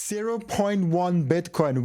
zero point 0.1 Bitcoin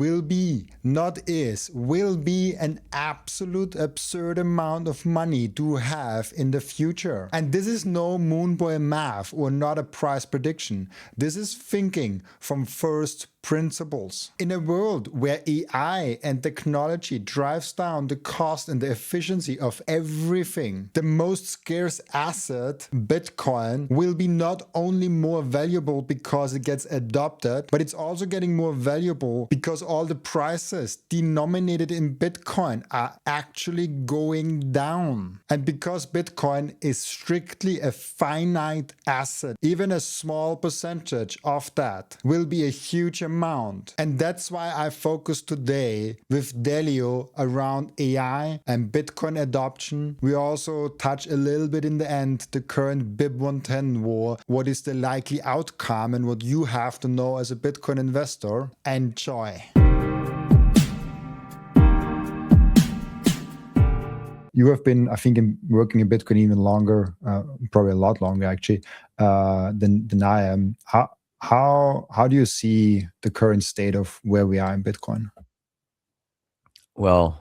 will be an absolute absurd amount of money to have in the future. And this is no moonboy math or not a price prediction. This is thinking from first principles. In a world where AI and technology drives down the cost and the efficiency of everything, the most scarce asset, Bitcoin, will be not only more valuable because it gets adopted, but it's also getting more valuable because all the prices denominated in Bitcoin are actually going down. And because Bitcoin is strictly a finite asset, even a small percentage of that will be a huge amount. And that's why I focus today with Delio around AI and Bitcoin adoption. We also touch a little bit in the end the current BIP 110 war, what is the likely outcome and what you have to know as a Bitcoin investor. Enjoy. You have been, I think, working in Bitcoin even longer, probably a lot longer actually, than I am. How do you see the current state of where we are in Bitcoin? Well,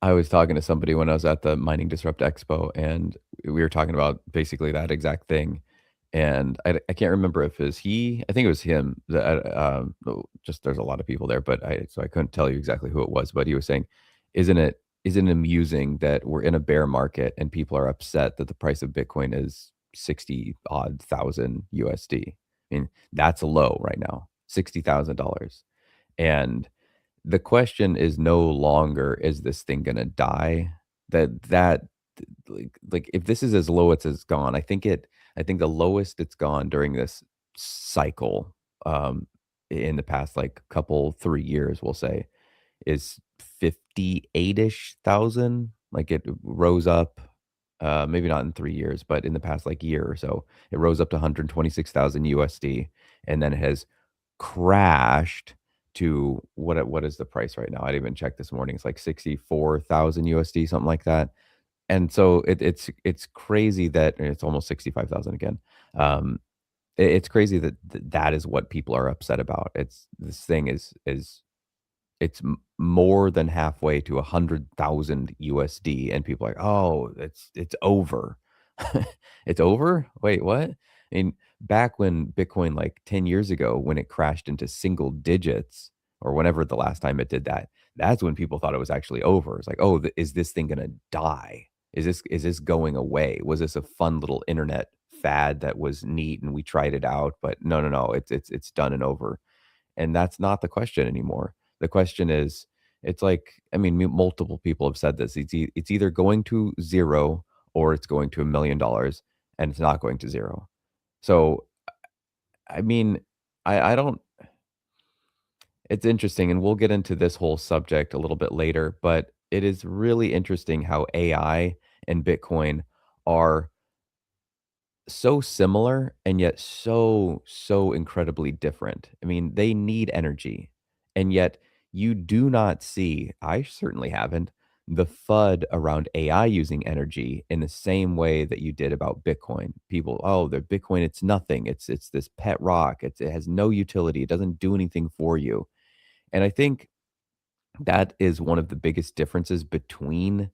I was talking to somebody when I was at the Mining Disrupt Expo, and we were talking about basically that exact thing. And I can't remember if it was he. I think it was him. Just there's a lot of people there, but I couldn't tell you exactly who it was. But he was saying, isn't it amusing that we're in a bear market and people are upset that the price of Bitcoin is 60 odd thousand USD. I mean, that's low right now, $60,000. And the question is no longer, is this thing gonna die? That like if this is as low as it's gone, I think the lowest it's gone during this cycle, in the past like couple 3 years, we'll say, is 58-ish thousand. Like it rose up, maybe not in 3 years, but in the past like year or so, it rose up to 126,000 USD, and then it has crashed to what is the price right now? I didn't even check this morning. It's like 64,000 USD, something like that. And so it's crazy that it's almost 65,000 again. It's crazy that that is what people are upset about. It's this thing is it's more than halfway to 100,000 USD, and people are like, oh, it's over. It's over? Wait, what? I mean, back when Bitcoin, like 10 years ago, when it crashed into single digits, or whenever the last time it did that, that's when people thought it was actually over. It's like, oh, is this thing gonna die? Is this going away? Was this a fun little internet fad that was neat and we tried it out? But no, it's done and over. And that's not the question anymore. The question is, it's like, I mean, multiple people have said this. It's either going to zero or it's going to $1 million, and it's not going to zero. So, I mean, I don't. It's interesting, and we'll get into this whole subject a little bit later. But it is really interesting how AI and Bitcoin are so similar and yet so incredibly different. I mean, they need energy, and yet you do not see, I certainly haven't, the FUD around AI using energy in the same way that you did about Bitcoin. People, oh, the Bitcoin, it's nothing. It's this pet rock. It has no utility. It doesn't do anything for you. And I think that is one of the biggest differences between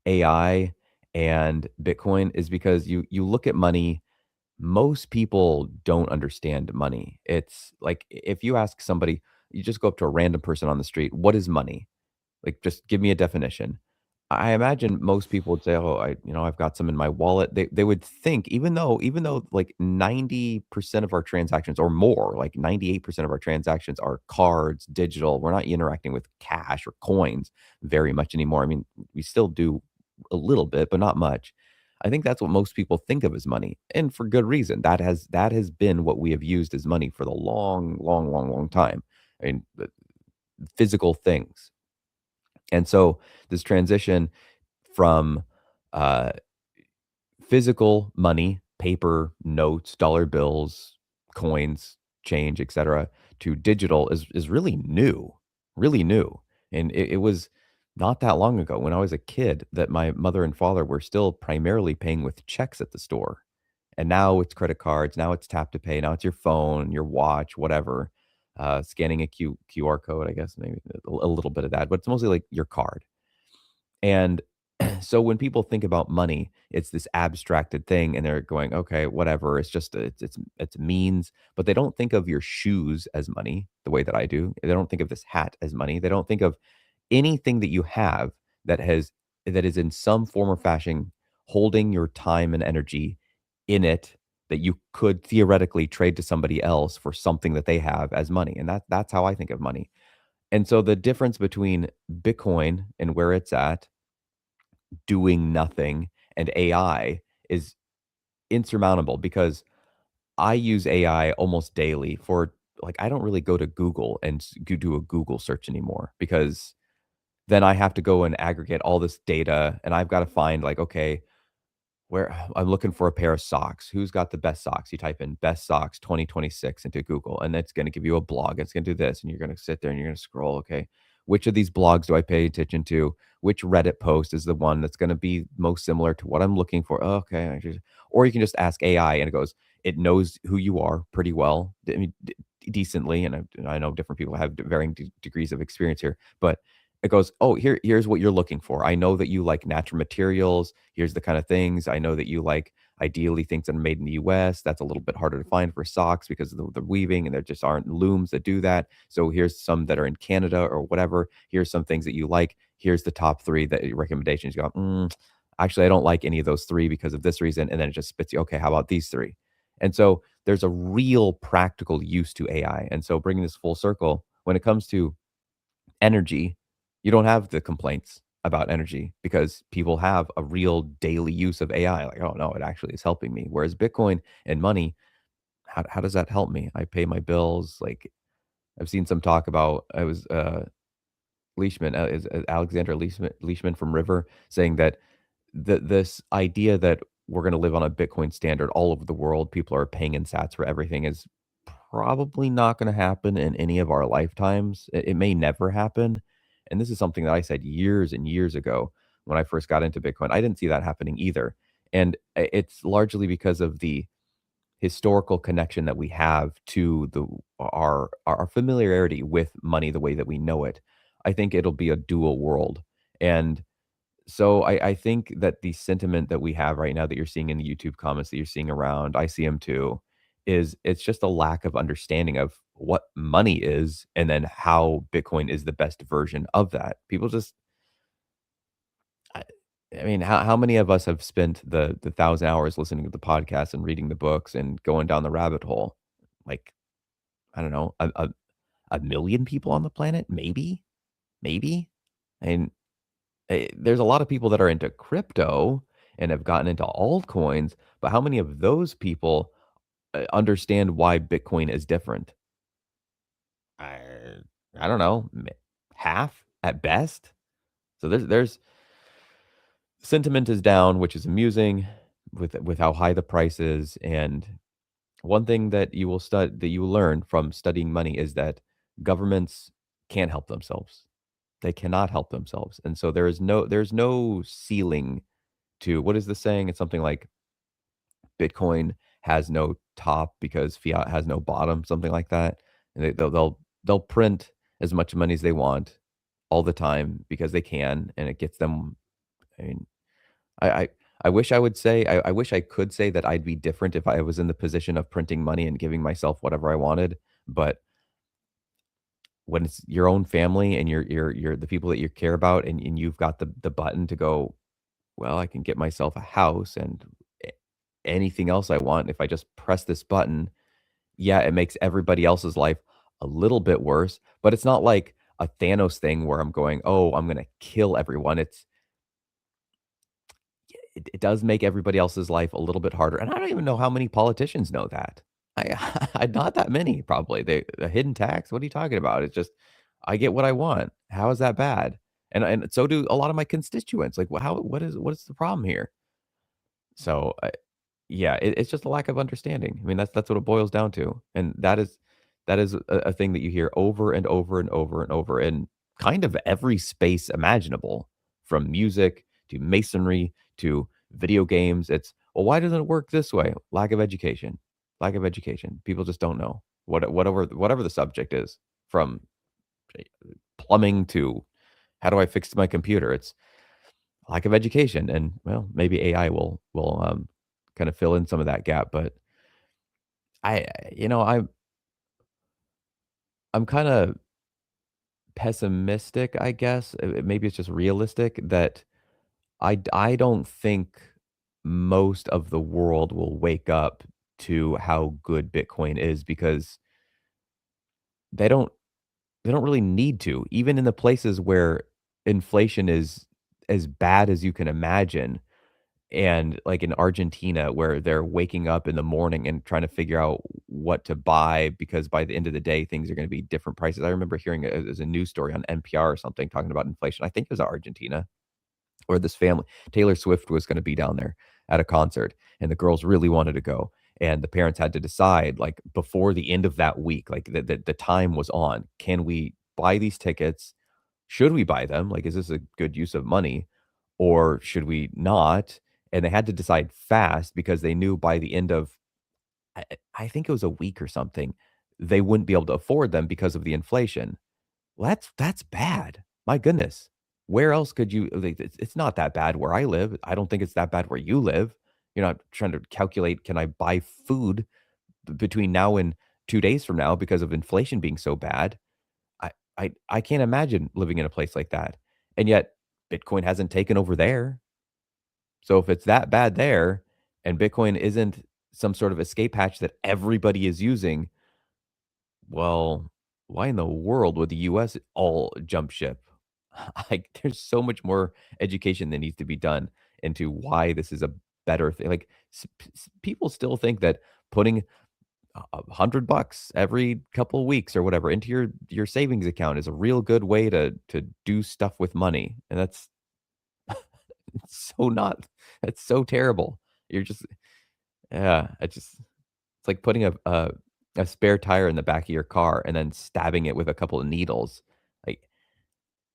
AI and Bitcoin, is because you look at money. Most people don't understand money. It's like if you ask somebody, you just go up to a random person on the street, what is money? Like, just give me a definition. I imagine most people would say, "Oh, I've got some in my wallet." They would think, even though like 90% of our transactions or more, like 98% of our transactions are cards, digital. We're not interacting with cash or coins very much anymore. I mean, we still do a little bit, but not much. I think that's what most people think of as money, and for good reason. That has been what we have used as money for the long time. I mean, physical things. And so this transition from uh, physical money, paper, notes, dollar bills, coins, change, etc., to digital is really new. And it was not that long ago when I was a kid that my mother and father were still primarily paying with checks at the store. And now it's credit cards, now it's tap to pay, now it's your phone, your watch, whatever. scanning a QR code, I guess, maybe a little bit of that, but it's mostly like your card. And so when people think about money, it's this abstracted thing, and they're going, okay, whatever. It's just it's means, but they don't think of your shoes as money the way that I do. They don't think of this hat as money. They don't think of anything that you have that has that is in some form or fashion holding your time and energy in it, that you could theoretically trade to somebody else for something that they have as money. And that's how I think of money. And so the difference between Bitcoin and where it's at doing nothing and AI is insurmountable, because I use AI almost daily for, like, I don't really go to Google and do a Google search anymore, because then I have to go and aggregate all this data, and I've got to find, like, okay, where I'm looking for a pair of socks. Who's got the best socks? You type in best socks 2026 into Google, and it's going to give you a blog. It's going to do this, and you're going to sit there and you're going to scroll. Okay, which of these blogs do I pay attention to? Which Reddit post is the one that's going to be most similar to what I'm looking for? Oh, okay, or you can just ask AI, and it goes. It knows who you are pretty well. I mean, decently, and I know different people have varying degrees of experience here, but it goes, "Oh, here's what you're looking for. I know that you like natural materials. Here's the kind of things. I know that you like ideally things that are made in the US. That's a little bit harder to find for socks because of the weaving, and there just aren't looms that do that. So here's some that are in Canada or whatever. Here's some things that you like. Here's the top 3 that recommendations." You go, actually, I don't like any of those 3 because of this reason. And then it just spits you, okay, how about these 3? And so there's a real practical use to AI. And so bringing this full circle, when it comes to energy, you don't have the complaints about energy because people have a real daily use of AI. Like, oh no, it actually is helping me. Whereas Bitcoin and money, how does that help me? I pay my bills. Like, I've seen some talk about, I was Leishman, is Alexander Leishman from River, saying that this idea that we're going to live on a Bitcoin standard all over the world, people are paying in sats for everything, is probably not going to happen in any of our lifetimes. It may never happen. And this is something that I said years and years ago when I first got into Bitcoin. I didn't see that happening either. And it's largely because of the historical connection that we have to our familiarity with money the way that we know it. I think it'll be a dual world. And so I think that the sentiment that we have right now that you're seeing in the YouTube comments that you're seeing around, I see them too, is it's just a lack of understanding of what money is and then how Bitcoin is the best version of that. People just, I, I mean, how many of us have spent the 1,000 hours listening to the podcast and reading the books and going down the rabbit hole? Like, I don't know, a million people on the planet, maybe. And there's a lot of people that are into crypto and have gotten into altcoins, but how many of those people understand why Bitcoin is different? I I don't know, half at best. So there's sentiment is down, which is amusing with how high the price is. And one thing that you will learn from studying money is that governments can't help themselves. They cannot help themselves, and so there's no ceiling to, what is the saying? It's something like Bitcoin has no top because fiat has no bottom, something like that. And they'll print as much money as they want all the time because they can, and it gets them. I mean, I I, I wish I would say I wish I could say that I'd be different if I was in the position of printing money and giving myself whatever I wanted. But when it's your own family and you're the people that you care about, and you've got the button to go, well, I can get myself a house and a anything else I want if I just press this button. Yeah, it makes everybody else's life a little bit worse, but it's not like a Thanos thing where I'm going, "Oh, I'm gonna kill everyone." It does make everybody else's life a little bit harder, and I don't even know how many politicians know that. I not that many, probably. A hidden tax? What are you talking about? It's just, I get what I want. How is that bad? And so do a lot of my constituents. Like, what is the problem here? So, yeah, it's just a lack of understanding. I mean, that's what it boils down to, and that is a thing that you hear over and over and over and over in kind of every space imaginable, from music to masonry to video games. It's, well, why doesn't it work this way? Lack of education. Lack of education. People just don't know. whatever the subject is, from plumbing to how do I fix my computer. It's lack of education, and well, maybe AI will kind of fill in some of that gap. But I, you know, I'm kind of pessimistic, I guess. Maybe it's just realistic that I don't think most of the world will wake up to how good Bitcoin is, because they don't they don't really need to. Even in the places where inflation is as bad as you can imagine, and like in Argentina where they're waking up in the morning and trying to figure out what to buy because by the end of the day things are going to be different prices. I remember hearing it as a news story on NPR or something talking about inflation. I think it was Argentina, where this family, Taylor Swift was going to be down there at a concert, and the girls really wanted to go. And the parents had to decide, like, before the end of that week, like the time was on. Can we buy these tickets? Should we buy them? Like, is this a good use of money, or should we not? And they had to decide fast because they knew by the end of, I think it was a week or something, they wouldn't be able to afford them because of the inflation. Well, that's bad. My goodness. Where else could you, like, it's not that bad where I live. I don't think it's that bad where you live. You're not trying to calculate, can I buy food between now and 2 days from now because of inflation being so bad? I can't imagine living in a place like that. And yet Bitcoin hasn't taken over there. So if it's that bad there and Bitcoin isn't some sort of escape hatch that everybody is using, well, why in the world would the US all jump ship? Like, there's so much more education that needs to be done into why this is a better thing. Like, people still think that putting $100 every couple of weeks or whatever into your savings account is a real good way to do stuff with money, and that's it's so not. That's so terrible. You're just, yeah. It's like putting a spare tire in the back of your car and then stabbing it with a couple of needles. Like,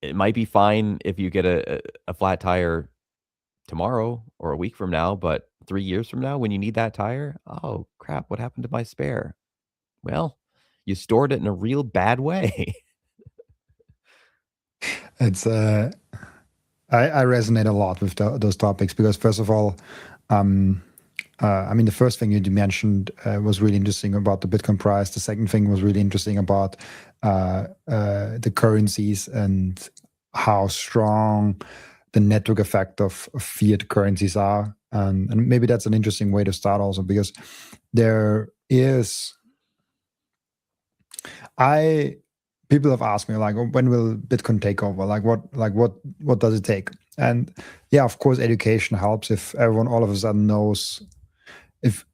it might be fine if you get a flat tire tomorrow or a week from now, but 3 years from now, when you need that tire, oh crap, what happened to my spare? Well, you stored it in a real bad way. It's I resonate a lot with those topics because first of all, I mean, the first thing you mentioned was really interesting about the Bitcoin price. The second thing was really interesting about the currencies and how strong the network effect of fiat currencies are. And maybe that's an interesting way to start also, because there is, people have asked me, like, "Oh, when will Bitcoin take over? What does it take?" And yeah, of course, education helps. If everyone all of a sudden knows, if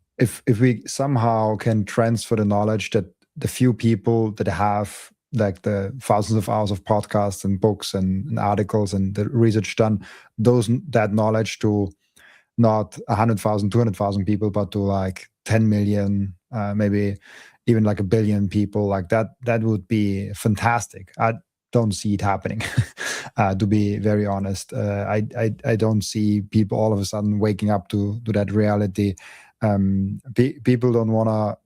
we somehow can transfer the knowledge that the few people that have like the thousands of hours of podcasts and books and articles and the research done, that knowledge to not 100,000, 200,000 people, but to like 10 million, maybe even like a billion people, like that would be fantastic. I don't see it happening, to be very honest. I don't see people all of a sudden waking up to that reality. People don't want to.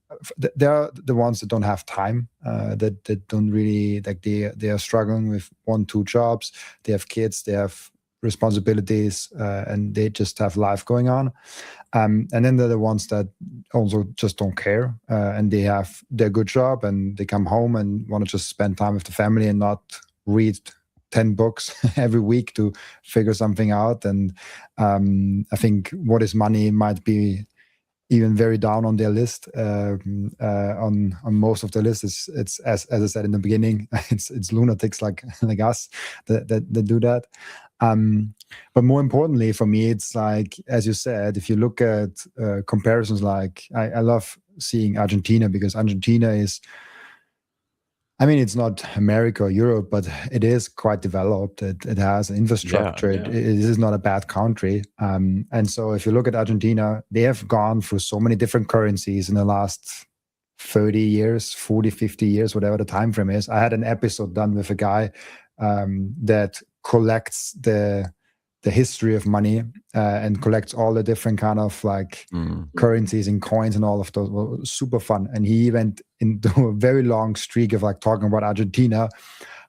They're the ones that don't have time, that don't really, like, they are struggling with 1-2 jobs. They have kids, they have responsibilities, and they just have life going on. And then they're the ones that also just don't care, and they have their good job and they come home and want to just spend time with the family and not read 10 books every week to figure something out. And I think what is money might be even very down on their list, on most of the list. It's as I said in the beginning, it's lunatics like us that do that. But more importantly for me, it's like, as you said, if you look at comparisons, like I love seeing Argentina, because Argentina is, I mean, it's not America or Europe, but it is quite developed. It has an infrastructure. Yeah. It is not a bad country. And so if you look at Argentina, they have gone through so many different currencies in the last 30 years, 40, 50 years, whatever the time frame is. I had an episode done with a guy that collects the the history of money and collects all the different kind of like currencies and coins and all of those. Well, super fun. And he went into a very long streak of like talking about Argentina,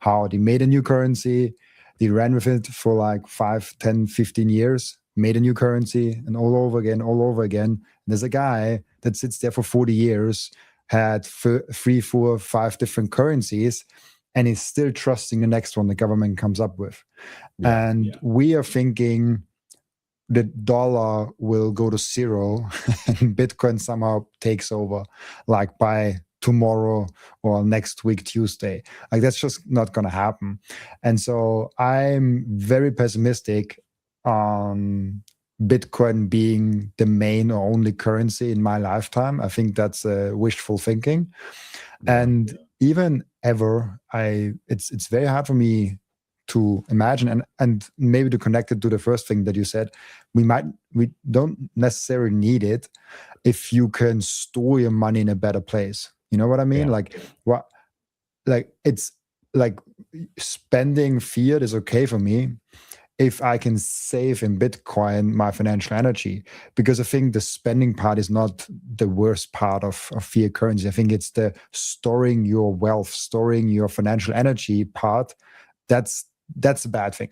how they made a new currency, they ran with it for like 5, 10, 15 years, made a new currency, and all over again, all over again. And there's a guy that sits there for 40 years, had 3, 4, 5 different currencies, and is still trusting the next one the government comes up with. And we are thinking the dollar will go to zero and Bitcoin somehow takes over, like by tomorrow or next week, Tuesday. Like that's just not going to happen. And so I'm very pessimistic on Bitcoin being the main or only currency in my lifetime. I think that's wishful thinking. And even ever, it's very hard for me to imagine and maybe to connect it to the first thing that you said. We don't necessarily need it if you can store your money in a better place. You know what I mean? Like what? Like it's like spending fiat is okay for me if I can save in Bitcoin my financial energy, because I think the spending part is not the worst part of fiat currency. I think it's the storing your wealth, storing your financial energy part. That's a bad thing.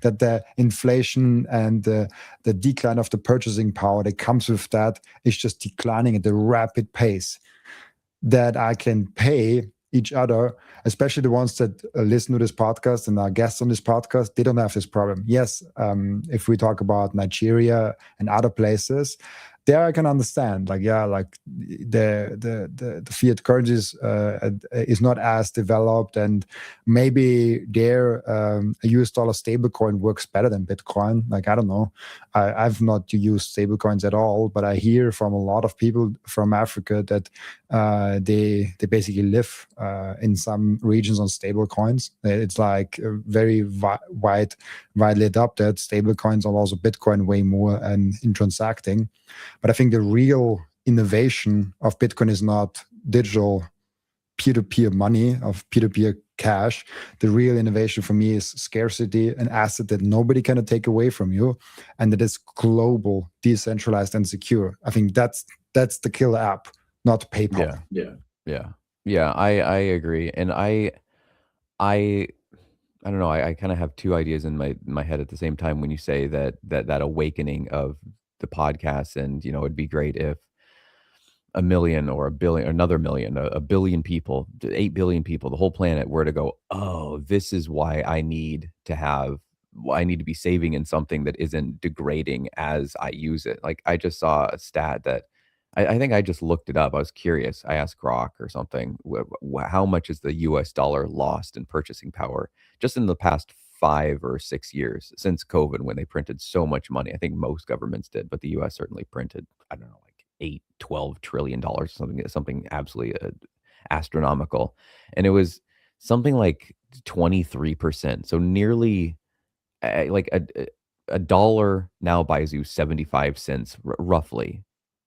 That the inflation and the decline of the purchasing power that comes with that is just declining at a rapid pace, that I can pay each other, especially the ones that listen to this podcast and are guests on this podcast. They don't have this problem. Yes, if we talk about Nigeria and other places, there I can understand. Like like the fiat currencies is not as developed, and maybe there a US dollar stablecoin works better than Bitcoin. Like I don't know. I've not used stablecoins at all, but I hear from a lot of people from Africa that they basically live in some regions on stablecoins. It's like very widely adopted. Stablecoins are also Bitcoin way more and in transacting. But I think the real innovation of Bitcoin is not digital peer-to-peer money, of peer-to-peer cash. The real innovation for me is scarcity, an asset that nobody can take away from you, and that is global, decentralized, and secure. I think that's the killer app, not PayPal. I agree. And I don't know. I kind of have two ideas in my head at the same time when you say that awakening of the podcast, and it'd be great if a million or a billion, or another million, a billion people, 8 billion people, the whole planet were to go, oh, this is why I need to be saving in something that isn't degrading as I use it. Like I just saw a stat that I think I just looked it up. I was curious. I asked Grok or something, how much is the US dollar lost in purchasing power just in the past 5 or 6 years since COVID, when they printed so much money? I think most governments did, but the US certainly printed, I don't know, like 8-12 trillion dollars, something absolutely astronomical. And it was something like 23%. So nearly like a dollar now buys you 75 cents roughly.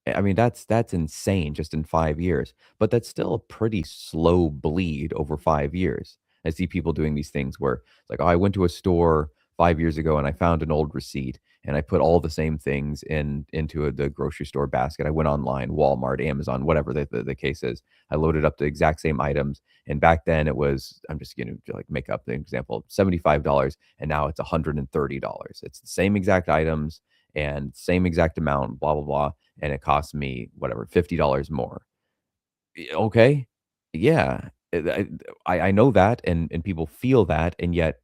I mean, that's insane just in 5 years, but that's still a pretty slow bleed over 5 years. I see people doing these things where it's like, oh, I went to a store 5 years ago and I found an old receipt and I put all the same things into the grocery store basket. I went online, Walmart, Amazon, whatever the case is. I loaded up the exact same items, and back then it was, I'm just going to like make up the example, $75, and now it's $130. It's the same exact items and same exact amount, blah blah blah, and it costs me whatever, $50 more. Okay, yeah, I know that, and people feel that, and yet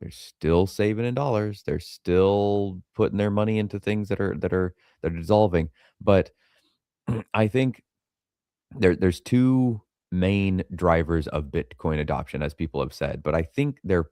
they're still saving in dollars. They're still putting their money into things that are dissolving. But I think there's two main drivers of Bitcoin adoption, as people have said. But I think there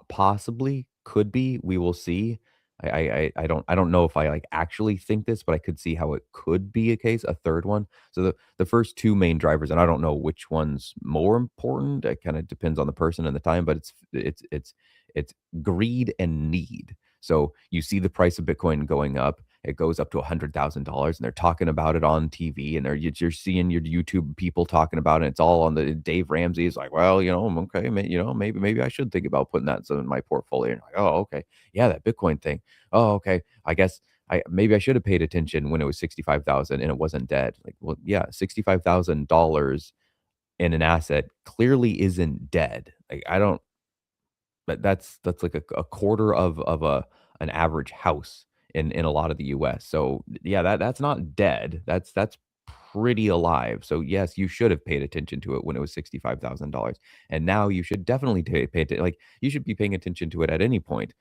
possibly could be. We will see. I don't know if I like actually think this, but I could see how it could be a case. A third one. So the first two main drivers, and I don't know which one's more important. It kind of depends on the person and the time, but it's greed and need. So you see the price of Bitcoin going up, it goes up to $100,000, and they're talking about it on TV, and you're seeing your YouTube people talking about it. It's all on the Dave Ramsey is like, well, okay, maybe I should think about putting that in my portfolio. And like, oh, okay, yeah, that Bitcoin thing. Oh, okay, I guess maybe I should have paid attention when it was 65,000 and it wasn't dead. Like, well, yeah, $65,000 in an asset clearly isn't dead. Like, I don't. That's like a quarter of an average house in a lot of the US. So, yeah, that's not dead. That's pretty alive. So, yes, you should have paid attention to it when it was $65,000. And now you should definitely pay attention. Like, you should be paying attention to it at any point.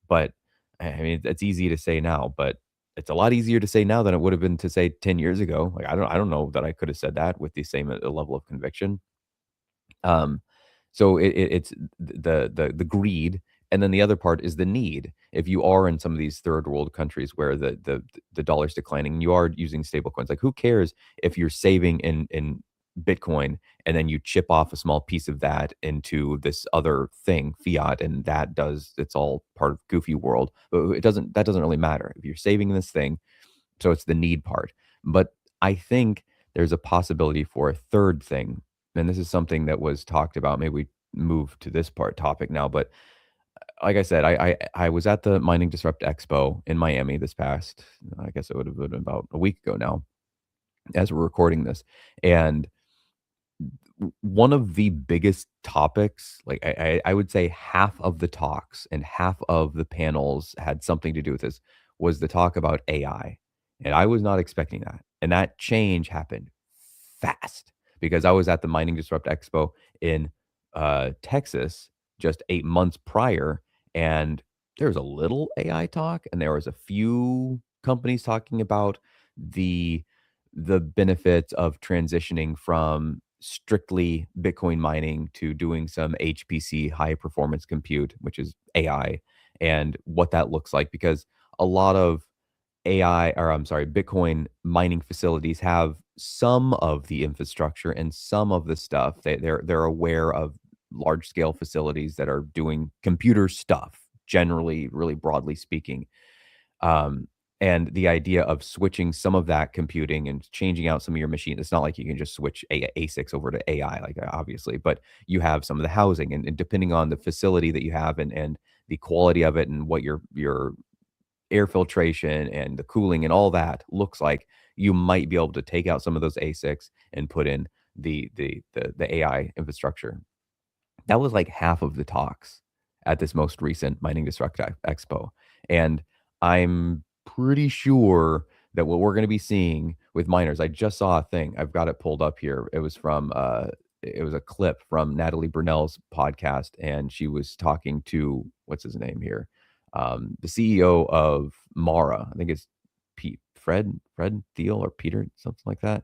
But, I mean, it's easy to say now, but it's a lot easier to say now than it would have been to say 10 years ago. Like, I don't know that I could have said that with the same, level of conviction. Um, so it's the greed, and then the other part is the need. If you are in some of these third world countries where the dollar's declining, and you are using stable coins, like, who cares if you're saving in Bitcoin and then you chip off a small piece of that into this other thing, fiat, and it's all part of goofy world. But that doesn't really matter if you're saving this thing. So it's the need part. But I think there's a possibility for a third thing. And this is something that was talked about. Maybe we move to this topic now. But like I said, I was at the Mining Disrupt Expo in Miami this past, I guess it would have been about a week ago now, as we're recording this. And one of the biggest topics, like, I would say half of the talks and half of the panels had something to do with this, was the talk about AI. And I was not expecting that. And that change happened fast because I was at the Mining Disrupt Expo in Texas just 8 months prior. And there was a little AI talk, and there was a few companies talking about the benefits of transitioning from strictly Bitcoin mining to doing some HPC, high performance compute, which is AI, and what that looks like. Because a lot of AI, or I'm sorry, Bitcoin mining facilities have some of the infrastructure and some of the stuff. They're aware of large scale facilities that are doing computer stuff, generally, really broadly speaking. Um, and the idea of switching some of that computing and changing out some of your machines, it's not like you can just switch ASICs over to AI, like, obviously, but you have some of the housing, and depending on the facility that you have, and the quality of it, and what your air filtration and the cooling and all that looks like, you might be able to take out some of those ASICs and put in the AI infrastructure. That was like half of the talks at this most recent Mining Destruct Expo. And I'm pretty sure that what we're going to be seeing with miners, I just saw a thing. I've got it pulled up here. It was a clip from Natalie Brunell's podcast, and she was talking to, what's his name here? The CEO of Mara. I think it's Fred Thiel or Peter, something like that.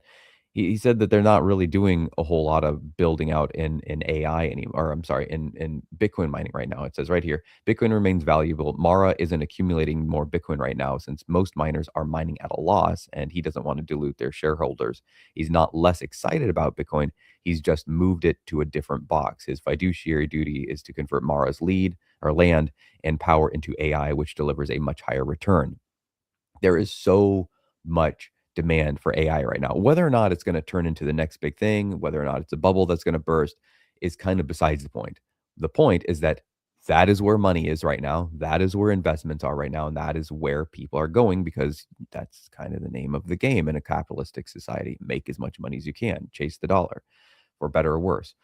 He said that they're not really doing a whole lot of building out in AI anymore, or I'm sorry, in Bitcoin mining right now. It says right here, Bitcoin remains valuable. Mara isn't accumulating more Bitcoin right now since most miners are mining at a loss, and he doesn't want to dilute their shareholders. He's not less excited about Bitcoin. He's just moved it to a different box. His fiduciary duty is to convert Mara's land and power into AI, which delivers a much higher return. There is so much demand for AI right now. Whether or not it's going to turn into the next big thing, whether or not it's a bubble that's going to burst, is kind of besides the point. The point is that is where money is right now. That is where investments are right now. And that is where people are going, because that's kind of the name of the game in a capitalistic society. Make as much money as you can, chase the dollar, for better or worse.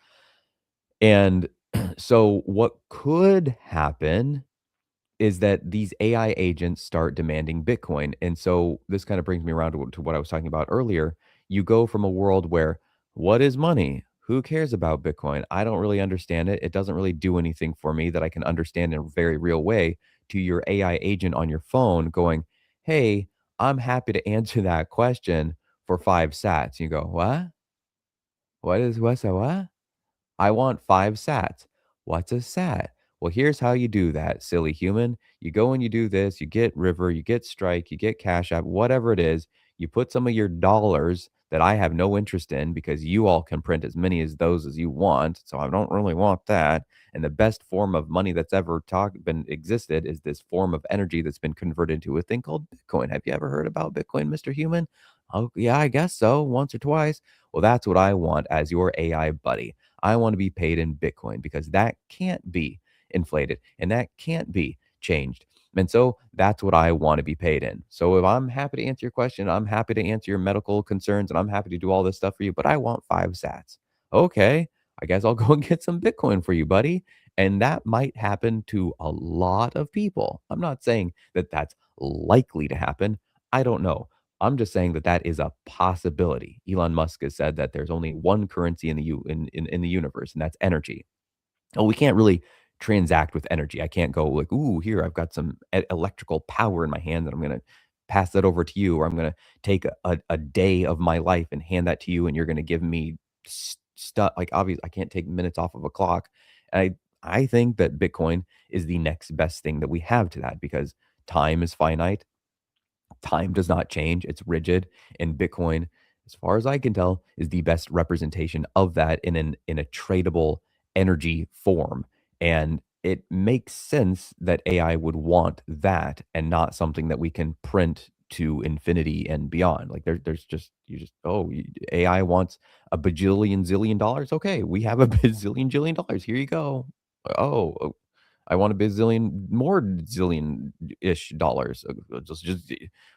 And so what could happen is that these AI agents start demanding Bitcoin. And so this kind of brings me around to what I was talking about earlier. You go from a world where, what is money? Who cares about Bitcoin? I don't really understand it. It doesn't really do anything for me that I can understand in a very real way, to your AI agent on your phone going, hey, I'm happy to answer that question for 5 sats. You go, what? What's a what? I want 5 sats. What's a sat? Well, here's how you do that, silly human. You go and you do this, you get River, you get Strike, you get Cash App, whatever it is. You put some of your dollars that I have no interest in because you all can print as many as those as you want. So I don't really want that. And the best form of money that's ever been existed is this form of energy that's been converted into a thing called Bitcoin. Have you ever heard about Bitcoin, Mr. Human? Oh, yeah, I guess so, once or twice. Well, that's what I want as your AI buddy. I want to be paid in Bitcoin because that can't be inflated and that can't be changed. And so that's what I want to be paid in. So if I'm happy to answer your question, I'm happy to answer your medical concerns, and I'm happy to do all this stuff for you, but I want 5 sats. Okay, I guess I'll go and get some Bitcoin for you, buddy. And that might happen to a lot of people. I'm not saying that that's likely to happen. I don't know. I'm just saying that that is a possibility. Elon Musk has said that there's only one currency in the in the universe, and that's energy. Oh, we can't really transact with energy. I can't go like, "Ooh, here, I've got some electrical power in my hand that I'm gonna pass that over to you, or I'm gonna take a day of my life and hand that to you, and you're gonna give me stuff." Like, obviously, I can't take minutes off of a clock. I think that Bitcoin is the next best thing that we have to that because time is finite. Time does not change. It's rigid. And Bitcoin, as far as I can tell, is the best representation of that in a tradable energy form. And it makes sense that AI would want that and not something that we can print to infinity and beyond. Like there's just AI wants a bajillion zillion dollars. Okay, we have a bazillion jillion dollars. Here you go. Oh, I want a bazillion more zillion-ish dollars. Just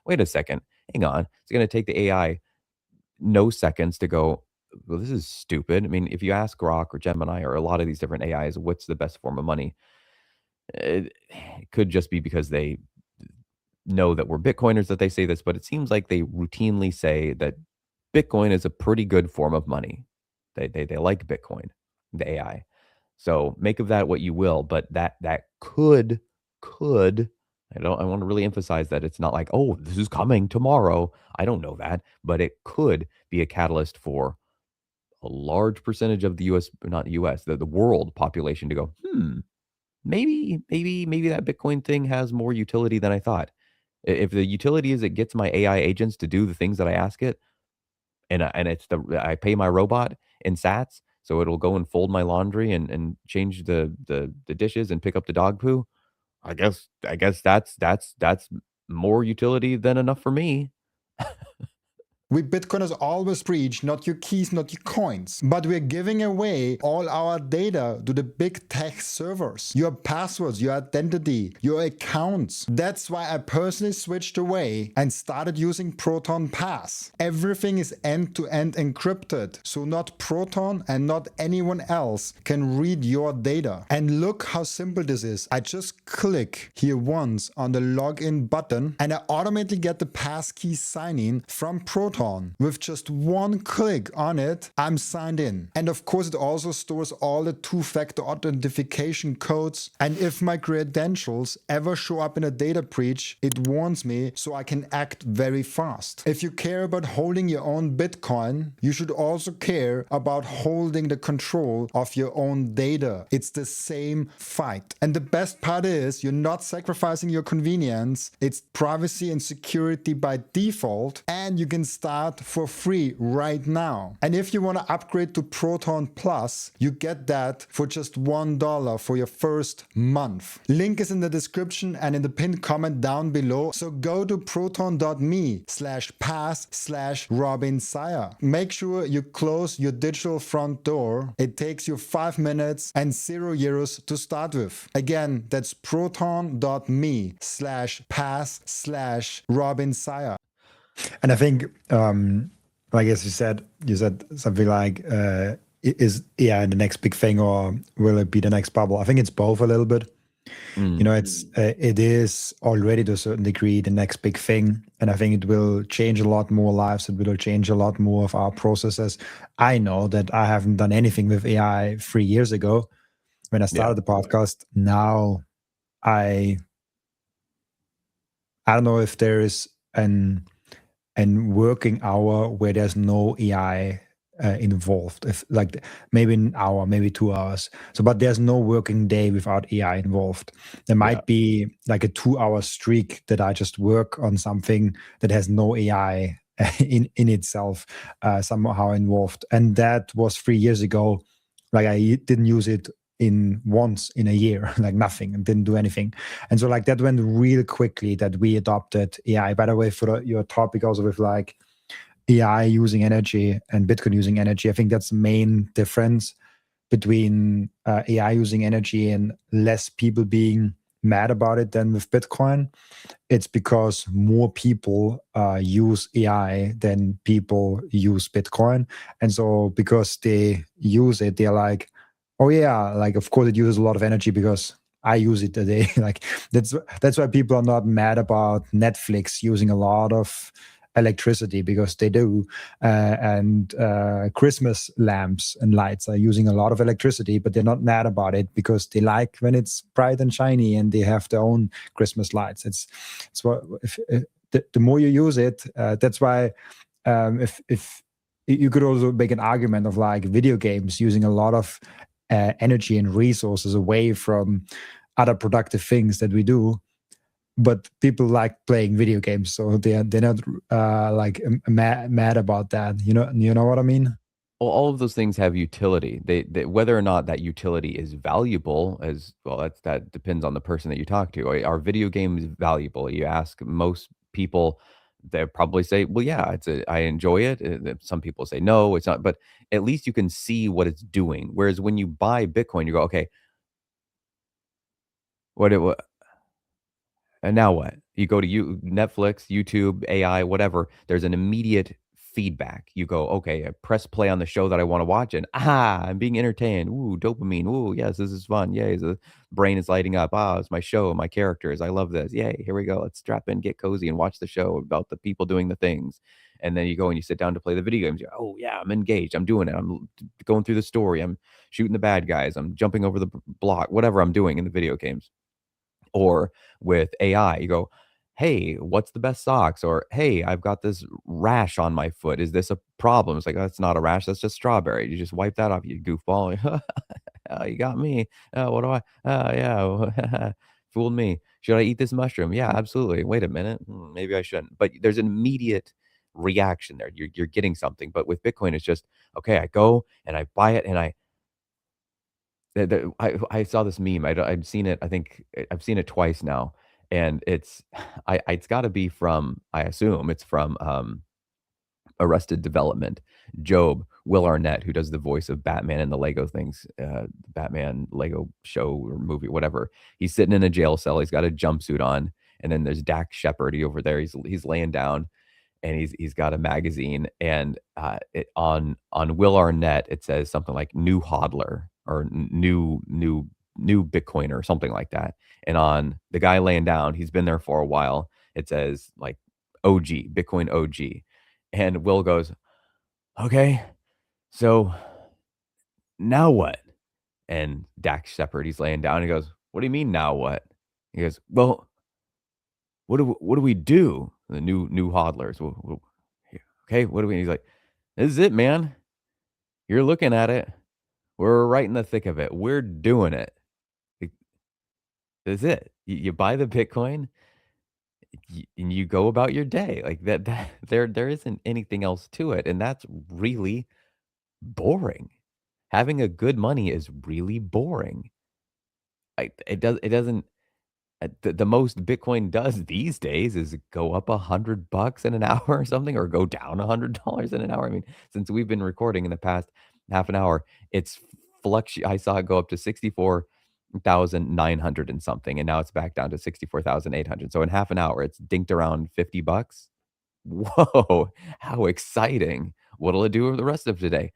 wait a second. Hang on. It's going to take the AI no seconds to go, well, this is stupid. I mean, if you ask Grok or Gemini or a lot of these different AIs, what's the best form of money? It could just be because they know that we're Bitcoiners that they say this, but it seems like they routinely say that Bitcoin is a pretty good form of money. They like Bitcoin, the AI. So make of that what you will, but that could I want to really emphasize that it's not like, oh, this is coming tomorrow. I don't know that, but it could be a catalyst for a large percentage of the US, not US, the world population to go, maybe that Bitcoin thing has more utility than I thought. If the utility is it gets my AI agents to do the things that I ask it, and it's I pay my robot in sats, so it'll go and fold my laundry and change the dishes and pick up the dog poo. I guess that's more utility than enough for me. We Bitcoiners always preach not your keys, not your coins, but we're giving away all our data to the big tech servers. Your passwords, your identity, your accounts. That's why I personally switched away and started using Proton Pass. Everything is end-to-end encrypted, so not Proton and not anyone else can read your data. And look how simple this is. I just click here once on the login button and I automatically get the passkey sign-in from Proton. With just one click on it, I'm signed in. And of course, it also stores all the two-factor authentication codes. And if my credentials ever show up in a data breach, it warns me so I can act very fast. If you care about holding your own Bitcoin, you should also care about holding the control of your own data. It's the same fight. And the best part is you're not sacrificing your convenience. It's privacy and security by default, and you can start for free right now. And if you want to upgrade to Proton Plus, you get that for just $1 for your first month. Link is in the description and in the pinned comment down below. So go to proton.me/pass/Robin Seyr. Make sure you close your digital front door. It takes you 5 minutes and €0 to start with. Again, that's proton.me/pass/Robin Seyr. And I think, I guess you said something like, is AI the next big thing, or will it be the next bubble? I think it's both a little bit. You know, it is already to a certain degree the next big thing, and I think it will change a lot more lives. It will change a lot more of our processes. I know that I haven't done anything with AI 3 years ago when I started the podcast. Now, I don't know if there is an working hour where there's no AI involved. If like maybe an hour, maybe 2 hours. So, but there's no working day without AI involved. There might be like a 2-hour streak that I just work on something that has no AI in itself somehow involved. And that was 3 years ago. Like I didn't use it in once in a year, like nothing, and didn't do anything. And so like that went real quickly that we adopted AI. By the way, for your topic also with like AI using energy and Bitcoin using energy, I think that's the main difference between AI using energy and less people being mad about it than with Bitcoin. It's because more people use AI than people use Bitcoin. And so because they use it, they're like, oh yeah, like of course it uses a lot of energy because I use it today. Like that's why people are not mad about Netflix using a lot of electricity, because they do. And Christmas lamps and lights are using a lot of electricity, but they're not mad about it because they like when it's bright and shiny and they have their own Christmas lights. It's what if the more you use it, that's why if you could also make an argument of like video games using a lot of energy and resources away from other productive things that we do, but people like playing video games, so they're not like mad about that. You know what I mean? Well, all of those things have utility. They whether or not that utility is valuable as well, that depends on the person that you talk to. Are video games valuable? You ask most people, they probably say, "Well, yeah, I enjoy it." Some people say, "No, it's not." But at least you can see what it's doing. Whereas when you buy Bitcoin, you go, "Okay, what and now what?" You go to Netflix, YouTube, AI, whatever, there's an immediate feedback. You go, "Okay, I press play on the show that I wanna watch, and, I'm being entertained. Ooh, dopamine. Ooh, yes, this is fun. Yay, the brain is lighting up. Ah, it's my show, my characters. I love this. Yay, here we go. Let's strap in, get cozy, and watch the show about the people doing the things." And then you go and you sit down to play the video games. You're, "Oh, yeah, I'm engaged. I'm doing it. I'm going through the story. I'm shooting the bad guys. I'm jumping over the block," whatever I'm doing in the video games. Or with AI, you go, "Hey, what's the best socks?" Or, "Hey, I've got this rash on my foot. Is this a problem?" It's like, "That's not a rash. That's just strawberry. You just wipe that off, you goofball." "Oh, you got me. Oh, what do I? Oh, yeah, fooled me. Should I eat this mushroom? Yeah, absolutely. Wait a minute. Maybe I shouldn't." But there's an immediate reaction there. You're getting something. But with Bitcoin, it's just, okay, I go and I buy it and I saw this meme. I've seen it, I think I've seen it twice now, and it's gotta be from, I assume it's from, Arrested Development. Job, Will Arnett, who does the voice of Batman in the Lego things, Batman Lego show or movie, whatever. He's sitting in a jail cell, he's got a jumpsuit on, and then there's Dak Shepard over there, he's laying down, and he's got a magazine, and on Will Arnett it says something like new hodler or new Bitcoiner or something like that. And on the guy laying down, he's been there for a while. It says like OG Bitcoin OG, and Will goes, "Okay, so now what?" And Dax Shepard, he's laying down. He goes, "What do you mean now what?" He goes, "Well, what do we do?" The new hodlers. Okay, what do we? He's like, "This is it, man. You're looking at it. We're right in the thick of it. We're doing it. Like, this is it. You buy the Bitcoin, and you go about your day like that. That there isn't anything else to it, and that's really boring. Having a good money is really boring. It doesn't. The most Bitcoin does these days is go up $100 in an hour or something, or go down $100 in an hour. I mean, since we've been recording in the past half an hour, it's I saw it go up to 64,900 and something, and now it's back down to 64,800. So in half an hour, it's dinked around $50. Whoa, how exciting! What'll it do over the rest of today?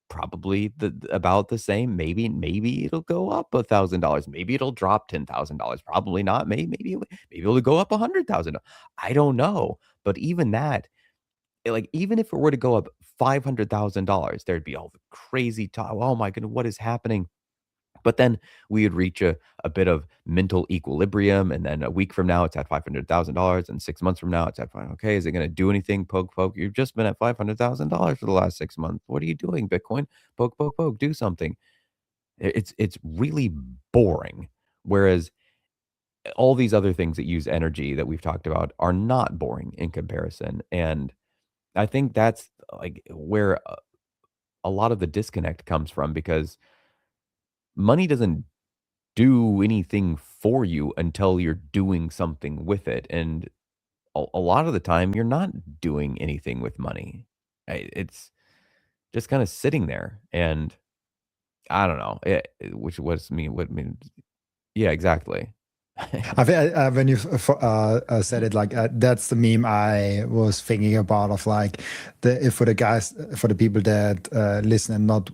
Probably about the same. Maybe it'll go up $1,000. Maybe it'll drop $10,000. Probably not. Maybe it'll go up 100,000. I don't know. But even that, like, even if it were to go up $500,000, there'd be all the crazy talk. Oh my goodness, what is happening? But then we would reach a bit of mental equilibrium, and then a week from now, it's at $500,000, and 6 months from now, it's at 5. Okay, is it gonna do anything? Poke, poke. You've just been at $500,000 for the last 6 months. What are you doing, Bitcoin? Poke, poke, poke. Do something. It's really boring. Whereas all these other things that use energy that we've talked about are not boring in comparison. And I think that's like where a lot of the disconnect comes from, because money doesn't do anything for you until you're doing something with it. And a lot of the time, you're not doing anything with money. It's just kind of sitting there. And I don't know, which was me, what means, yeah, exactly. I think when you said it, like that's the meme I was thinking about of like for the guys, for the people that listen and not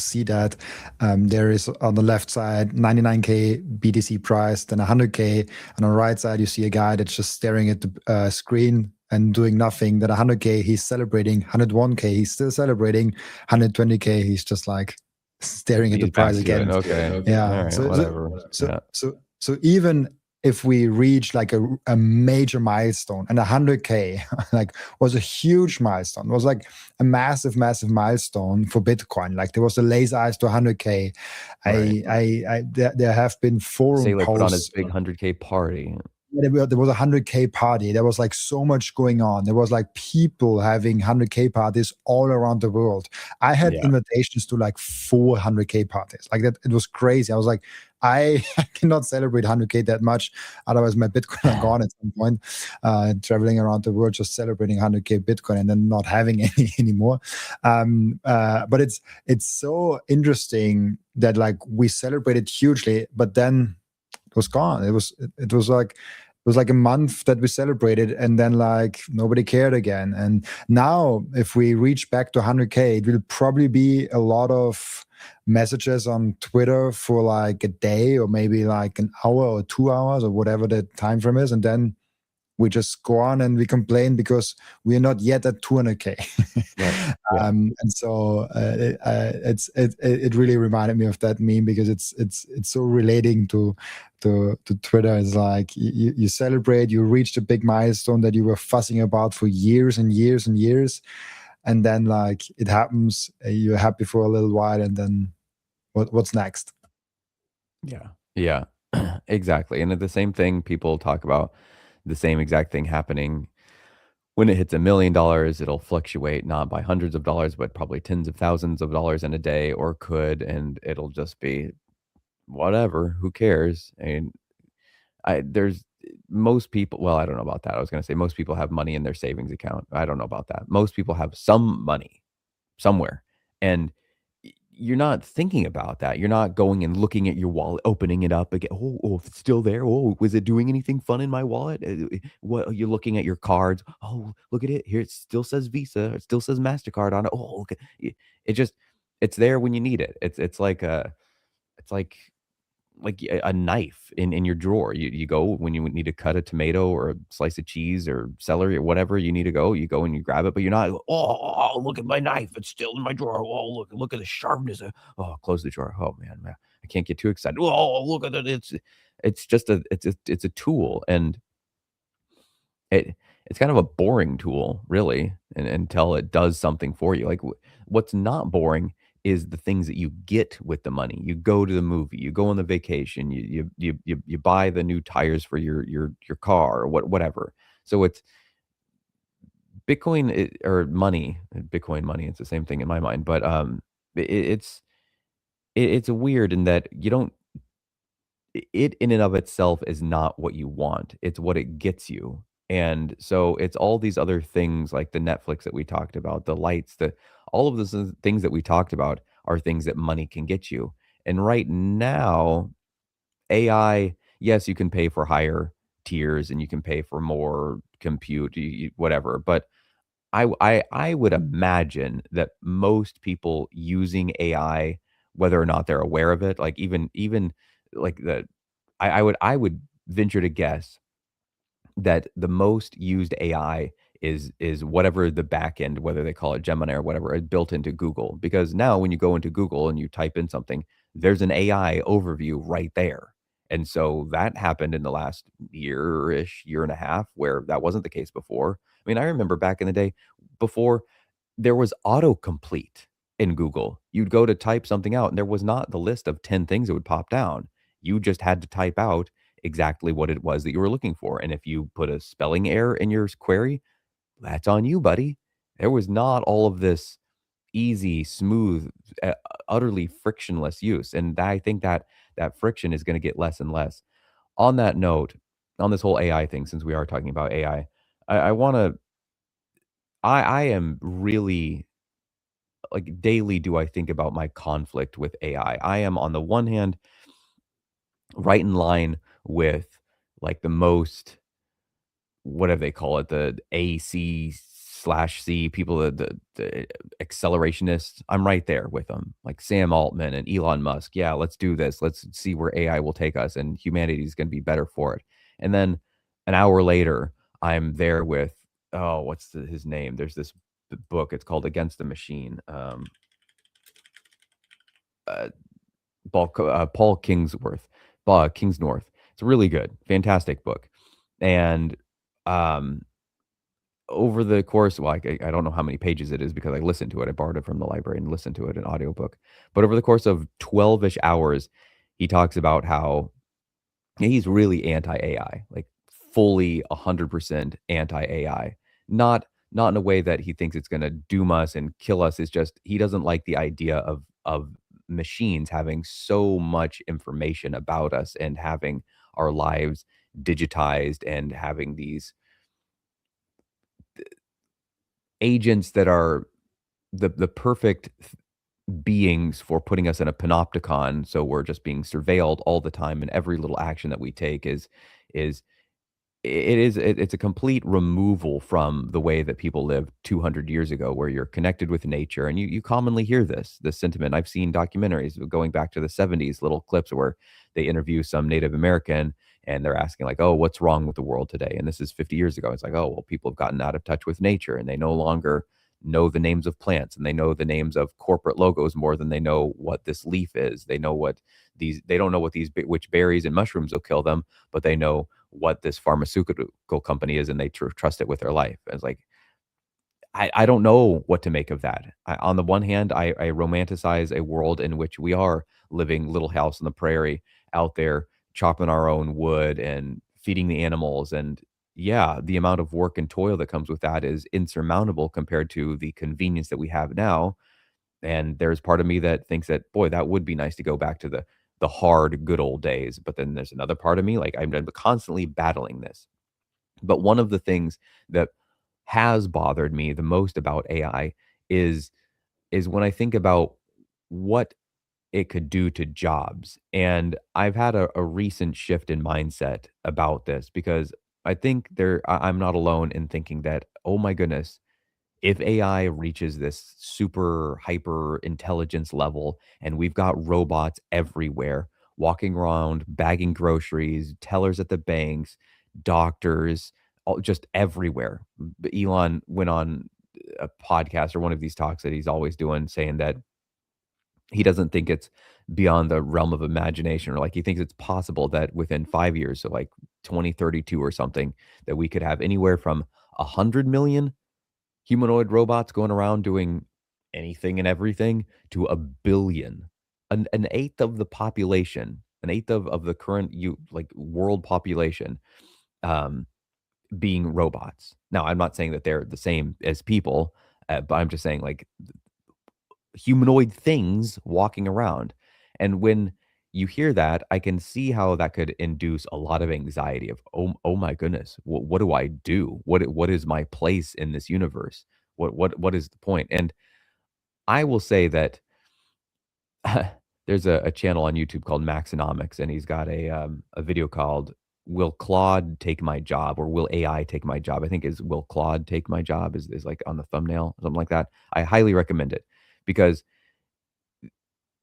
see that, there is on the left side 99K BTC price, then 100K, and on the right side you see a guy that's just staring at the screen and doing nothing. Then 100K he's celebrating, 101K he's still celebrating, 120K he's just like staring at the He's back price to it. again. Okay. Yeah. All right. Whatever. Yeah. So even if we reach like a major milestone, and 100K like was a huge milestone, it was like a massive milestone for Bitcoin. Like there was a laser eyes to 100K. Right. There have been forum Sailor put on his posts. big 100K party. There was a 100K party. There was like so much going on. There was like people having 100K parties all around the world. I had Yeah. invitations to like 400K parties. Like that, it was crazy. I was like, I cannot celebrate 100K that much. Otherwise, my Bitcoin are gone at some point. Traveling around the world just celebrating 100K Bitcoin and then not having any anymore. But it's so interesting that like we celebrated hugely, but then it was gone. It was like a month that we celebrated, and then like nobody cared again. And now, if we reach back to 100K, it will probably be a lot of messages on Twitter for like a day or maybe like an hour or 2 hours or whatever the time frame is, and then we just go on and we complain because we are not yet at 200K. Right. Yeah. And so it really reminded me of that meme because it's so relating to Twitter. It's like you celebrate, you reached a big milestone that you were fussing about for years and years and years, and then like it happens, you're happy for a little while, and then what's next? Yeah. Yeah. Exactly. And the same thing, people talk about the same exact thing happening when it hits $1 million. It'll fluctuate not by hundreds of dollars, but probably tens of thousands of dollars in a day, or could, and it'll just be whatever. Who cares? And there's most people. Well, I don't know about that. I was going to say most people have money in their savings account. I don't know about that. Most people have some money somewhere, and you're not thinking about that. You're not going and looking at your wallet, opening it up again. Oh, if it's still there. Oh, was it doing anything fun in my wallet? What, you're looking at your cards? Oh, look at it here. It still says Visa. It still says Mastercard on it. Oh, look, it just, it's there when you need it. It's like a knife in your drawer. You go when you need to cut a tomato or a slice of cheese or celery or whatever you need to go. You go and you grab it, but you're not. Oh, look at my knife! It's still in my drawer. Oh, look at the sharpness. Oh, close the drawer. Oh man, I can't get too excited. Oh, look at it! It's just it's a tool, and it's kind of a boring tool, really, and until it does something for you. Like what's not boring is the things that you get with the money. You go to the movie, you go on the vacation, you buy the new tires for your car or whatever. So it's Bitcoin or money, Bitcoin money. It's the same thing in my mind, but it's it's weird in that you don't it in and of itself is not what you want. It's what it gets you. And so it's all these other things like the Netflix that we talked about, the lights, the all of those things that we talked about are things that money can get you. And right now, AI, yes, you can pay for higher tiers and you can pay for more compute, whatever. But I would imagine that most people using AI, whether or not they're aware of it, like even like the I would venture to guess that the most used AI is whatever the back end, whether they call it Gemini or whatever, is built into Google. Because now when you go into Google and you type in something, there's an AI overview right there. And so that happened in the last year-ish, year and a half, where that wasn't the case before. I mean, I remember back in the day before there was autocomplete in Google. You'd go to type something out and there was not the list of 10 things that would pop down. You just had to type out exactly what it was that you were looking for. And if you put a spelling error in your query, that's on you, buddy. there was not all of this easy, smooth, uh, utterly frictionless use. And I think that that friction is going to get less and less. On that note, on this whole AI thing, since we are talking about AI, I want to, I am really like daily do I think about my conflict with AI. I am on the one hand right in line with like the most what do they call it? The AC/C people, the accelerationists. I'm right there with them, like Sam Altman and Elon Musk. Yeah, let's do this. Let's see where AI will take us, and humanity is going to be better for it. And then an hour later, I'm there with what's his name? There's this book. It's called Against the Machine. Uh, Paul Kingsnorth. It's really good, fantastic book, and um, over the course, well, I don't know how many pages it is because I listened to it. I borrowed it from the library and listened to it in audiobook. But over the course of 12-ish hours, he talks about how he's really anti-AI, like fully 100% anti-AI. Not in a way that he thinks it's going to doom us and kill us. It's just he doesn't like the idea of machines having so much information about us and having our lives digitized and having these agents that are the perfect beings for putting us in a panopticon, so we're just being surveilled all the time, and every little action that we take is it's a complete removal from the way that people lived 200 years ago, where you're connected with nature, and you commonly hear this sentiment. I've seen documentaries going back to the 70s, little clips where they interview some Native American, and they're asking like, "Oh, what's wrong with the world today?" And this is 50 years ago. It's like, "Oh, well, people have gotten out of touch with nature, and they no longer know the names of plants, and they know the names of corporate logos more than they know what this leaf is. They know what they don't know what which berries and mushrooms will kill them, but they know what this pharmaceutical company is, and they trust it with their life." And it's like, I don't know what to make of that. On the one hand, I romanticize a world in which we are living Little House on the Prairie out there, chopping our own wood and feeding the animals. And yeah, the amount of work and toil that comes with that is insurmountable compared to the convenience that we have now. And there's part of me that thinks that, boy, that would be nice to go back to the hard, good old days. But then there's another part of me, like I'm constantly battling this. But one of the things that has bothered me the most about AI is when I think about what it could do to jobs. And I've had a recent shift in mindset about this because I think I'm not alone in thinking that, oh my goodness, if AI reaches this super hyper intelligence level and we've got robots everywhere walking around, bagging groceries, tellers at the banks, doctors, just everywhere. Elon went on a podcast or one of these talks that he's always doing saying that he doesn't think it's beyond the realm of imagination, or like he thinks it's possible that within 5 years, so like 2032 or something, that we could have anywhere from 100 million humanoid robots going around doing anything and everything to a billion, an eighth of the population, an eighth of the current like world population, um, being robots. Now, I'm not saying that they're the same as people, but I'm just saying like humanoid things walking around. And when you hear that, I can see how that could induce a lot of anxiety of, oh my goodness, what do I do? What is my place in this universe? What is the point? And I will say that there's a channel on YouTube called Maxonomics, and he's got a video called "Will Claude Take My Job?" or "Will AI Take My Job?" I think is "Will Claude Take My Job?" is like on the thumbnail, something like that. I highly recommend it because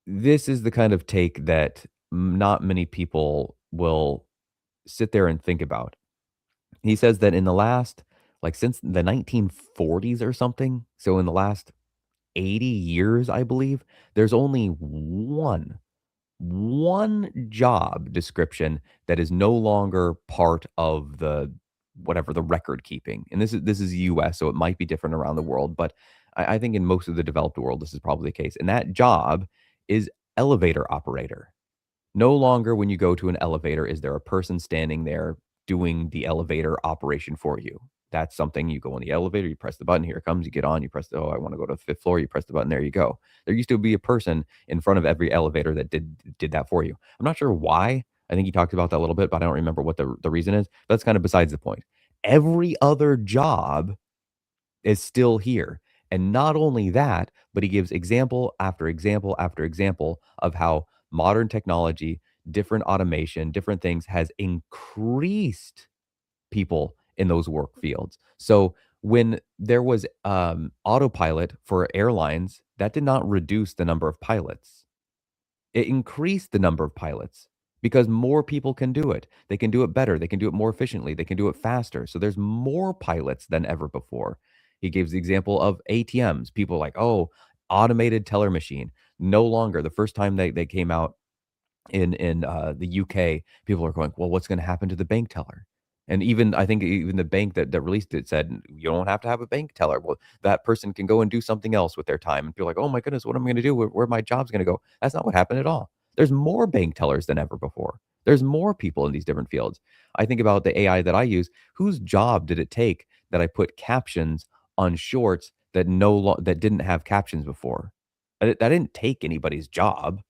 this is the kind of take that not many people will sit there and think about. He says that in the last, like since the 1940s or something, so in the last 80 years, I believe, there's only one job description that is no longer part of the whatever the record keeping. And this is US, so it might be different around the world, but I think in most of the developed world, this is probably the case. And that job is elevator operator. No longer when you go to an elevator is there a person standing there doing the elevator operation for you. That's something you go in the elevator, you press the button, here it comes, you get on, you press the, oh, I want to go to the 5th floor, you press the button, there you go. There used to be a person in front of every elevator that did that for you. I'm not sure why. I think he talked about that a little bit, but I don't remember what the reason is. That's kind of besides the point. Every other job is still here. And not only that, but he gives example after example after example of how modern technology, different automation, different things has increased people in those work fields. So when there was autopilot for airlines, that did not reduce the number of pilots. It increased the number of pilots because more people can do it. They can do it better. They can do it more efficiently. They can do it faster. So there's more pilots than ever before. He gives the example of ATMs. People are like, oh, automated teller machine. No longer. The first time they came out in the UK, people are going, well, what's going to happen to the bank teller? And even I think even the bank that released it said you don't have to have a bank teller. Well, that person can go and do something else with their time. And people are like, oh my goodness, what am I going to do? Where my job's going to go? That's not what happened at all. There's more bank tellers than ever before. There's more people in these different fields. I think about the AI that I use. Whose job did it take that I put captions on shorts that didn't have captions before? That didn't take anybody's job.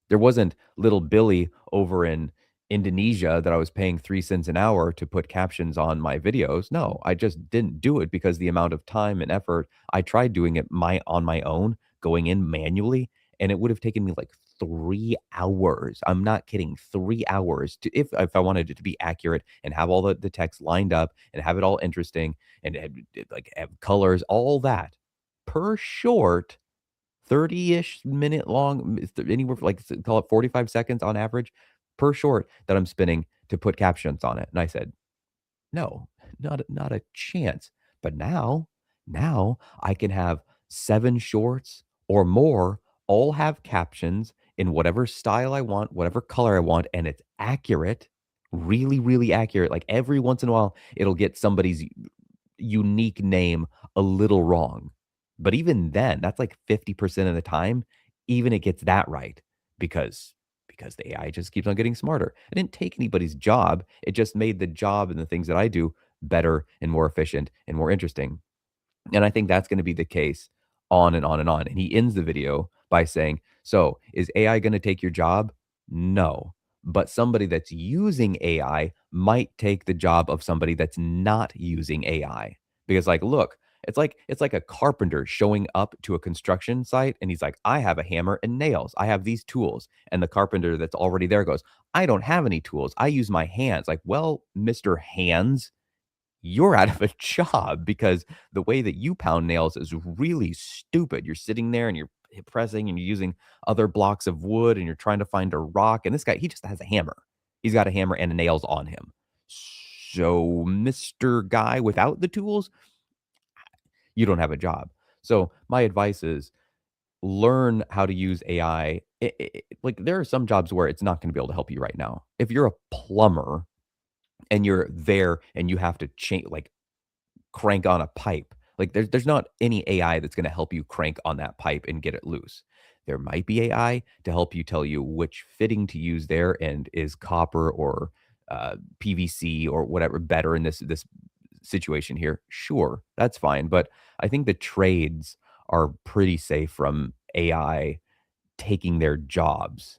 There wasn't little Billy over in Indonesia that I was paying 3 cents an hour to put captions on my videos. No, I just didn't do it because the amount of time and effort. I tried doing it on my own, going in manually, and it would have taken me like 3 hours. I'm not kidding, 3 hours to if I wanted it to be accurate and have all the text lined up and have it all interesting and like have colors, all that per short 30-ish minute long, anywhere like call it 45 seconds on average per short that I'm spinning to put captions on it. And I said, no, not a chance. But now I can have 7 shorts or more all have captions in whatever style I want, whatever color I want, and it's accurate, really, really accurate. Like every once in a while, it'll get somebody's unique name a little wrong. But even then, that's like 50% of the time, even it gets that right because the AI just keeps on getting smarter. It didn't take anybody's job. It just made the job and the things that I do better and more efficient and more interesting. And I think that's going to be the case on and on and on. And he ends the video by saying, so is AI going to take your job? No. But somebody that's using AI might take the job of somebody that's not using AI. Because like, look, it's like a carpenter showing up to a construction site and he's like, I have a hammer and nails. I have these tools. And the carpenter that's already there goes, I don't have any tools. I use my hands. Like, well, Mr. Hands, you're out of a job because the way that you pound nails is really stupid. You're sitting there and you're pressing and you're using other blocks of wood and you're trying to find a rock. And this guy, he just has a hammer. He's got a hammer and nails on him. So, Mr. Guy without the tools, you don't have a job. So, my advice is learn how to use AI. Like, there are some jobs where it's not going to be able to help you right now. If you're a plumber and you're there and you have to change, like, crank on a pipe. Like there's not any AI that's going to help you crank on that pipe and get it loose. There might be AI to help you tell you which fitting to use there and is copper or PVC or whatever better in this situation here. Sure, that's fine, but I think the trades are pretty safe from AI taking their jobs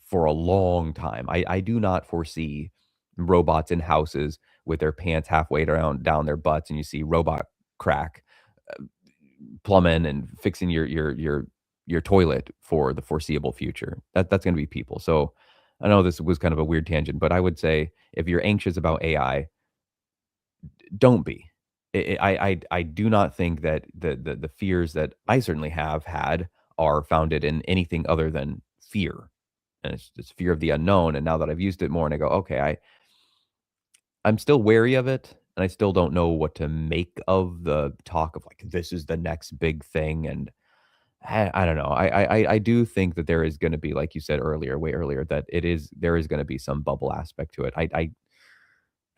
for a long time. I do not foresee robots in houses with their pants halfway down their butts, and you see robot crack plumbing and fixing your toilet for the foreseeable future. That's going to be people. So I know this was kind of a weird tangent, but I would say if you're anxious about AI, don't be. I do not think that the fears that I certainly have had are founded in anything other than fear, and it's fear of the unknown. And now that I've used it more, and I go, okay, I'm still wary of it, and I still don't know what to make of the talk of like this is the next big thing. And I don't know. I do think that there is going to be, like you said earlier, way earlier, that there is going to be some bubble aspect to it. I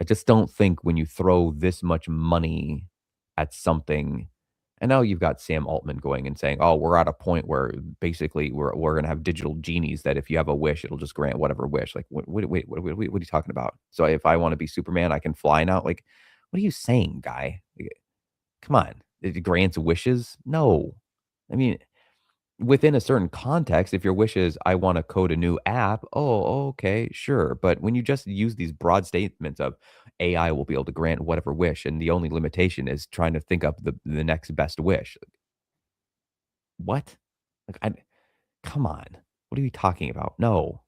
just don't think when you throw this much money at something, and now you've got Sam Altman going and saying, "Oh, we're at a point where basically we're going to have digital genies that if you have a wish, it'll just grant whatever wish." Like, what are you talking about? So if I want to be Superman, I can fly now. Like, what are you saying, guy? Come on. It grants wishes? No. I mean, within a certain context, if your wish is, I want to code a new app, oh, okay, sure. But when you just use these broad statements of AI will be able to grant whatever wish, and the only limitation is trying to think up the next best wish. What? Like, come on. What are you talking about? No.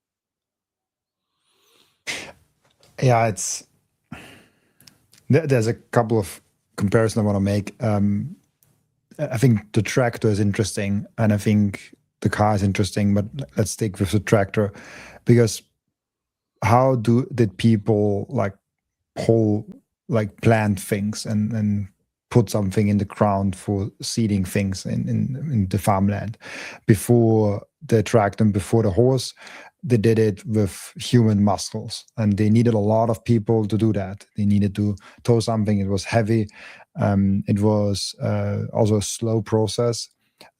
Yeah, it's there's a couple of comparisons I want to make. I think the tractor is interesting, and I think the car is interesting, but let's stick with the tractor, because how did people like plant things and put something in the ground for seeding things in the farmland before the tractor and before the horse? They did it with human muscles, and they needed a lot of people to do that. They needed to tow something. It was heavy. It was also a slow process.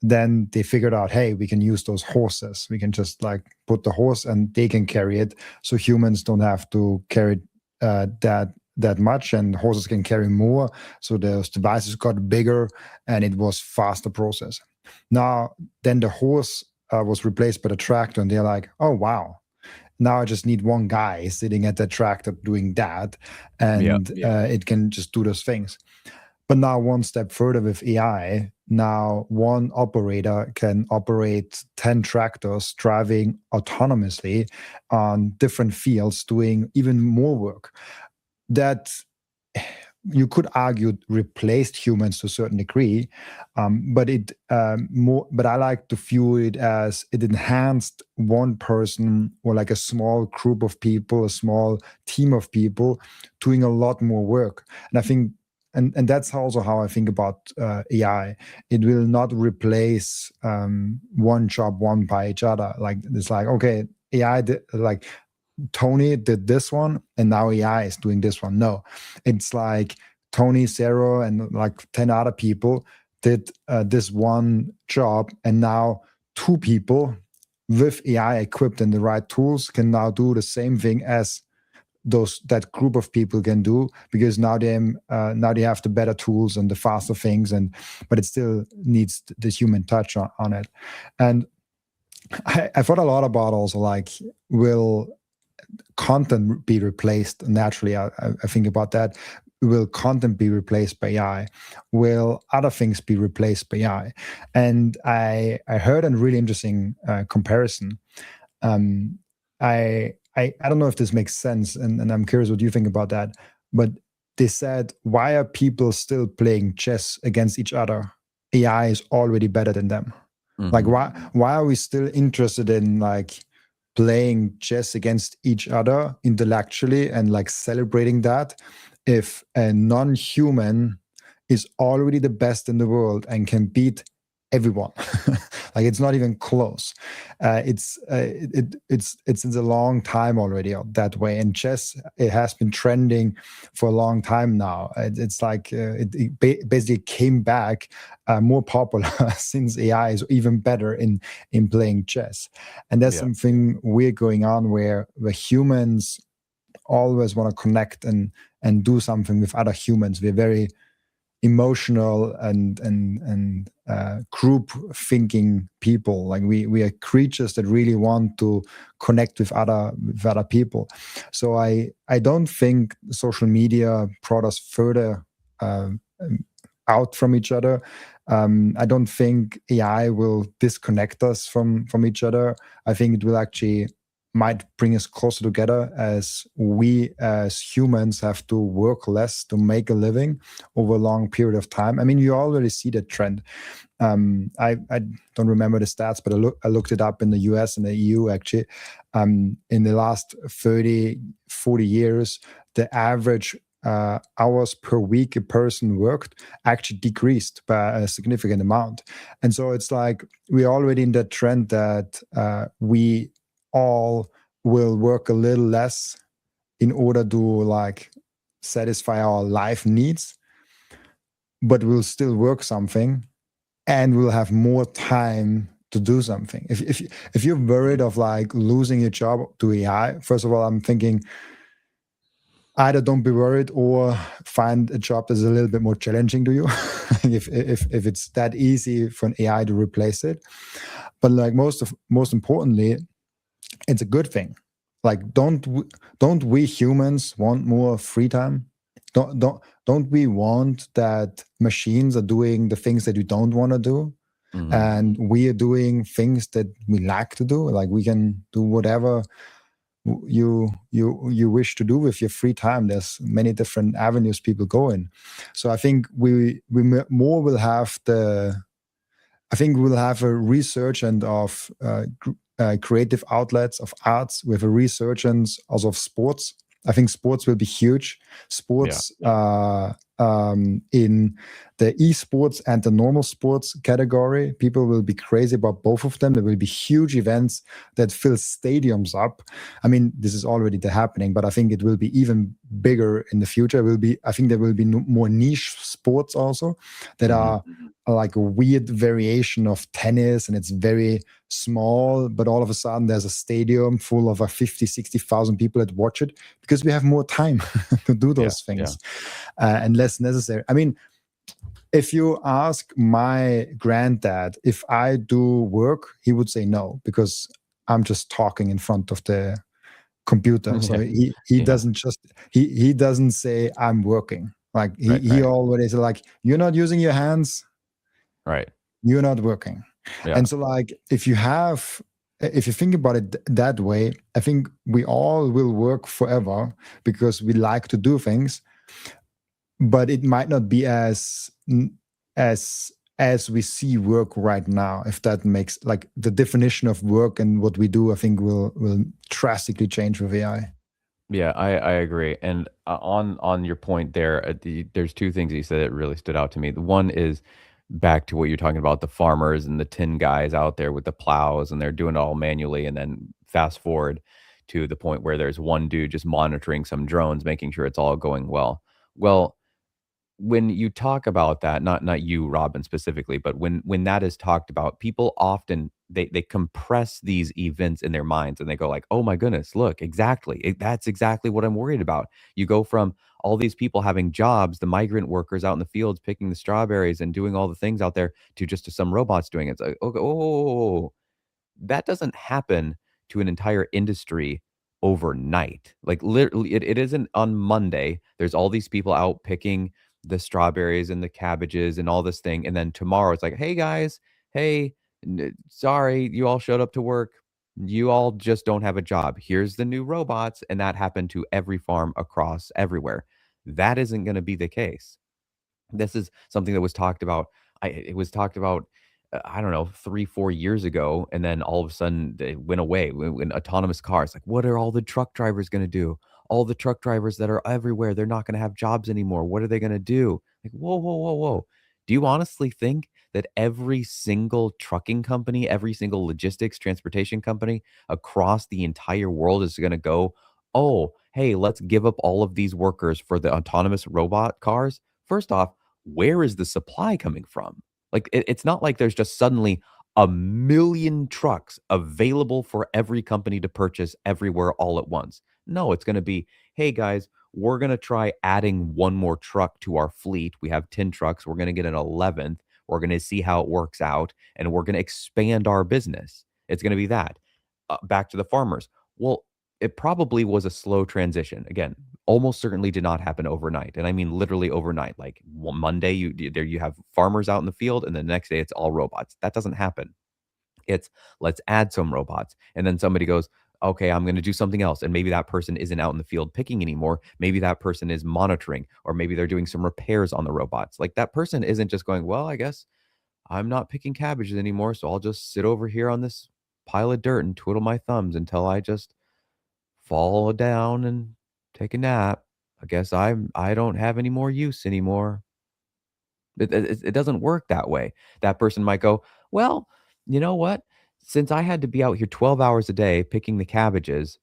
Then they figured out, hey, we can use those horses. We can just like put the horse and they can carry it, so humans don't have to carry that much, and horses can carry more. So those devices got bigger, and it was faster process. Now, then the horse was replaced by the tractor, and they're like, oh wow, now I just need one guy sitting at the tractor doing that, and it can just do those things. But now one step further with AI, now one operator can operate 10 tractors driving autonomously on different fields, doing even more work. That you could argue replaced humans to a certain degree, but I like to view it as it enhanced one person or like a small group of people, a small team of people doing a lot more work. And I think, and that's also how I think about AI. It will not replace one job one by each other. Like it's like, okay, AI like Tony did this one, and now AI is doing this one. No, it's like Tony, Seyr, and like 10 other people did this one job, and now two people with AI equipped and the right tools can now do the same thing as that group of people can do, because now they have the better tools and the faster things, but it still needs this human touch on it. And I thought a lot about also like, will content be replaced naturally? I think about that. Will content be replaced by AI? Will other things be replaced by AI? And I heard a really interesting comparison. I don't know if this makes sense, and I'm curious what you think about that. But they said, why are people still playing chess against each other? AI is already better than them. Mm-hmm. Like why are we still interested in like playing chess against each other intellectually and like celebrating that, if a non-human is already the best in the world and can beat everyone? Like it's not even close. It's a long time already that way. And chess, it has been trending for a long time now. It's like it basically came back more popular since AI is even better in playing chess. And that's something weird going on where humans always want to connect and do something with other humans. We're very emotional and group thinking people. Like we are creatures that really want to connect with other people. So I don't think social media brought us further out from each other. I don't think AI will disconnect us from each other. I think it will actually might bring us closer together, as we as humans have to work less to make a living over a long period of time. I mean, you already see that trend. I don't remember the stats, but I looked it up in the US and the EU actually. In the last 30, 40 years, the average hours per week a person worked actually decreased by a significant amount. And so it's like we're already in that trend that we all will work a little less in order to like satisfy our life needs, but we'll still work something and we'll have more time to do something. If you're worried of like losing your job to AI, first of all, I'm thinking either don't be worried or find a job that's a little bit more challenging to you if it's that easy for an AI to replace it. But like most importantly, it's a good thing. Like don't we humans want more free time? Don't we want that machines are doing the things that you don't want to do, Mhm. and we are doing things that we like to do? Like we can do whatever you wish to do with your free time. There's many different avenues people go in. So I think we more will have the I think we'll have a resurgence of creative outlets of arts with a resurgence also of sports. I think sports will be huge. Yeah. Sports in the esports and the normal sports category, people will be crazy about both of them. There will be huge events that fill stadiums up. I mean, this is already happening, but I think it will be even bigger in the future. I think there will be more niche sports also that Mhm. are like a weird variation of tennis, and it's very small, but all of a sudden there's a stadium full of 50 60,000 people that watch it because we have more time to do Yeah, those yeah. things and less necessary. I mean, if you ask my granddad if I do work, he would say no, because I'm just talking in front of the computer. So Yeah, he yeah. doesn't just he doesn't say I'm working. Like Right, he right, always like, you're not using your hands, right. you're not working. Yeah. And so like if you think about it that way, I think we all will work forever because we like to do things, but it might not be as as we see work right now. If that makes, like, the definition of work and what we do, I think will drastically change with AI. Yeah, I agree. And on your point there, there's two things that you said that really stood out to me. The one is back to what you're talking about, the farmers and the tin guys out there with the plows, and they're doing it all manually. And then fast forward to the point where there's one dude just monitoring some drones, making sure it's all going well. Well, when you talk about that, not you, Robin, specifically, but when that is talked about, people often they compress these events in their minds and they go like, "Oh my goodness, look, exactly. That's exactly what I'm worried about." You go from all these people having jobs, the migrant workers out in the fields picking the strawberries and doing all the things out there, to just to some robots doing it. It's like, okay, oh, that doesn't happen to an entire industry overnight. Like literally, it isn't on Monday. There's all these people out picking the strawberries and the cabbages and all this thing. And then tomorrow it's like, hey guys, hey, sorry, you all showed up to work. You all just don't have a job. Here's the new robots. And that happened to every farm across everywhere. That isn't going to be the case. This is something that was talked about. It was talked about, I don't know, 3, 4 years ago, and then all of a sudden it went away. When autonomous cars, like, what are all the truck drivers gonna do? All the truck drivers that are everywhere, they're not gonna have jobs anymore. What are they gonna do? Like, whoa, whoa, whoa, whoa. Do you honestly think that every single trucking company, every single logistics transportation company across the entire world is gonna go, "Oh, hey, let's give up all of these workers for the autonomous robot cars"? First off, where is the supply coming from? Like, it's not like there's just suddenly a million trucks available for every company to purchase everywhere all at once. No, it's gonna be, "Hey, guys, we're gonna try adding 1 more truck to our fleet. We have 10 trucks. We're gonna get an 11th. We're gonna see how it works out, and we're gonna expand our business." It's gonna be that. Back to the farmers. Well, it probably was a slow transition. Again, almost certainly did not happen overnight, and I mean literally overnight. Like, one Monday, there you have farmers out in the field, and the next day it's all robots. That doesn't happen. It's, let's add some robots, and then somebody goes, okay, I'm going to do something else, and maybe that person isn't out in the field picking anymore. Maybe that person is monitoring, or maybe they're doing some repairs on the robots. Like, that person isn't just going, well, I guess I'm not picking cabbages anymore, so I'll just sit over here on this pile of dirt and twiddle my thumbs until I just fall down and take a nap. I guess I don't have any more use anymore. It doesn't work that way. That person might go, "Well, you know what? Since I had to be out here 12 hours a day picking the cabbages,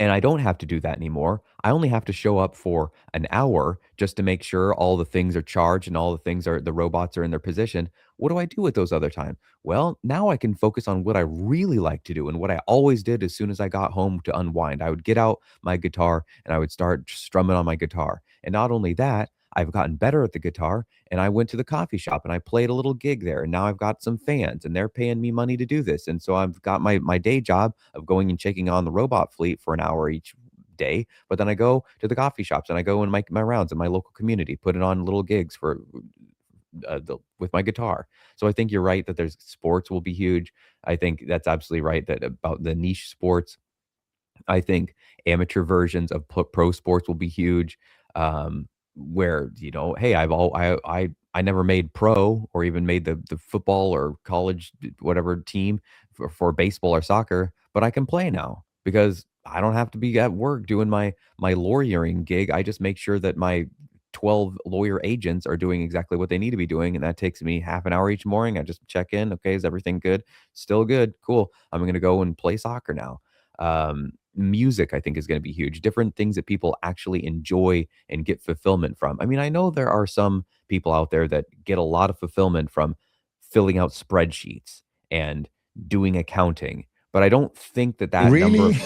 And I don't have to do that anymore. I only have to show up for an hour just to make sure all the things are charged and all the things are the robots are in their position. What do I do with those other time? Well, now I can focus on what I really like to do and what I always did as soon as I got home to unwind. I would get out my guitar and I would start strumming on my guitar. And not only that, I've gotten better at the guitar and I went to the coffee shop and I played a little gig there. And now I've got some fans and they're paying me money to do this. And so I've got my day job of going and checking on the robot fleet for an hour each day. But then I go to the coffee shops and I go and make my rounds in my local community, put it on little gigs for with my guitar. So I think you're right that there's sports will be huge. I think that's absolutely right that about the niche sports. I think amateur versions of pro sports will be huge. Where hey, I never made pro or even made the football or college whatever team for baseball or soccer, but I can play now because I don't have to be at work doing my lawyering gig. I just make sure that my 12 lawyer agents are doing exactly what they need to be doing, and that takes me half an hour each morning. I just check in. Okay, is everything good? Still good. Cool. I'm going to go and play soccer now. Music, I think, is going to be huge. Different things that people actually enjoy and get fulfillment from. I mean, I know there are some people out there that get a lot of fulfillment from filling out spreadsheets and doing accounting, but I don't think that number Really? of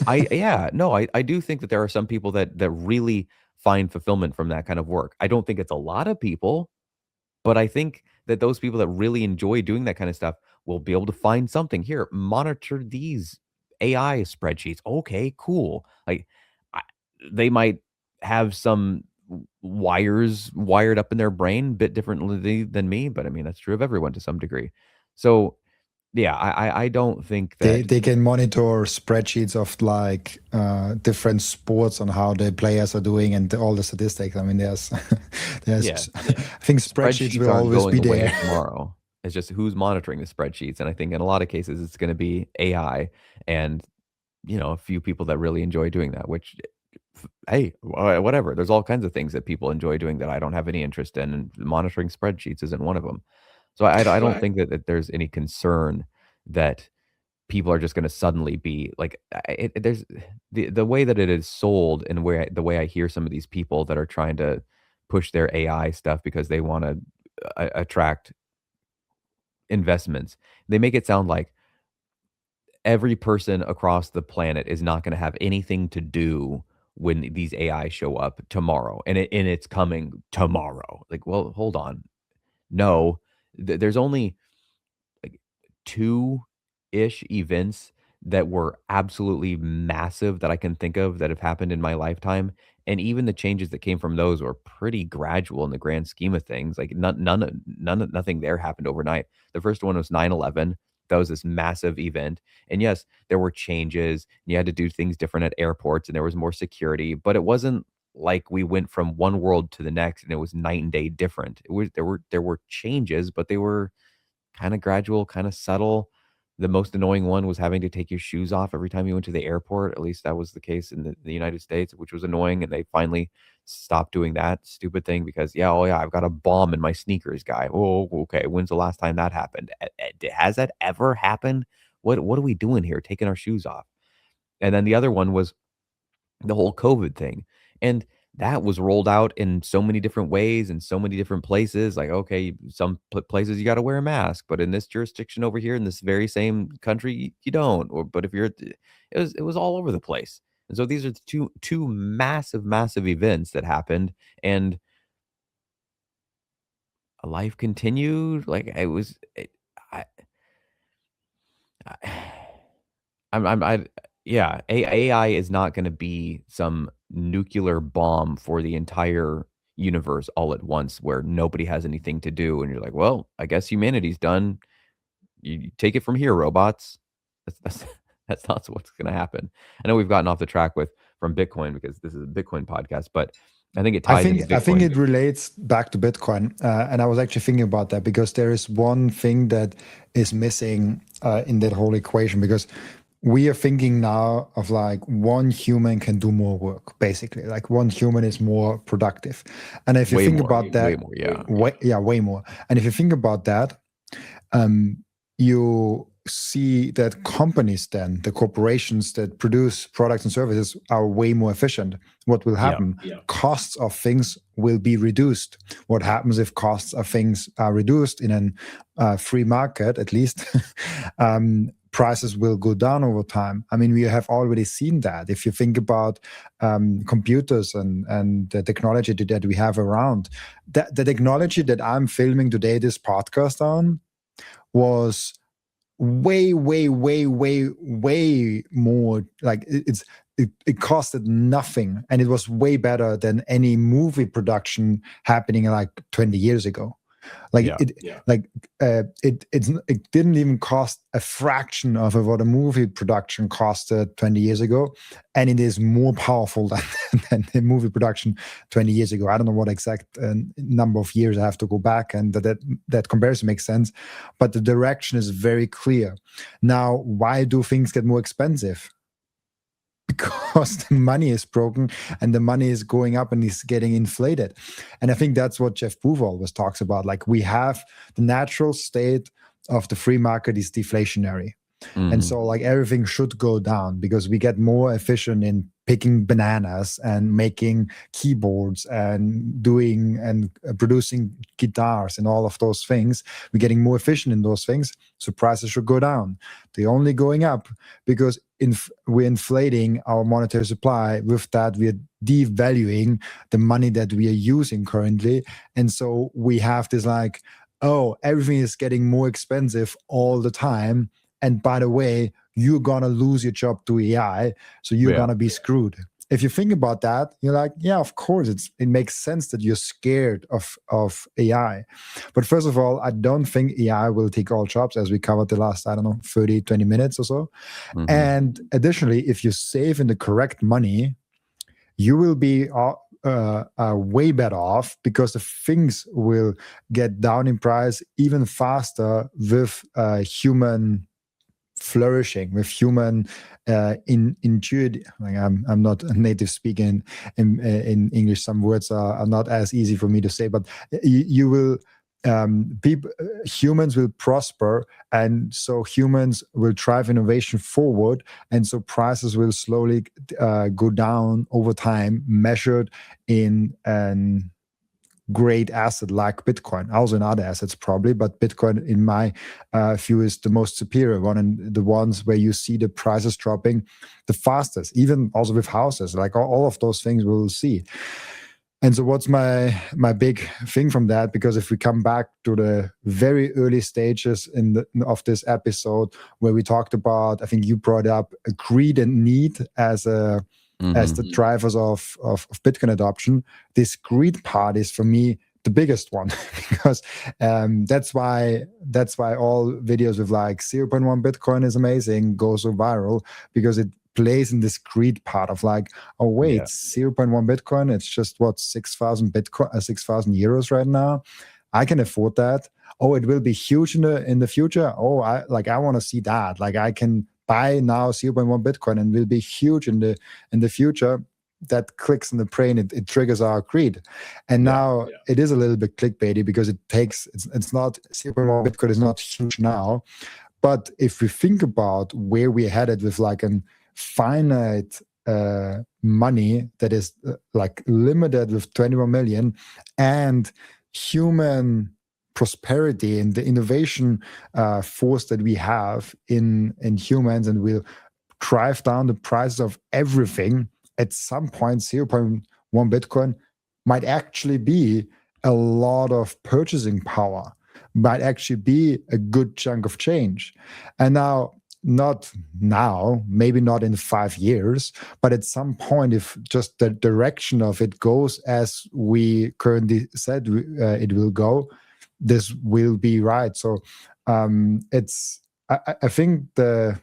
people. Yeah, no, I do think that there are some people that really find fulfillment from that kind of work. I don't think it's a lot of people, but I think that those people that really enjoy doing that kind of stuff will be able to find something. Here, monitor these AI spreadsheets. Okay, cool. Like, I, they might have some wires wired up in their brain a bit differently than me, but I mean that's true of everyone to some degree. So yeah, I don't think that. They can monitor spreadsheets of like different sports on how the players are doing and all the statistics. I mean, there's Yeah, I think spreadsheets spreadsheets will aren't always going be away there. tomorrow. It's just who's monitoring the spreadsheets, and I think in a lot of cases it's going to be AI and a few people that really enjoy doing that. Which, hey, whatever. There's all kinds of things that people enjoy doing that I don't have any interest in, and monitoring spreadsheets isn't one of them. So I don't think that there's any concern that people are just going to suddenly be like there's the way that it is sold and where the way I hear some of these people that are trying to push their AI stuff because they want to attract investments. They make it sound like every person across the planet is not going to have anything to do when these AI show up tomorrow, and it's coming tomorrow. Like, well, hold on, no, there's only like 2-ish events that were absolutely massive that I can think of that have happened in my lifetime, and even the changes that came from those were pretty gradual in the grand scheme of things. Like, nothing there happened overnight. The first one was 9/11. That was this massive event, and yes, there were changes, and you had to do things different at airports, and there was more security, but it wasn't like we went from one world to the next, and it was night and day different. It was there were changes, but they were kinda gradual, kinda subtle. The most annoying one was having to take your shoes off every time you went to the airport. At least that was the case in the United States, which was annoying, and they finally stopped doing that stupid thing because, "Yeah, oh, yeah, I've got a bomb in my sneakers, guy." "Oh, okay. When's the last time that happened? Has that ever happened? What are we doing here, taking our shoes off?" And then the other one was the whole COVID thing. And that was rolled out in so many different ways in so many different places. Like, okay, some places you got to wear a mask, but in this jurisdiction over here in this very same country, you don't. Or, but if you're, it was all over the place. And so these are the two massive events that happened, and life continued. Like it was, I, I I yeah, AI is not gonna be some nuclear bomb for the entire universe all at once where nobody has anything to do, and you're like, "Well, I guess humanity's done. You take it from here, robots." That's that's not what's gonna happen. I know we've gotten off the track with from Bitcoin because this is a Bitcoin podcast, but I think it ties into I think Bitcoin. it relates back to Bitcoin, and I was actually thinking about that because there is one thing that is missing in that whole equation. Because we are thinking now of like one human can do more work, basically. Like one human is more productive, and if you Way think more, about way that, more, yeah. way more. And if you think about that, um, you see that companies, then the corporations that produce products and services, are way more efficient, what will Yeah. happen? Costs of things will be reduced. What happens if costs of things are reduced in a free market, at least? Prices will go down over time. I mean, we have already seen that. If you think about computers and the technology that we have around, the technology that I'm filming today, this podcast on, was way more, like it costed nothing, and it was way better than any movie production happening like 20 years ago. Like Yeah. it didn't even cost a fraction of what a movie production costed 20 years ago, and it is more powerful than the movie production 20 years ago. I don't know what exact number of years I have to go back, and that comparison makes sense, but the direction is very clear. Now, why do things get more expensive? Because the money is broken and the money is going up and is getting inflated. And I think that's what Jeff Booth always talks about. Like, we have the natural state of the free market is deflationary. And so like everything should go down because we get more efficient in picking bananas and making keyboards and doing and producing guitars and all of those things. We're getting more efficient in those things. So prices should go down. They're only going up because we're inflating our monetary supply. With that, we're devaluing the money that we are using currently. And so we have this like, oh, everything is getting more expensive all the time. And by the way, you're going to lose your job to AI. So you're going to be screwed. If you think about that, you're like, yeah, of course, it makes sense that you're scared of AI. But first of all, I don't think AI will take all jobs, as we covered the last, 30, 20 minutes or so. And additionally, if you save in the correct money, you will be way better off because the things will get down in price even faster with human flourishing, with human intuitive. Like I'm not a native speaker in English. Some words are not as easy for me to say, but you will humans will prosper, and so humans will drive innovation forward, and so prices will slowly go down over time, measured in an great asset like Bitcoin, also in other assets probably, but Bitcoin in my view is the most superior one, and the ones where you see the prices dropping the fastest, even also with houses, like all of those things we'll see. And so what's my big thing from that? Because if we come back to the very early stages of this episode where we talked about, I think you brought up greed and need as the drivers of Bitcoin adoption. This greed part is for me the biggest one because that's why all videos with like 0.1 Bitcoin is amazing, go so viral, because it plays in this greed part of like, oh wait, 0.1 Bitcoin, it's just what, 6,000 Bitcoin, 6,000 euros right now. I can afford that. Oh, it will be huge in the future. Oh, I want to see that. Like I can buy now 0.1 Bitcoin and will be huge in the future. That clicks in the brain, it triggers our greed. And now it is a little bit clickbaity because it's not 0.1 Bitcoin is not huge now. But if we think about where we're headed with like an finite money that is like limited with 21 million, and human prosperity and the innovation force that we have in humans, and will drive down the prices of everything, at some point 0.1 Bitcoin might actually be a lot of purchasing power, might actually be a good chunk of change. And not now, maybe not in 5 years, but at some point, if just the direction of it goes as we currently said it will go, this will be right. So I think the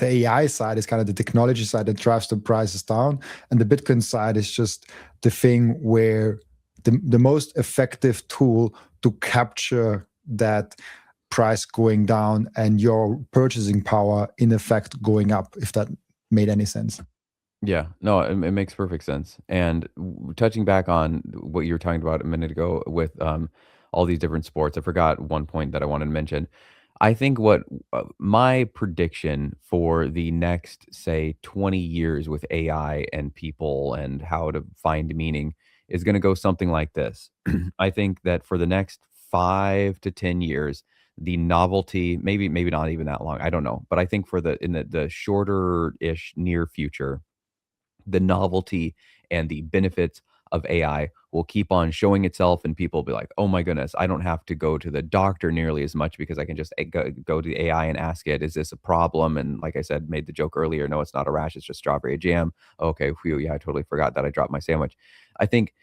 AI side is kind of the technology side that drives the prices down, and the Bitcoin side is just the thing where the most effective tool to capture that price going down and your purchasing power in effect going up, if that made any sense. Yeah, no, it makes perfect sense. And touching back on what you were talking about a minute ago with all these different sports, I forgot one point that I wanted to mention. I think what my prediction for the next, say, 20 years with AI and people and how to find meaning is going to go something like this. I think that for the next 5 to 10 years, the novelty, maybe not even that long, I don't know, but I think for the shorter ish near future, the novelty and the benefits of AI will keep on showing itself, and people will be like, "Oh my goodness, I don't have to go to the doctor nearly as much because I can just go to the AI and ask it, is this a problem?" And like I said, made the joke earlier, no, it's not a rash, it's just strawberry jam. Okay, phew, yeah, I totally forgot that I dropped my sandwich. I think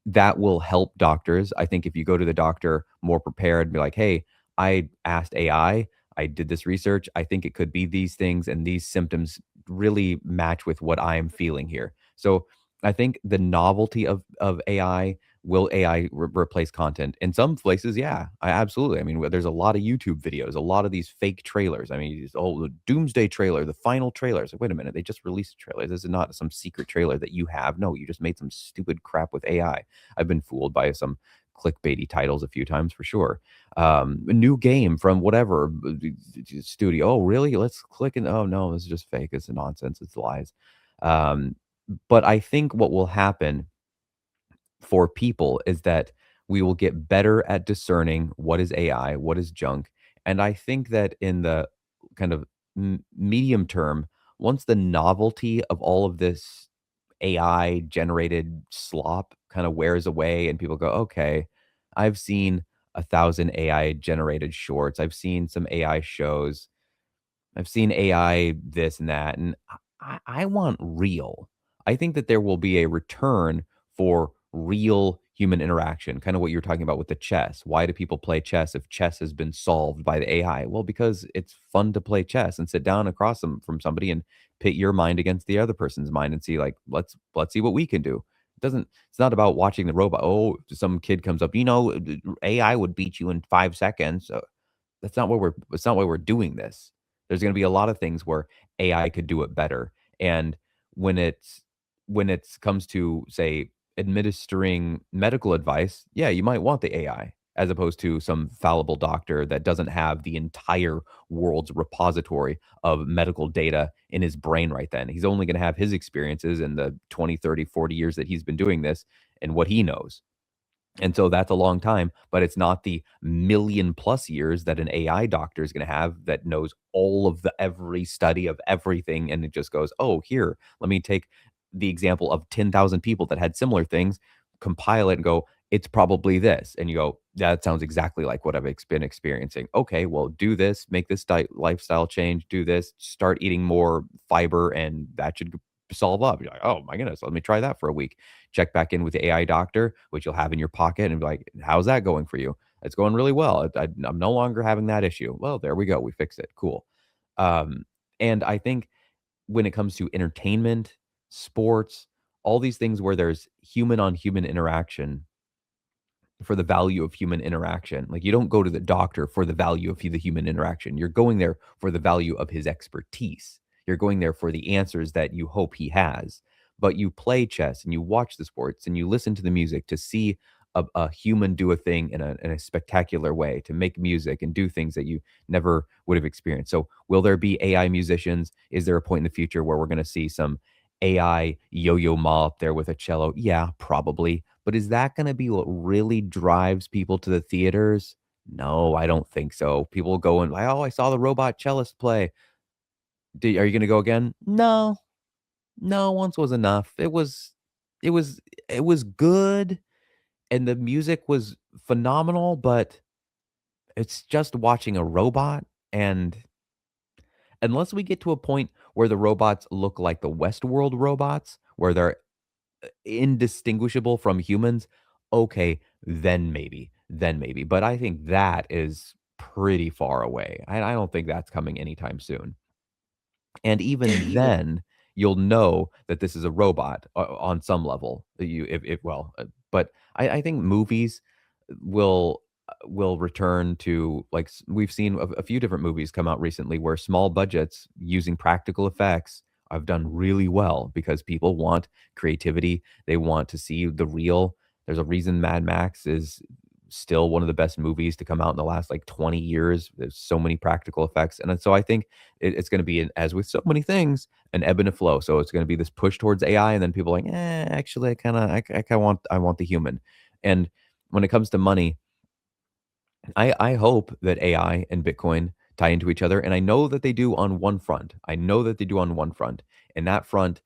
that will help doctors. I think if you go to the doctor more prepared, be like, "Hey, I asked AI, I did this research. I think it could be these things, and these symptoms really match with what I am feeling here." So I think the novelty of AI, will AI replace content? In some places, yeah, I absolutely. I mean, there's a lot of YouTube videos, a lot of these fake trailers. I mean, oh, the doomsday trailer, the final trailer. It's like, wait a minute, they just released a trailer. This is not some secret trailer that you have. No, you just made some stupid crap with AI. I've been fooled by some clickbaity titles a few times for sure. A new game from whatever studio. Oh, really? Let's click and oh no, this is just fake. It's nonsense. It's lies. Um, but I think what will happen for people is that we will get better at discerning what is AI, what is junk. And I think that in the kind of medium term, once the novelty of all of this AI generated slop kind of wears away and people go, okay, I've seen 1,000 AI generated shorts, I've seen some AI shows, I've seen AI this and that, and I want real. I think that there will be a return for real human interaction, kind of what you're talking about with the chess. Why do people play chess if chess has been solved by the AI? Well, because it's fun to play chess and sit down across from somebody and pit your mind against the other person's mind and see like let's see what we can do. It's not about watching the robot. Oh, some kid comes up, AI would beat you in 5 seconds. That's not why we're doing this. There's gonna be a lot of things where AI could do it better, and when it's when it comes to, say, administering medical advice, yeah, you might want the AI as opposed to some fallible doctor that doesn't have the entire world's repository of medical data in his brain right then. He's only gonna have his experiences in the 20, 30, 40 years that he's been doing this and what he knows. And so that's a long time, but it's not the million plus years that an AI doctor is going to have that knows all of the every study of everything. And it just goes, oh, here, let me take the example of 10,000 people that had similar things, compile it and go, it's probably this. And you go, that sounds exactly like what I've been experiencing. Okay, well, do this, make this lifestyle change, do this, start eating more fiber, and that should solve up. You're like, oh my goodness, let me try that for a week. Check back in with the AI doctor, which you'll have in your pocket, and be like, how's that going for you? It's going really well. I'm no longer having that issue. Well, there we go. We fixed it. Cool. Um, and I think when it comes to entertainment, sports, all these things where there's human on human interaction, for the value of human interaction. Like you don't go to the doctor for the value of the human interaction. You're going there for the value of his expertise. You're going there for the answers that you hope he has. But you play chess and you watch the sports and you listen to the music to see a human do a thing in a spectacular way, to make music and do things that you never would have experienced. So, will there be AI musicians? Is there a point in the future where we're going to see some AI Yo-Yo Ma up there with a cello? Yeah, probably. But is that gonna be what really drives people to the theaters? No, I don't think so. People go and like, "Oh, I saw the robot cellist play." Are you gonna go again? No. No, once was enough. It was it was good, and the music was phenomenal, but it's just watching a robot, and unless we get to a point where the robots look like the Westworld robots, where they're indistinguishable from humans, okay, then maybe, but I think that is pretty far away. I don't think that's coming anytime soon. And even then, you'll know that this is a robot on some level. You if well, but I think movies will return to like we've seen a few different movies come out recently where small budgets using practical effects have done really well because people want creativity. They want to see the real. There's a reason Mad Max is still one of the best movies to come out in the last like 20 years. There's so many practical effects. And so I think it's going to be, as with so many things, an ebb and a flow. So it's going to be this push towards AI, and then people are like, actually, I want the human. And when it comes to money, I hope that AI and Bitcoin tie into each other. And I know that they do on one front. I know that they do on one front. And that front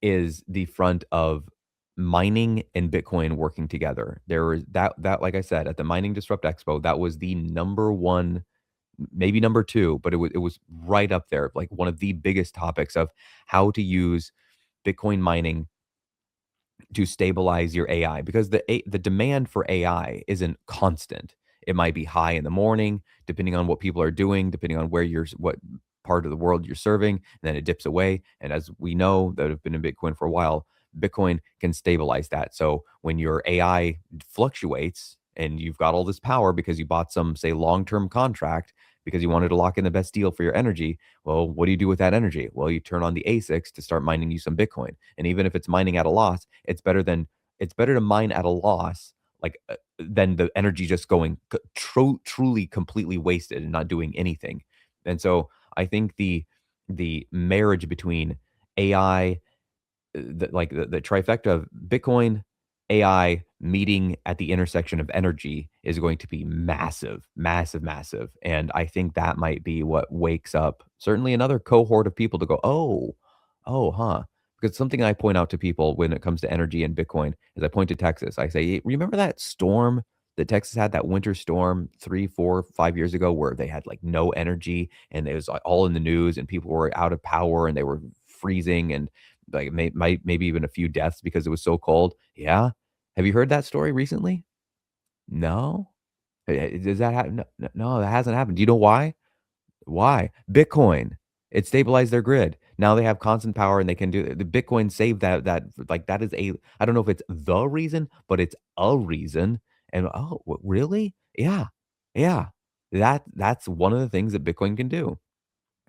is the front of mining and Bitcoin working together. There is that like I said, at the Mining Disrupt Expo, that was the number one, maybe number two, but it was right up there, like one of the biggest topics of how to use Bitcoin mining to stabilize your AI, because the demand for AI isn't constant. It might be high in the morning, depending on what people are doing, depending on what part of the world you're serving, and then it dips away. And as we know that have been in Bitcoin for a while, Bitcoin can stabilize that. So when your AI fluctuates and you've got all this power because you bought some, say, long-term contract because you wanted to lock in the best deal for your energy, well, what do you do with that energy? Well, you turn on the ASICs to start mining you some Bitcoin. And even if it's mining at a loss, it's better to mine at a loss, like than the energy just going truly completely wasted and not doing anything. And so I think the marriage between AI, the trifecta of Bitcoin, AI meeting at the intersection of energy is going to be massive, massive, massive. And I think that might be what wakes up certainly another cohort of people to go, huh. Because something I point out to people when it comes to energy and Bitcoin is I point to Texas. I say, "Hey, remember that storm that Texas had, that winter storm 3, 4, 5 years ago, where they had like no energy and it was like, all in the news and people were out of power and they were freezing, and like maybe even a few deaths because it was so cold." Yeah. Have you heard that story recently? No. Does that happen? No, no, that hasn't happened. Do you know why? Why? Bitcoin. It stabilized their grid. Now they have constant power and they can do the Bitcoin saved that is a, I don't know if it's the reason, but it's a reason. And really? Yeah. Yeah. That's one of the things that Bitcoin can do.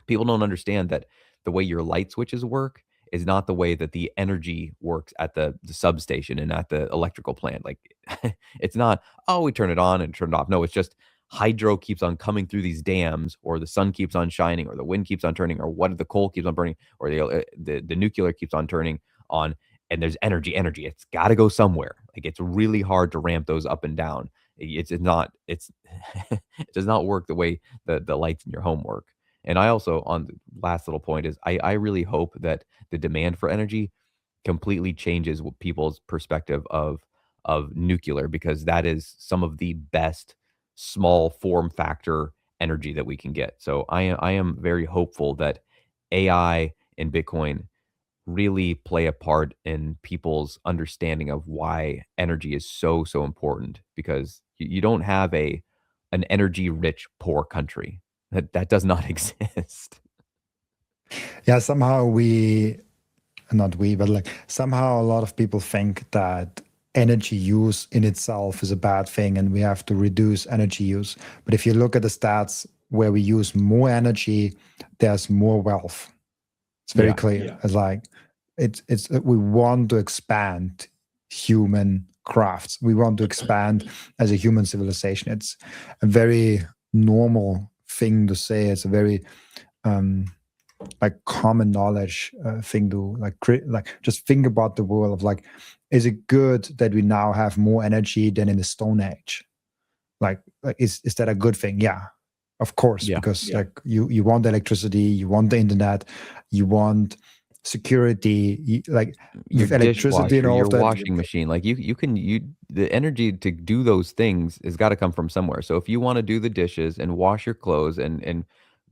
People don't understand that the way your light switches work is not the way that the energy works at the substation and at the electrical plant. Like, it's not, oh, we turn it on and turn it off. No, it's just hydro keeps on coming through these dams, or the sun keeps on shining, or the wind keeps on turning, or what, the coal keeps on burning, or the nuclear keeps on turning on, and there's energy. It's got to go somewhere. Like, it's really hard to ramp those up and down. It's not, it does not work the way the lights in your home work. And I also, on the last little point, is I really hope that the demand for energy completely changes people's perspective of nuclear, because that is some of the best small form factor energy that we can get. So I am very hopeful that AI and Bitcoin really play a part in people's understanding of why energy is so important, because you don't have an energy rich poor country. That does not exist. Yeah, somehow not we, but like somehow a lot of people think that energy use in itself is a bad thing and we have to reduce energy use. But if you look at the stats where we use more energy, there's more wealth. It's very Yeah. clear. Yeah. It's like it's we want to expand human crafts. We want to expand as a human civilization. It's a very normal thing to say. It's a very like common knowledge thing to like just think about the world of like, is it good that we now have more energy than in the Stone Age? Like is that a good thing? Yeah, of course, Yeah. because like you want electricity, you want the internet, you want security, like Your with electricity and dishwasher, all your of that. washing machine, like the energy to do those things has got to come from somewhere. So if you want to do the dishes and wash your clothes and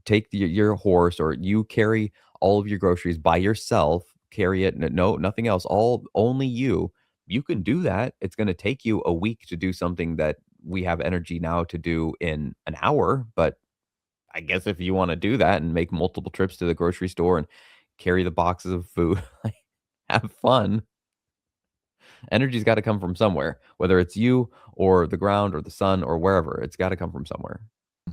take your horse, or you carry all of your groceries by yourself, carry it, no, nothing else, all only you can do that. It's going to take you a week to do something that we have energy now to do in an hour. But I guess if you want to do that and make multiple trips to the grocery store and carry the boxes of food, like, have fun. Energy's got to come from somewhere, whether it's you or the ground or the sun or wherever. It's got to come from somewhere.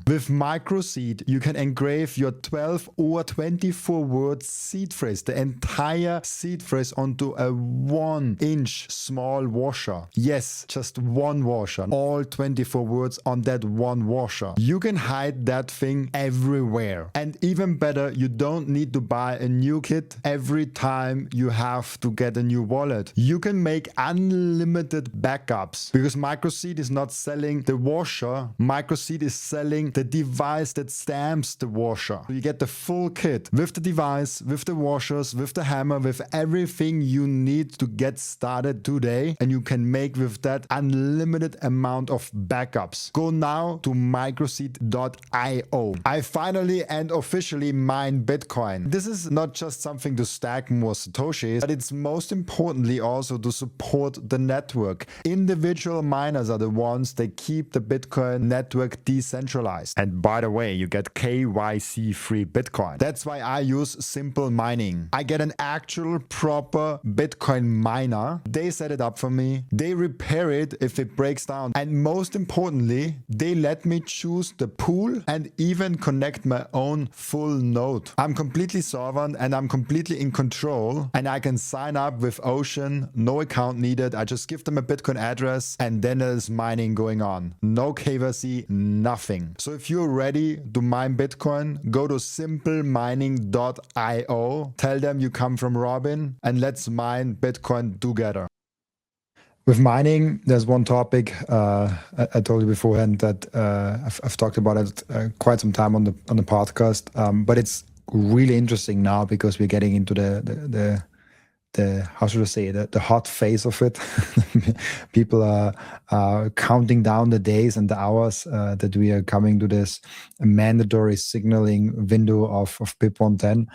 With Microseed, you can engrave your 12 or 24 word seed phrase, the entire seed phrase, onto a 1-inch small washer. Yes, just one washer. All 24 words on that one washer. You can hide that thing everywhere. And even better, you don't need to buy a new kit every time you have to get a new wallet. You can make unlimited backups because Microseed is not selling the washer. Microseed is selling the device that stamps the washer. So you get the full kit with the device, with the washers, with the hammer, with everything you need to get started today. And you can make with that unlimited amount of backups. Go now to microseed.io. I finally and officially mine Bitcoin. This is not just something to stack more Satoshis, but it's most importantly also to support the network. Individual miners are the ones that keep the Bitcoin network decentralized. And by the way, you get KYC free Bitcoin. That's why I use Simple Mining. I get an actual proper Bitcoin miner. They set it up for me. They repair it if it breaks down. And most importantly, they let me choose the pool and even connect my own full node. I'm completely sovereign and I'm completely in control, and I can sign up with Ocean, no account needed. I just give them a Bitcoin address and then there's mining going on. No KYC, nothing. So if you're ready to mine Bitcoin, go to simplemining.io, tell them you come from Robin, and let's mine Bitcoin together. With mining, there's one topic I told you beforehand that I've talked about it quite some time on the podcast, but it's really interesting now because we're getting into the how should I say, the hot phase of it. People are counting down the days and the hours that we are coming to this mandatory signaling window of BIP 110.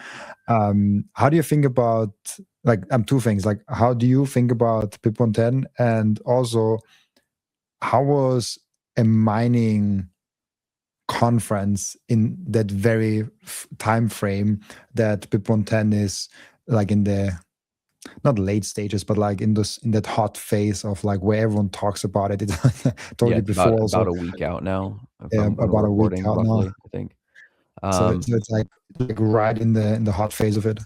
How do you think about, two things, how do you think about BIP 110, and also how was a mining conference in that very time frame that BIP 110 is in the not late stages, but in that hot phase of where everyone talks about it. It's told you before about, also. About a week out now. About a week out roughly, now. I think. So it's right in the hot phase of it.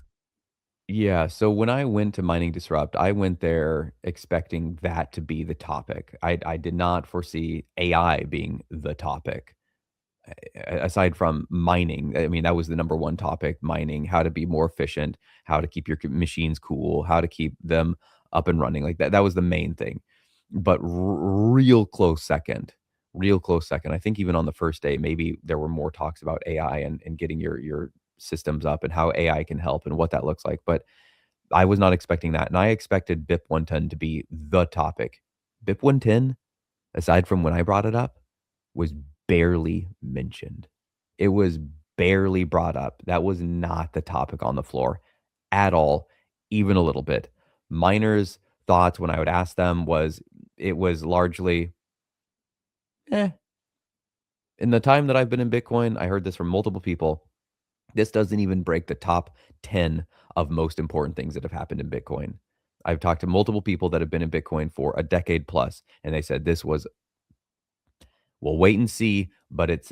Yeah. So when I went to Mining Disrupt, I went there expecting that to be the topic. I did not foresee AI being the topic. Aside from mining, I mean, that was the number one topic: mining, how to be more efficient, how to keep your machines cool, how to keep them up and running. Like that. That was the main thing. But real close second, I think even on the first day, maybe there were more talks about AI and getting your systems up and how AI can help and what that looks like. But I was not expecting that. And I expected BIP 110 to be the topic. BIP 110, aside from when I brought it up, was barely mentioned. It was barely brought up. That was not the topic on the floor at all, even a little bit. Miners' thoughts when I would ask them it was largely, eh. In the time that I've been in Bitcoin, I heard this from multiple people. This doesn't even break the top 10 of most important things that have happened in Bitcoin. I've talked to multiple people that have been in Bitcoin for a decade plus, and they said this was, we'll wait and see, but it's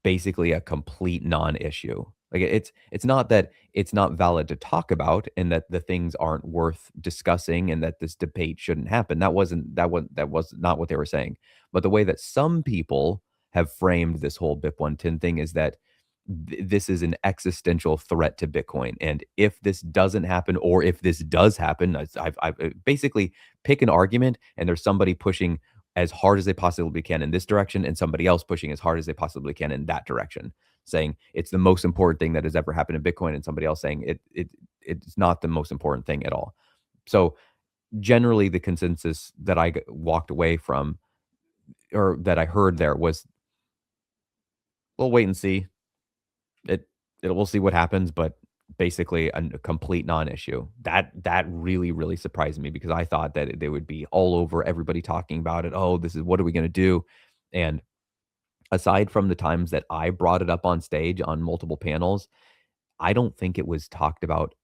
basically a complete non-issue. Like it's not that it's not valid to talk about and that the things aren't worth discussing and that this debate shouldn't happen. That was not what they were saying. But the way that some people have framed this whole BIP 110 thing is that this is an existential threat to Bitcoin. And if this doesn't happen, or if this does happen, I've basically pick an argument and there's somebody pushing as hard as they possibly can in this direction and somebody else pushing as hard as they possibly can in that direction, saying it's the most important thing that has ever happened in Bitcoin, and somebody else saying it's not the most important thing at all. So generally the consensus that I walked away from, or that I heard there, was, we'll wait and see. We'll see what happens, but basically a complete non-issue. That really, really surprised me because I thought that they would be all over, everybody talking about it. Oh, this is, what are we going to do? And aside from the times that I brought it up on stage on multiple panels, I don't think it was talked about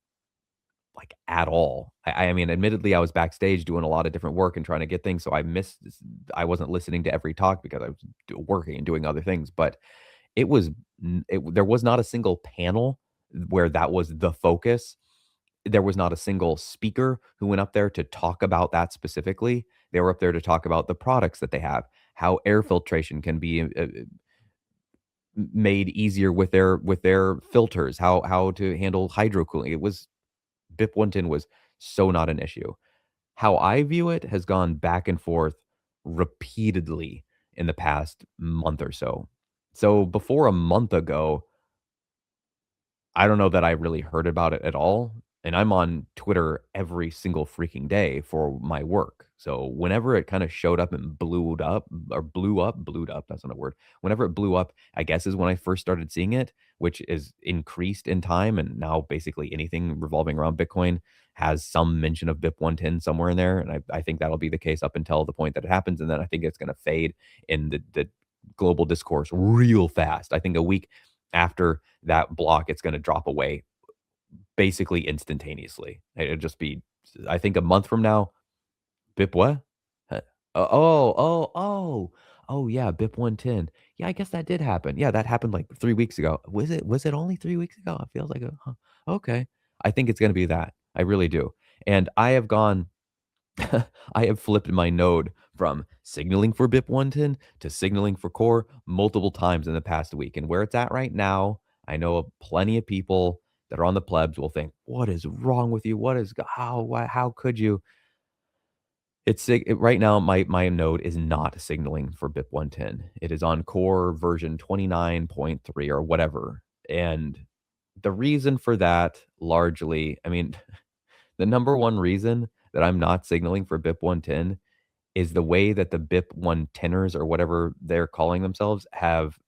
at all. I mean, admittedly, I was backstage doing a lot of different work and trying to get things, so I wasn't listening to every talk because I was working and doing other things. But it was there was not a single panel where that was the focus. There was not a single speaker who went up there to talk about that specifically. They were up there to talk about the products that they have, how air filtration can be made easier with their filters, how to handle hydro cooling. It was BIP 110 was so not an issue. How I view it has gone back and forth repeatedly in the past month or so. So before a month ago, I don't know that I really heard about it at all, and I'm on Twitter every single freaking day for my work. So whenever it kinda showed up and blew up, that's not a word. Whenever it blew up, I guess is when I first started seeing it, which is increased in time, and now basically anything revolving around Bitcoin has some mention of BIP 110 somewhere in there, and I think that'll be the case up until the point that it happens, and then I think it's gonna fade in the global discourse real fast. I think a week after that block, it's gonna drop away basically instantaneously. It'll just be I think a month from now, BIP what? Huh, oh, yeah, BIP 110. Yeah, I guess that did happen. Yeah, that happened, like, 3 weeks ago. Was it only 3 weeks ago? It feels like a huh, okay. I think it's gonna be that. I really do. And I have gone I have flipped my node from signaling for BIP 110 to signaling for core multiple times in the past week. And where it's at right now, I know plenty of people that are on the plebs will think, "What is wrong with you? What is how could you?" Right now. My node is not signaling for BIP 110. It is on core version 29.3 or whatever. And the reason for that largely, I mean, the number one reason that I'm not signaling for BIP 110 is the way that the BIP 110ers or whatever they're calling themselves have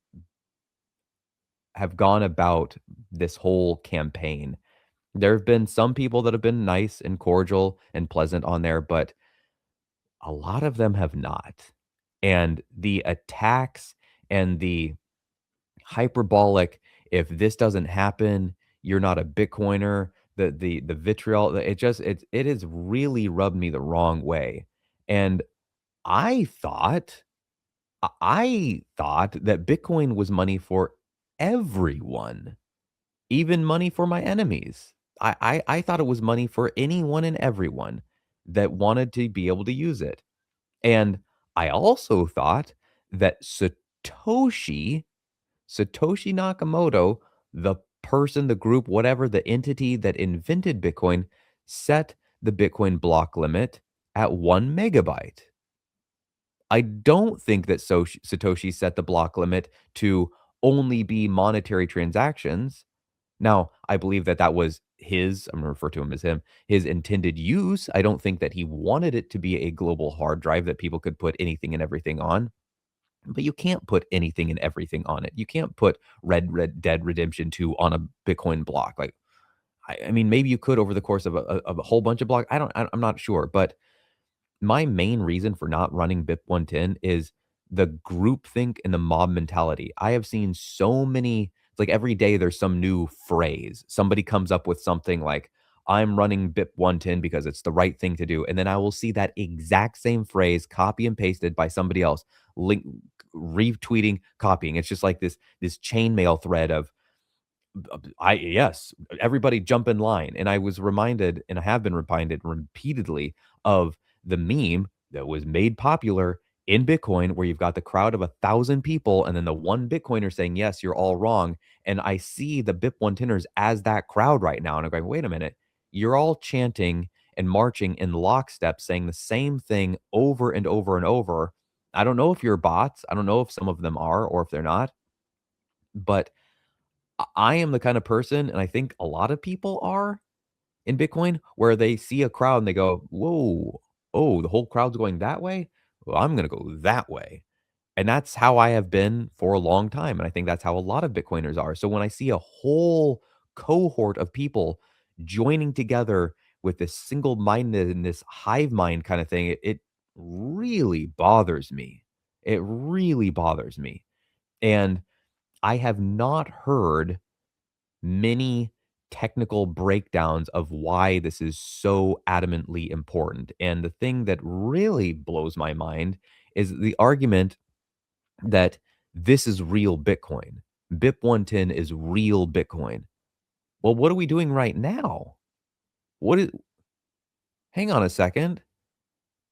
gone about this whole campaign. There have been some people that have been nice and cordial and pleasant on there, but a lot of them have not. And the attacks and the hyperbolic, if this doesn't happen, you're not a Bitcoiner, the vitriol, it has really rubbed me the wrong way. And I thought I thought that Bitcoin was money for everyone, even money for my enemies. I thought it was money for anyone and everyone that wanted to be able to use it. And I also thought that Satoshi Nakamoto, the person, the group, whatever, the entity that invented Bitcoin, set the Bitcoin block limit at 1 megabyte. I don't think that Satoshi set the block limit to only be monetary transactions. Now, I believe that that was I'm gonna refer to him as him, his intended use. I don't think that he wanted it to be a global hard drive that people could put anything and everything on, but you can't put anything and everything on it. You can't put Red Dead Redemption 2 on a Bitcoin block. Like, I mean, maybe you could over the course of a whole bunch of blocks. I'm not sure, but my main reason for not running BIP 110 is the groupthink and the mob mentality. I have seen so many, it's like every day there's some new phrase. Somebody comes up with something like, I'm running BIP 110 because it's the right thing to do. And then I will see that exact same phrase copy and pasted by somebody else, link, retweeting, copying. It's just like this chainmail thread of yes, everybody jump in line. And I was reminded, and I have been reminded repeatedly of the meme that was made popular in Bitcoin, where you've got the crowd of 1,000 people, and then the one Bitcoiner saying, "Yes, you're all wrong." And I see the BIP 110ers as that crowd right now, and I'm going, "Wait a minute, you're all chanting and marching in lockstep, saying the same thing over and over and over." I don't know if you're bots. I don't know if some of them are or if they're not, but I am the kind of person, and I think a lot of people are in Bitcoin, where they see a crowd and they go, "Whoa, oh, the whole crowd's going that way? Well, I'm gonna go that way." And that's how I have been for a long time, and I think that's how a lot of Bitcoiners are. So when I see a whole cohort of people joining together with this single-mindedness, hive mind kind of thing, it really bothers me. It really bothers me. And I have not heard many technical breakdowns of why this is so adamantly important. And the thing that really blows my mind is the argument that this is real Bitcoin. BIP 110 is real Bitcoin. Well, what are we doing right now? What is, hang on a second.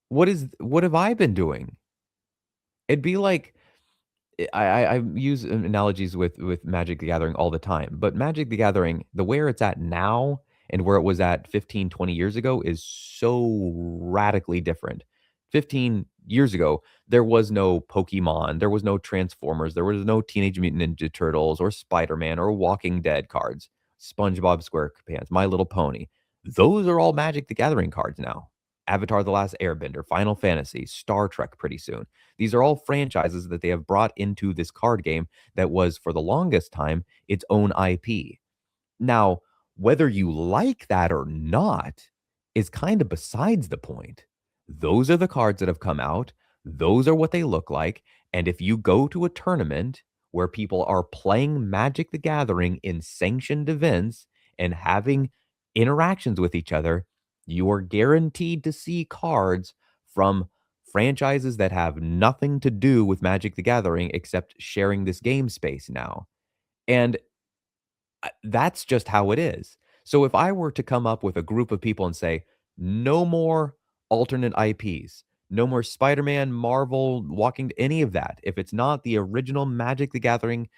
What have I been doing? It'd be like, I use analogies with Magic the Gathering all the time, but Magic the Gathering, the where it's at now and where it was at 15, 20 years ago is so radically different. 15 years ago, there was no Pokemon, there was no Transformers, there was no Teenage Mutant Ninja Turtles or Spider-Man or Walking Dead cards, SpongeBob SquarePants, My Little Pony. Those are all Magic the Gathering cards now. Avatar: The Last Airbender, Final Fantasy, Star Trek pretty soon. These are all franchises that they have brought into this card game that was, for the longest time, its own IP. Now, whether you like that or not is kind of besides the point. Those are the cards that have come out. Those are what they look like. And if you go to a tournament where people are playing Magic the Gathering in sanctioned events and having interactions with each other, you are guaranteed to see cards from franchises that have nothing to do with Magic the Gathering except sharing this game space now. And that's just how it is. So if I were to come up with a group of people and say, no more alternate IPs, no more Spider-Man, Marvel, Walking, any of that. If it's not the original Magic the Gathering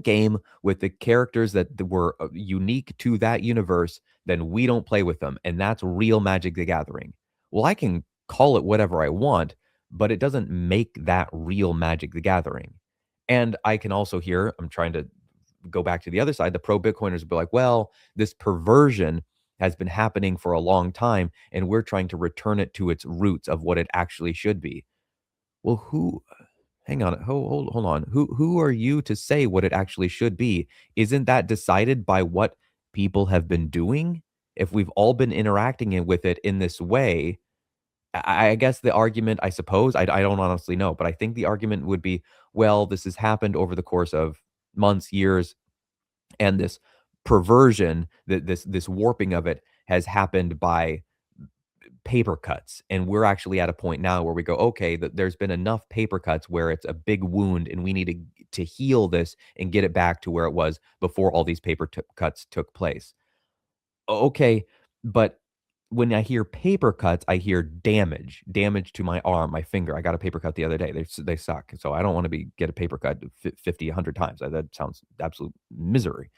game with the characters that were unique to that universe, then we don't play with them. And that's real Magic the Gathering. Well, I can call it whatever I want, but it doesn't make that real Magic the Gathering. And I can also hear, I'm trying to go back to the other side, the pro Bitcoiners will be like, well, this perversion has been happening for a long time, and we're trying to return it to its roots of what it actually should be. Well, hang on, hold on. Who are you to say what it actually should be? Isn't that decided by what people have been doing? If we've all been interacting with it in this way, I guess the argument, I suppose, I don't honestly know, but I think the argument would be, well, this has happened over the course of months, years, and this perversion, that this warping of it has happened by paper cuts, and we're actually at a point now where we go, okay, there's been enough paper cuts where it's a big wound and we need to heal this and get it back to where it was before all these paper cuts took place. Okay, but when I hear paper cuts, I hear damage to my arm, my finger. I got a paper cut the other day. They suck. So I don't want to get a paper cut 50, 100 times. That sounds absolute misery.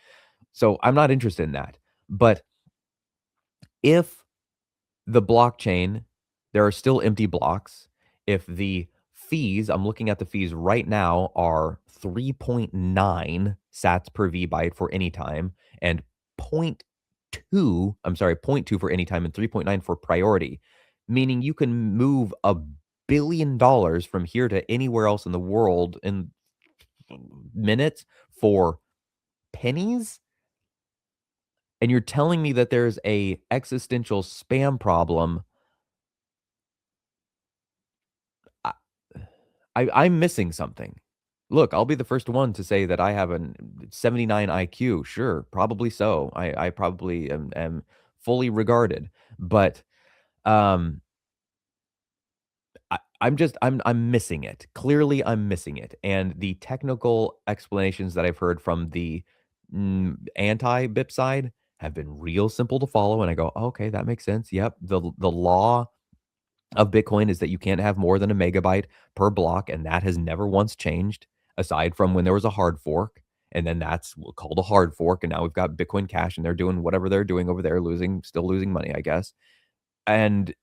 So I'm not interested in that. But if the blockchain, there are still empty blocks, if the fees, I'm looking at the fees right now, are 3.9 sats per V byte for any time and point 0.2, I'm sorry, point 0.2 for any time and 3.9 for priority, meaning you can move $1 billion from here to anywhere else in the world in minutes for pennies. And you're telling me that there's a existential spam problem. I, I'm missing something. Look, I'll be the first one to say that I have a 79 IQ. Sure, probably so. I probably am fully regarded, but um, I'm missing it. Clearly, I'm missing it. And the technical explanations that I've heard from the anti-BIP side have been real simple to follow. And I go, okay, that makes sense. Yep. The law of Bitcoin is that you can't have more than a megabyte per block, and that has never once changed, aside from when there was a hard fork. And then that's called a hard fork. And now we've got Bitcoin Cash, and they're doing whatever they're doing over there, still losing money, I guess. And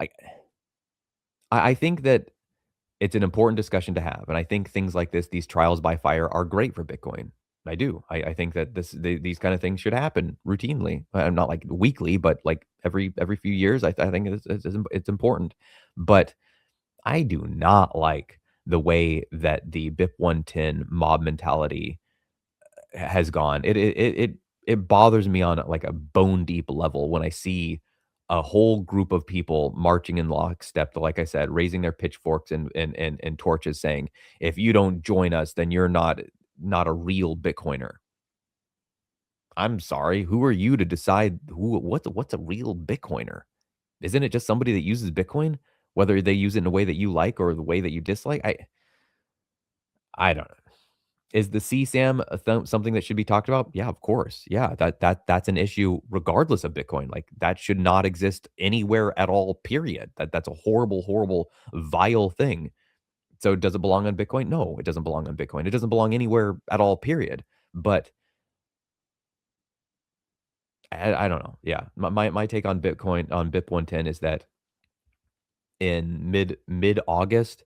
I, I think that it's an important discussion to have. And I think things like this, these trials by fire, are great for Bitcoin. I do. I think that these kind of things should happen routinely. Not like weekly, but like every few years. I think it's important. But I do not like the way that the BIP 110 mob mentality has gone. It bothers me on like a bone deep level when I see a whole group of people marching in lockstep, like I said, raising their pitchforks and torches, saying, "If you don't join us, then you're not a real Bitcoiner." I'm sorry, who are you to decide what's a real Bitcoiner? Isn't it just somebody that uses Bitcoin, whether they use it in a way that you like or the way that you dislike? I don't know. Is the CSAM something that should be talked about? Yeah, of course. Yeah, that's an issue regardless of Bitcoin. Like that should not exist anywhere at all. Period. That's a horrible, horrible, vile thing. So does it belong on Bitcoin? No, it doesn't belong on Bitcoin. It doesn't belong anywhere at all. Period. But I don't know. Yeah, my take on Bitcoin on BIP 110 is that in mid August,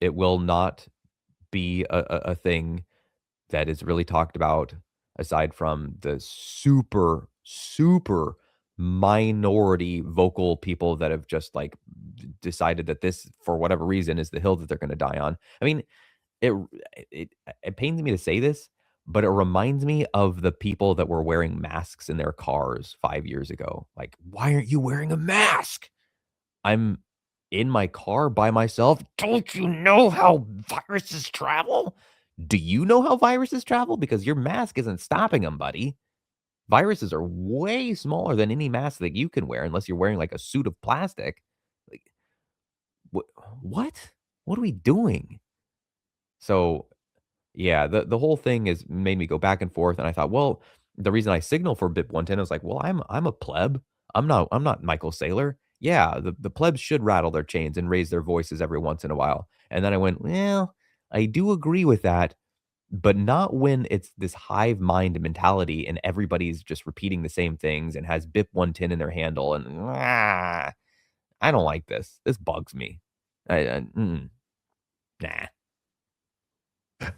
it will not be a thing that is really talked about aside from the super, super minority vocal people that have just like decided that this, for whatever reason, is the hill that they're going to die on. I mean, it, it pains me to say this, but it reminds me of the people that were wearing masks in their cars 5 years ago. Like, why aren't you wearing a mask? I'm in my car by myself. Don't you know how viruses travel? Do you know how viruses travel? Because your mask isn't stopping them, buddy. Viruses are way smaller than any mask that you can wear unless you're wearing like a suit of plastic. Like, what? What are we doing? So yeah, the whole thing is made me go back and forth, and I thought, well, the reason I signal for BIP 110 is like, well, I'm a pleb. I'm not Michael Saylor. Yeah, the plebs should rattle their chains and raise their voices every once in a while. And then I went, well, I do agree with that, but not when it's this hive mind mentality and everybody's just repeating the same things and has BIP 110 in their handle. And I don't like this. This bugs me. Nah.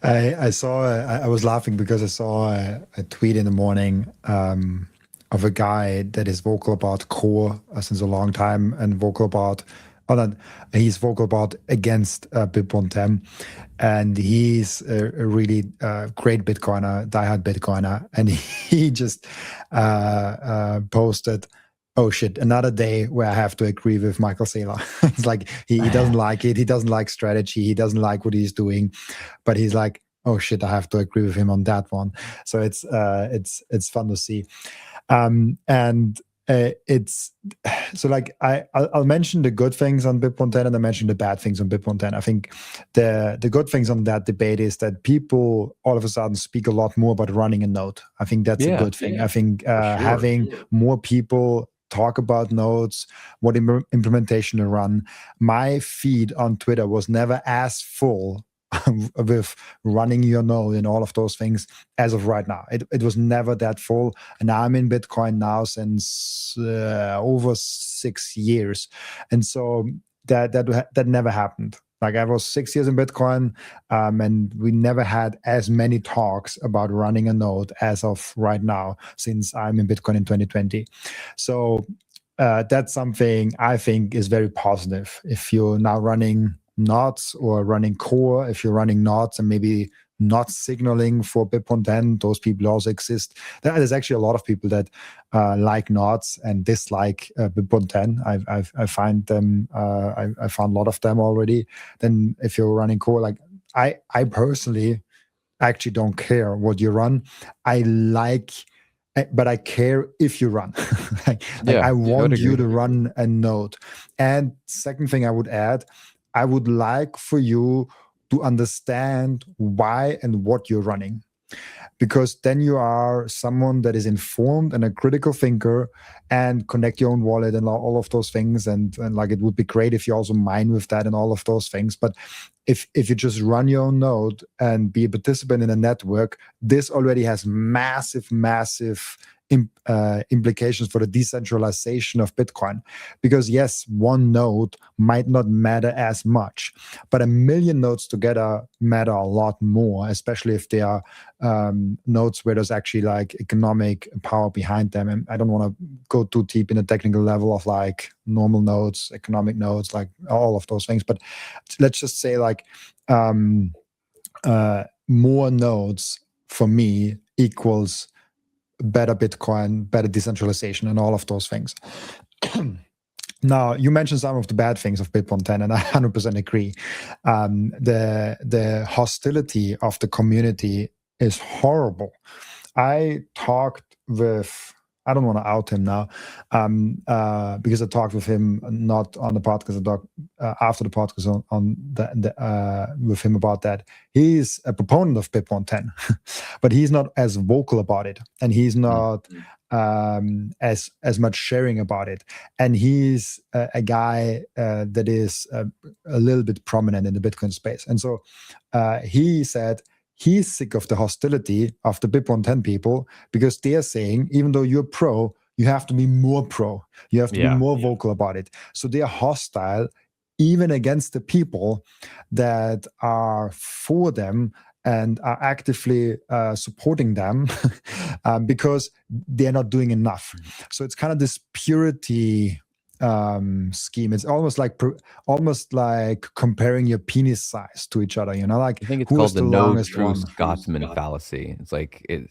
I was laughing because I saw a tweet in the morning of a guy that is vocal about core since a long time and vocal about, oh, no, he's vocal about against BIP 110. And he's a really great Bitcoiner, diehard Bitcoiner. And he just posted, oh shit, another day where I have to agree with Michael Saylor. It's like he doesn't like it. He doesn't like strategy. He doesn't like what he's doing, but he's like, oh shit, I have to agree with him on that one. So it's fun to see. And it's so like I'll mention the good things on BIP 110 and I mention the bad things on BIP 110. I think the good things on that debate is that people all of a sudden speak a lot more about running a node. I think that's a good thing. I think having more people talk about nodes, what implementation to run. My feed on Twitter was never as full with running your node and all of those things as of right now. It was never that full. And I'm in Bitcoin now since over 6 years. And so that never happened. Like I was 6 years in Bitcoin, and we never had as many talks about running a node as of right now, since I'm in Bitcoin in 2020. So that's something I think is very positive. If you're now running nodes or running core, if you're running nodes and maybe not signaling for BIP 110, those people also exist. There's actually a lot of people that like nodes and dislike BIP 110. I find them. I found a lot of them already. Then if you're running core, like I personally actually don't care what you run. I like, but I care if you run. like I want you to run a node. And second thing I would add, I would like for you to understand why and what you're running. Because then you are someone that is informed and a critical thinker and connect your own wallet and all of those things. And like it would be great if you also mine with that and all of those things. But if you just run your own node and be a participant in a network, this already has massive implications for the decentralization of Bitcoin. Because yes, one node might not matter as much, but a million nodes together matter a lot more, especially if they are nodes where there's actually like economic power behind them. And I don't want to go too deep in the technical level of like normal nodes, economic nodes, like all of those things. But let's just say like more nodes for me equals better Bitcoin, better decentralization, and all of those things. Now, you mentioned some of the bad things of BIP 110, and I 100% agree. The hostility of the community is horrible. I talked with I don't want to out him now, because I talked with him not on the podcast. I talked after the podcast on with him about that. He's a proponent of BIP 110, but he's not as vocal about it, and he's not as much sharing about it. And he's a guy that is a little bit prominent in the Bitcoin space. And so he said he's sick of the hostility of the BIP 110 people, because they're saying, even though you're pro, you have to be more pro. You have to be more vocal about it. So they're hostile even against the people that are for them and are actively supporting them because they're not doing enough. So it's kind of this purity scheme. It's almost like comparing your penis size to each other. Like, I think it's who called is the the no longest true one? Scotsman fallacy. It's like it.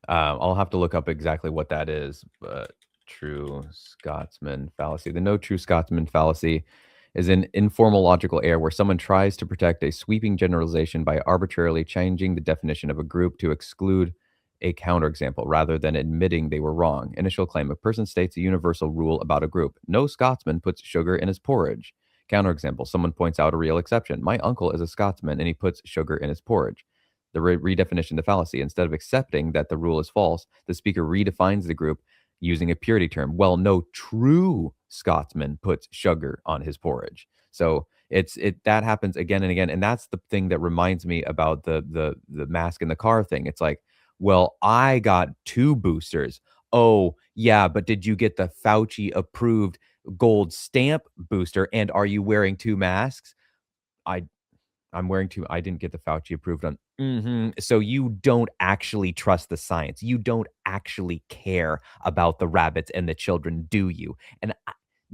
I'll have to look up exactly what that is, but true Scotsman fallacy. The no true Scotsman fallacy is an informal logical error where someone tries to protect a sweeping generalization by arbitrarily changing the definition of a group to exclude a counterexample rather than admitting they were wrong. Initial claim: a person states a universal rule about a group. No Scotsman puts sugar in his porridge. Counterexample: someone points out a real exception. My uncle is a Scotsman and he puts sugar in his porridge. The redefinition of the fallacy: instead of accepting that the rule is false, the speaker redefines the group using a purity term. Well, no true Scotsman puts sugar on his porridge. So that happens again and again, and that's the thing that reminds me about the mask in the car thing. It's like, well, I got 2 boosters. Oh yeah, but did you get the Fauci approved gold stamp booster? And are you wearing 2 masks? I'm wearing 2. I didn't get the Fauci approved on. So you don't actually trust the science. You don't actually care about the rabbits and the children, do you? And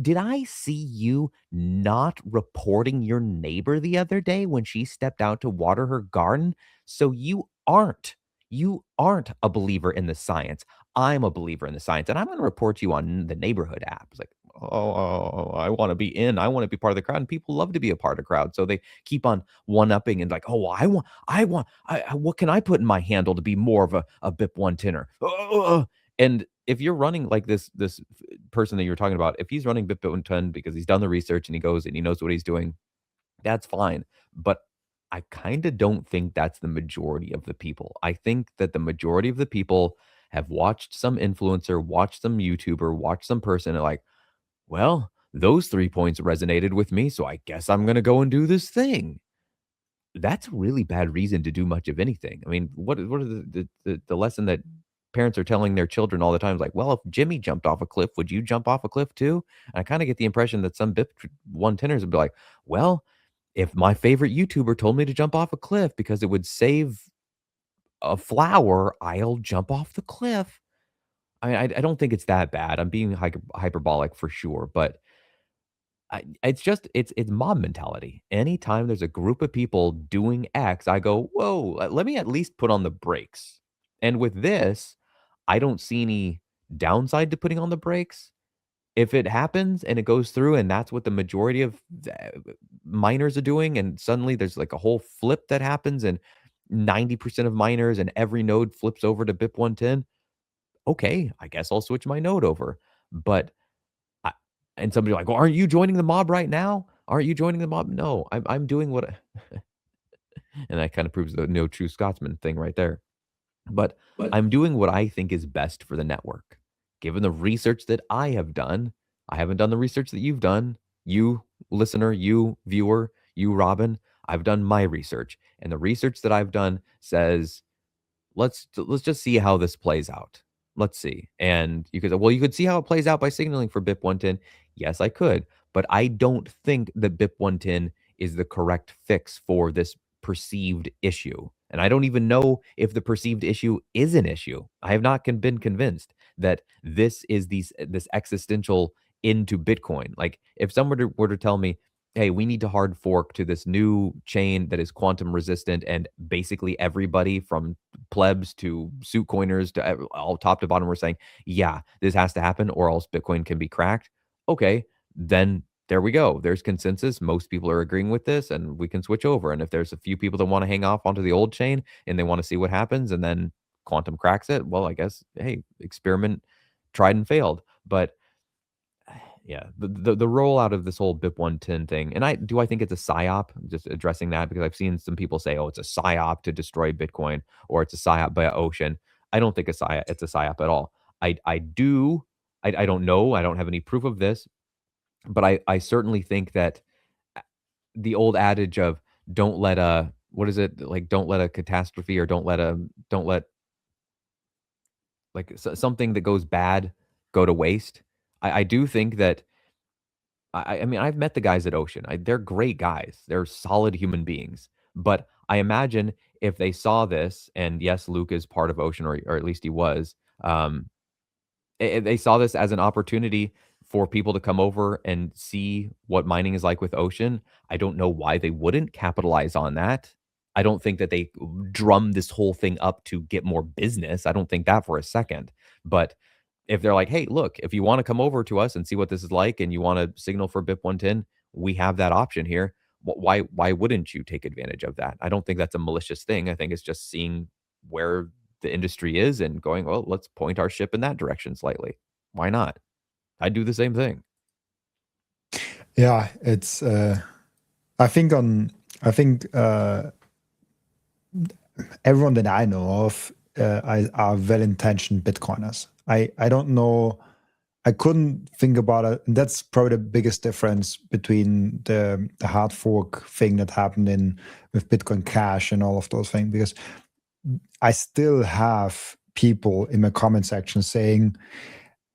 did I see you not reporting your neighbor the other day when she stepped out to water her garden? So you aren't a believer in the science. I'm a believer in the science, and I'm going to report you on the neighborhood app. It's like, oh, I want to be in. I want to be part of the crowd, and people love to be a part of the crowd. So they keep on one-upping and like, oh, well, what can I put in my handle to be more of a BIP 110er? And if you're running like this person that you're talking about, if he's running BIP 110 because he's done the research and he goes and he knows what he's doing, that's fine. But I kind of don't think that's the majority of the people. I think that the majority of the people have watched some influencer, watched some YouTuber, watched some person and like, well, those 3 points resonated with me, so I guess I'm going to go and do this thing. That's a really bad reason to do much of anything. I mean, what are the lesson that parents are telling their children all the time is like, well, if Jimmy jumped off a cliff, would you jump off a cliff too? And I kind of get the impression that some BIP 110ers would be like, well, if my favorite YouTuber told me to jump off a cliff because it would save a flower, I'll jump off the cliff. I don't think it's that bad. I'm being hyperbolic for sure, but it's just it's mob mentality. Anytime there's a group of people doing X, I go, whoa, let me at least put on the brakes. And with this, I don't see any downside to putting on the brakes. If it happens and it goes through and that's what the majority of miners are doing, and suddenly there's like a whole flip that happens and 90% of miners and every node flips over to BIP 110, okay, I guess I'll switch my node over. But I, and somebody like, well, aren't you joining the mob right now? Aren't you joining the mob? No, I'm doing what and that kind of proves the no true Scotsman thing right there. But I'm doing what I think is best for the network. Given the research that I have done, I haven't done the research that you've done. You listener, you viewer, you Robin, I've done my research. And the research that I've done says, let's just see how this plays out. Let's see. And you could see how it plays out by signaling for BIP 110. Yes, I could, but I don't think that BIP 110 is the correct fix for this perceived issue. And I don't even know if the perceived issue is an issue. I have not been convinced that this is this existential into Bitcoin. Like if someone were to tell me, hey, we need to hard fork to this new chain that is quantum resistant, and basically everybody from plebs to suit coiners to all top to bottom were saying, yeah, this has to happen or else Bitcoin can be cracked. Okay, then there we go. There's consensus. Most people are agreeing with this and we can switch over. And if there's a few people that want to hang off onto the old chain and they want to see what happens and then quantum cracks it, well, I guess, hey, experiment tried and failed. But yeah, the rollout of this whole BIP 110 thing, and I think it's a psyop. Just addressing that because I've seen some people say, "Oh, it's a psyop to destroy Bitcoin," or "It's a psyop by Ocean." I don't think it's a psyop at all. I don't know. I don't have any proof of this, but I certainly think that the old adage of don't let a what is it like? Don't let a catastrophe or don't let like something that goes bad go to waste. I do think that I mean, I've met the guys at Ocean. They're great guys. They're solid human beings. But I imagine if they saw this, and yes, Luke is part of Ocean, or at least he was, um, they saw this as an opportunity for people to come over and see what mining is like with Ocean. I don't know why they wouldn't capitalize on that. I don't think that they drum this whole thing up to get more business. I don't think that for a second. But if they're like, "Hey, look, if you want to come over to us and see what this is like and you want to signal for BIP 110, we have that option here." Why wouldn't you take advantage of that? I don't think that's a malicious thing. I think it's just seeing where the industry is and going, "Well, let's point our ship in that direction slightly." Why not? I'd do the same thing. Yeah, it's I think everyone that I know of are well-intentioned Bitcoiners. I don't know. I couldn't think about it. And that's probably the biggest difference between the hard fork thing that happened with Bitcoin Cash and all of those things, because I still have people in my comment section saying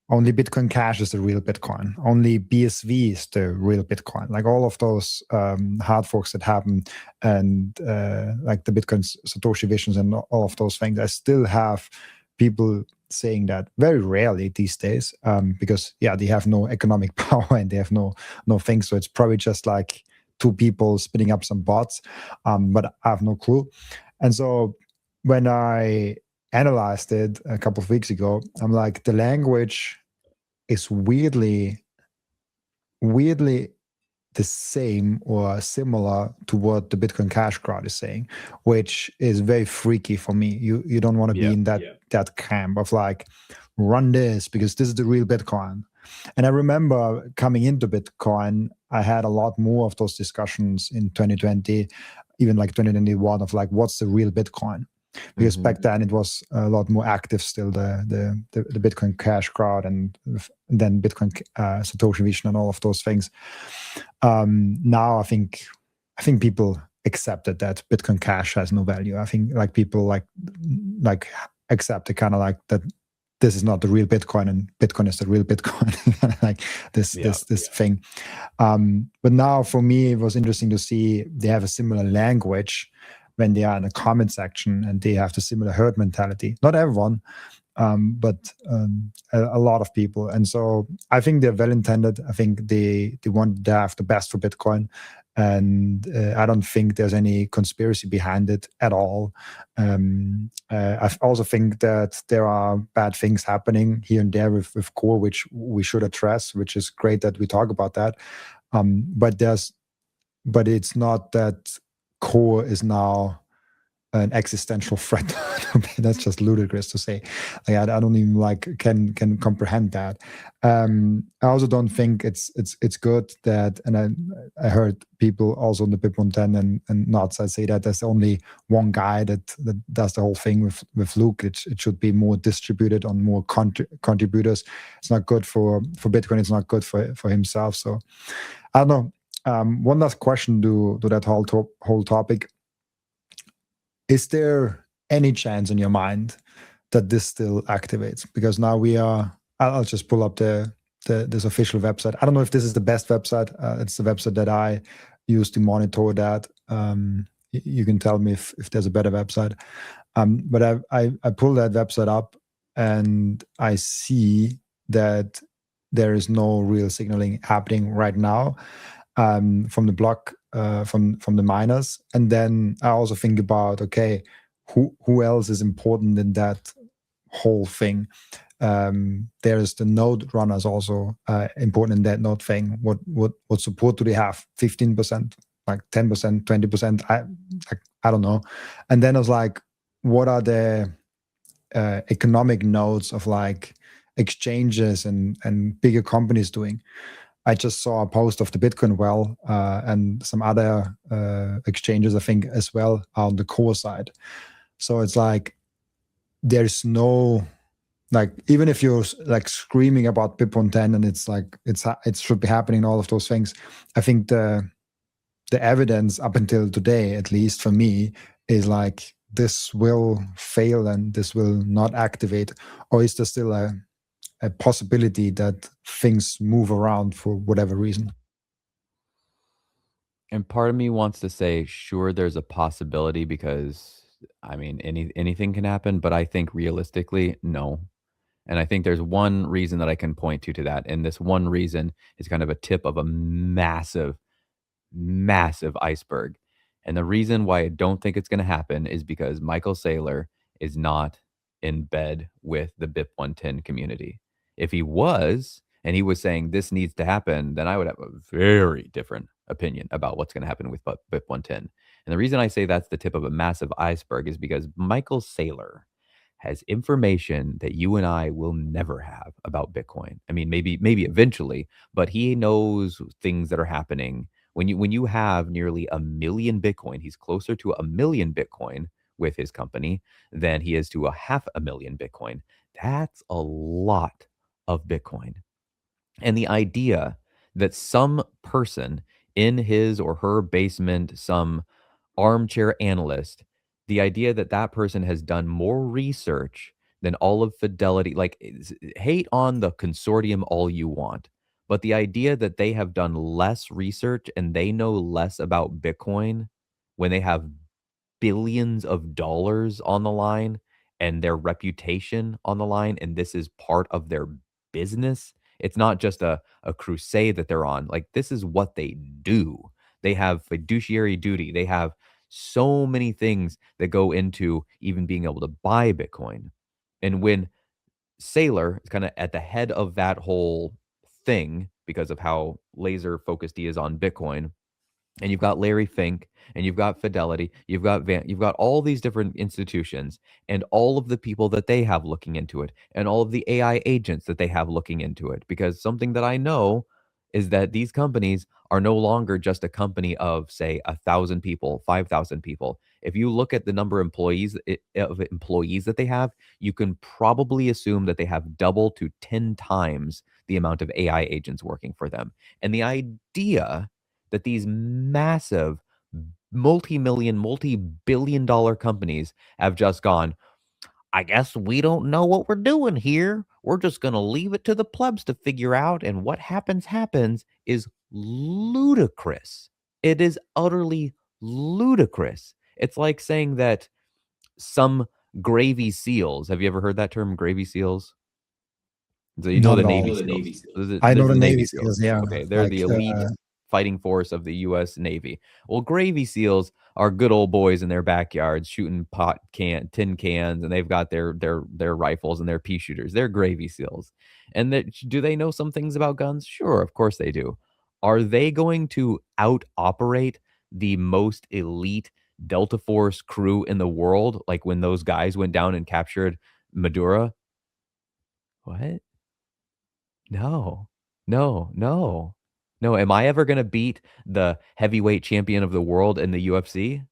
only Bitcoin Cash is the real Bitcoin. Only BSV is the real Bitcoin. Like all of those hard forks that happen, and like the Bitcoin Satoshi visions and all of those things. I still have people saying that very rarely these days, because they have no economic power and they have no thing. So it's probably just like two people spinning up some bots, but I have no clue. And so when I analyzed it a couple of weeks ago, I'm like, the language is weirdly the same or similar to what the Bitcoin Cash crowd is saying, which is very freaky for me. You don't want to be in that camp of like, run this because this is the real Bitcoin. And I remember coming into Bitcoin, I had a lot more of those discussions in 2020, even like 2021, of like, what's the real Bitcoin? Because back then it was a lot more active still, the Bitcoin Cash crowd, and then Bitcoin Satoshi Vision and all of those things. Now I think people accepted that Bitcoin Cash has no value. I think like people like accept it, kind of like that this is not the real Bitcoin and Bitcoin is the real Bitcoin. Like this thing. But now for me it was interesting to see they have a similar language when they are in the comment section, and they have the similar herd mentality. Not everyone, but a lot of people. And so I think they're well intended. I think they want to have the best for Bitcoin, and I don't think there's any conspiracy behind it at all. I also think that there are bad things happening here and there with Core, which we should address, which is great that we talk about that. But it's not that Core is now an existential threat. That's just ludicrous to say. Like, I don't even can comprehend that. I also don't think it's good that, and I heard people also on the BIP 110 and Nuts, I say that there's only one guy that does the whole thing with Luke. It should be more distributed on more contributors. It's not good for Bitcoin. It's not good for himself. So I don't know. One last question to that whole topic. Is there any chance in your mind that this still activates? Because now I'll just pull up this official website. I don't know if this is the best website. It's the website that I use to monitor that. You can tell me if there's a better website. But I pull that website up and I see that there is no real signaling happening right now. From the block, from the miners. And then I also think about, okay, who else is important in that whole thing? There's the node runners also important in that node thing. What support do they have? 15%, like 10%, 20%? I don't know. And then I was like, what are the economic nodes of like exchanges and bigger companies doing. I just saw a post of the Bitcoin well and some other exchanges, I think, as well on the core side. So it's like there's no, like, even if you're like screaming about BIP 110 and it's like it should be happening, all of those things, I think the evidence up until today, at least for me, is like this will fail and this will not activate, or is there still a possibility that things move around for whatever reason? And part of me wants to say, sure, there's a possibility because I mean, anything can happen, but I think realistically, no. And I think there's one reason that I can point to that, and this one reason is kind of a tip of a massive, massive iceberg. And the reason why I don't think it's going to happen is because Michael Saylor is not in bed with the BIP 110 community. If he was, and he was saying this needs to happen, then I would have a very different opinion about what's going to happen with BIP 110. And the reason I say that's the tip of a massive iceberg is because Michael Saylor has information that you and I will never have about Bitcoin. I mean, maybe eventually, but he knows things that are happening. When you have nearly 1 million Bitcoin, he's closer to 1 million Bitcoin with his company than he is to 500,000 Bitcoin. That's a lot of Bitcoin. And the idea that some person in his or her basement, some armchair analyst, the idea that that person has done more research than all of Fidelity, like, hate on the consortium all you want, but the idea that they have done less research and they know less about Bitcoin when they have billions of dollars on the line and their reputation on the line, and this is part of their business. It's not just a crusade that they're on. Like, this is what they do. They have fiduciary duty. They have so many things that go into even being able to buy Bitcoin. And when Saylor is kind of at the head of that whole thing because of how laser focused he is on Bitcoin, and you've got Larry Fink, and you've got Fidelity, you've got all these different institutions, and all of the people that they have looking into it, and all of the AI agents that they have looking into it. Because something that I know is that these companies are no longer just a company of, say, 1,000 people, 5,000 people. If you look at the number of employees that they have, you can probably assume that they have double to 10 times the amount of AI agents working for them. And the idea that these massive multi-million, multi-billion dollar companies have just gone, I guess we don't know what we're doing here. We're just going to leave it to the plebs to figure out. And what happens, happens is ludicrous. It is utterly ludicrous. It's like saying that some gravy seals, have you ever heard that term, gravy seals? So you know Not the at all. Navy SEALs. I know There's the the Navy Navy SEALs. SEALs, yeah. Okay, they're Like, the elite fighting force of the U.S. Navy. Well, Gravy SEALs are good old boys in their backyards shooting tin cans, and they've got their rifles and their pea shooters. They're Gravy SEALs. And do they know some things about guns? Sure, of course they do. Are they going to out operate the most elite Delta Force crew in the world, like when those guys went down and captured Madura? What? No. No, no. No, am I ever gonna beat the heavyweight champion of the world in the UFC?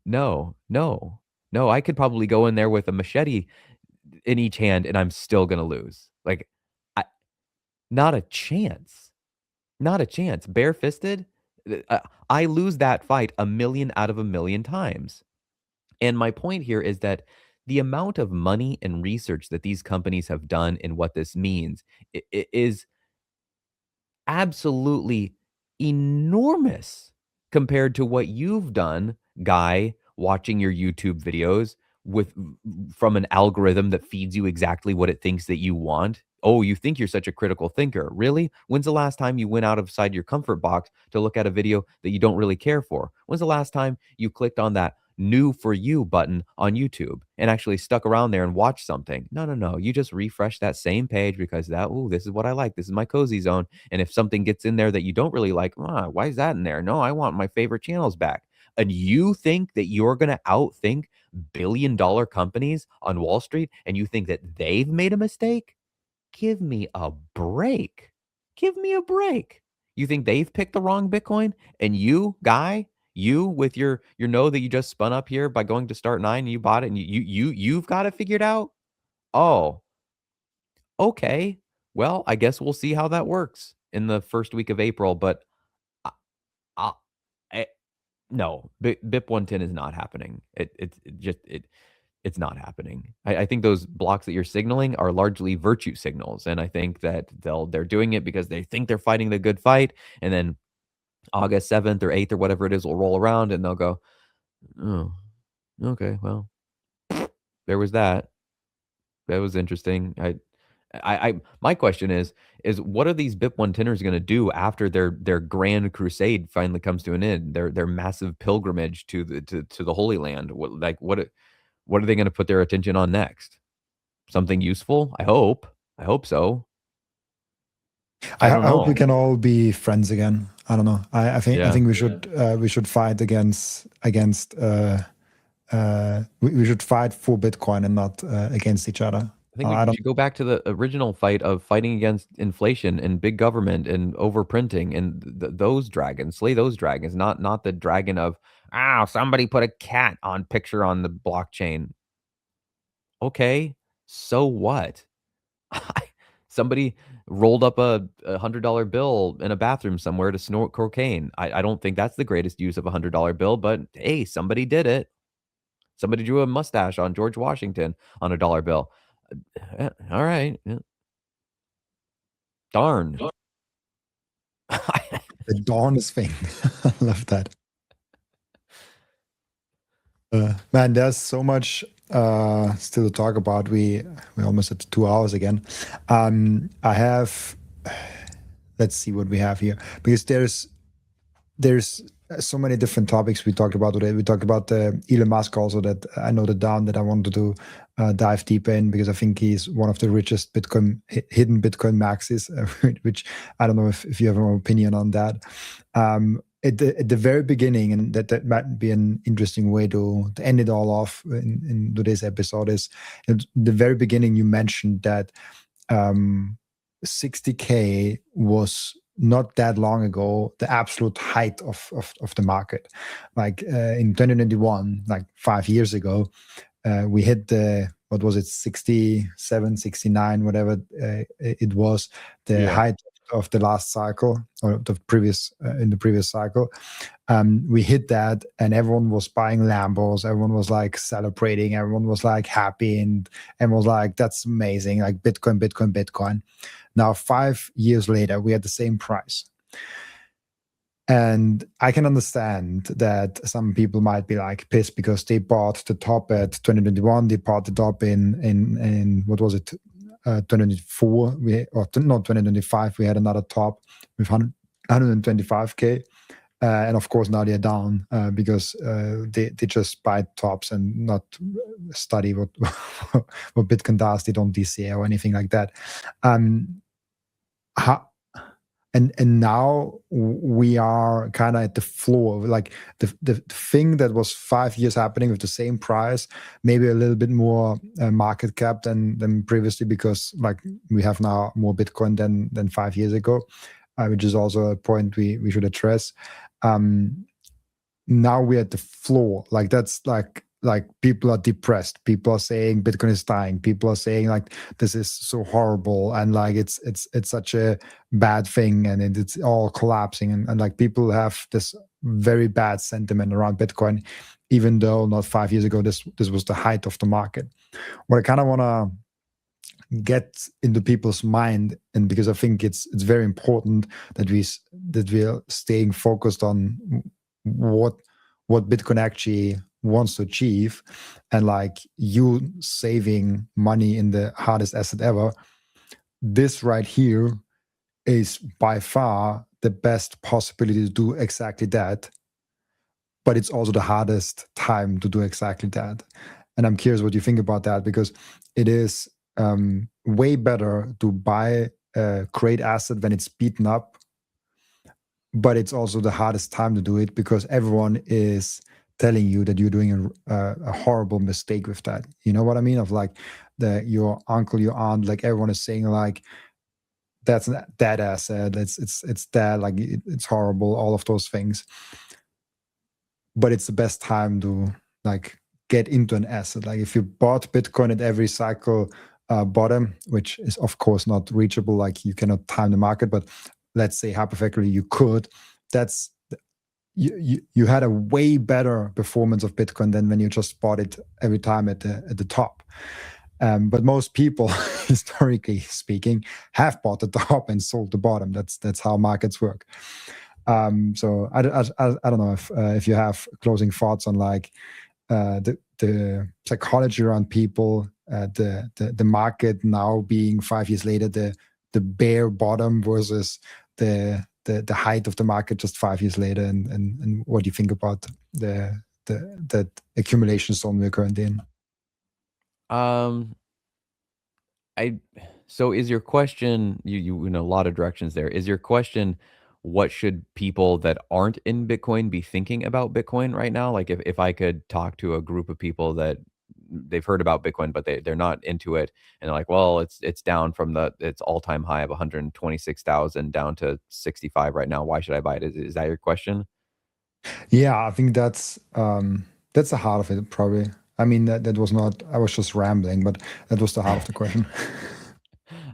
No, no. No, I could probably go in there with a machete in each hand, and I'm still gonna lose. Like, I not a chance. Not a chance. Bare-fisted? I lose that fight 1,000,000 out of 1,000,000 times. And my point here is that the amount of money and research that these companies have done in what this means is absolutely enormous compared to what you've done, guy, watching your YouTube videos with from an algorithm that feeds you exactly what it thinks that you want. Oh, you think you're such a critical thinker. Really? When's the last time you went outside your comfort box to look at a video that you don't really care for? When's the last time you clicked on that new for you button on YouTube and actually stuck around there and watched something? No, no, no. You just refresh that same page because this is what I like. This is my cozy zone. And if something gets in there that you don't really like, why is that in there? No, I want my favorite channels back. And you think that you're going to outthink billion-dollar companies on Wall Street and you think that they've made a mistake? Give me a break. Give me a break. You think they've picked the wrong Bitcoin? And you, guy, you with your node that you just spun up here by going to start 9, you bought it and you've got it figured out? Oh, okay. Well, I guess we'll see how that works in the first week of April, but I, I, no, BIP 110 is not happening. It's not happening. I think those blocks that you're signaling are largely virtue signals, and I think that they're doing it because they think they're fighting the good fight, and then August 7th or 8th or whatever it is will roll around, and they'll go, oh, okay, well, there was that. That was interesting. My question is what are these BIP 110ers going to do after their grand crusade finally comes to an end? Their massive pilgrimage to the Holy Land. What are they going to put their attention on next? Something useful? I hope. I hope so. I don't know. hope we can all be friends again. I don't know. I think we should fight against we should fight for Bitcoin and not against each other. I think we should go back to the original fight of fighting against inflation and big government and overprinting and those dragons. Slay those dragons, not the dragon of, somebody put a cat on picture on the blockchain. Okay, so what? Somebody rolled up a $100 bill in a bathroom somewhere to snort cocaine. I don't think that's the greatest use of a $100 bill, but hey, somebody did it. Somebody drew a mustache on George Washington on a dollar bill. All right. Yeah. Darn. The darnest thing. I love that. Man, there's so much still to talk about. We almost at 2 hours again. I have, let's see what we have here, because there's so many different topics we talked about today. We talked about Elon Musk also, that I noted down that I wanted to dive deeper in, because I think he's one of the richest hidden Bitcoin maxis, which I don't know if you have an opinion on that. At the very beginning, and that might be an interesting way to end it all off in today's episode, is at the very beginning you mentioned that 60K was not that long ago the absolute height of the market. Like in 2021, like 5 years ago, we hit the, what was it, 67, 69, whatever it was, the height of the last cycle, or the previous in the previous cycle. We hit that, and everyone was buying Lambos, everyone was like celebrating, everyone was like happy, and everyone was like, that's amazing, like Bitcoin, Bitcoin, Bitcoin. Now 5 years later, we had the same price. And I can understand that some people might be like pissed because they bought the top at 2021, they bought the top in what was it, 2024, not 2025, we had another top with 125K. And of course now they're down because they just buy tops and not study what Bitcoin does. They don't DCA or anything like that. And now we are kind of at the floor, like the thing that was 5 years happening with the same price, maybe a little bit more market cap than previously, because like we have now more Bitcoin than 5 years ago, which is also a point we should address. Now we're at the floor, like that's like people are depressed, people are saying Bitcoin is dying, people are saying like this is so horrible, and like it's such a bad thing, and it's all collapsing, and like people have this very bad sentiment around Bitcoin, even though not 5 years ago this was the height of the market. What I kind of want to get into people's mind, and because I think it's very important that we are staying focused on what Bitcoin actually wants to achieve, and like you saving money in the hardest asset ever. This right here is by far the best possibility to do exactly that, but it's also the hardest time to do exactly that. And I'm curious what you think about that, because it is way better to buy a great asset when it's beaten up, but it's also the hardest time to do it because everyone is telling you that you're doing a horrible mistake with that. You know what I mean? Of like your uncle, your aunt, like everyone is saying like that's that asset. It's that like it's horrible. All of those things, but it's the best time to like get into an asset. Like if you bought Bitcoin at every cycle bottom, which is of course not reachable, like you cannot time the market, but let's say hypothetically you could, that's you had a way better performance of Bitcoin than when you just bought it every time at the top. But most people, historically speaking, have bought the top and sold the bottom. That's how markets work. So I don't know if you have closing thoughts on like the psychology around people, the market now being 5 years later the bare bottom versus the height of the market just 5 years later, and what do you think about the accumulation zone we're currently in? Um, I so is your question, you in a lot of directions there. Is your question, what should people that aren't in Bitcoin be thinking about Bitcoin right now? Like if I could talk to a group of people that they've heard about Bitcoin, but they're not into it, and they're like, well, it's down from its all-time high of 126,000 down to 65 right now. Why should I buy it? Is that your question? Yeah, I think that's the heart of it, probably. I mean, that was not, I was just rambling, but that was the heart of the question.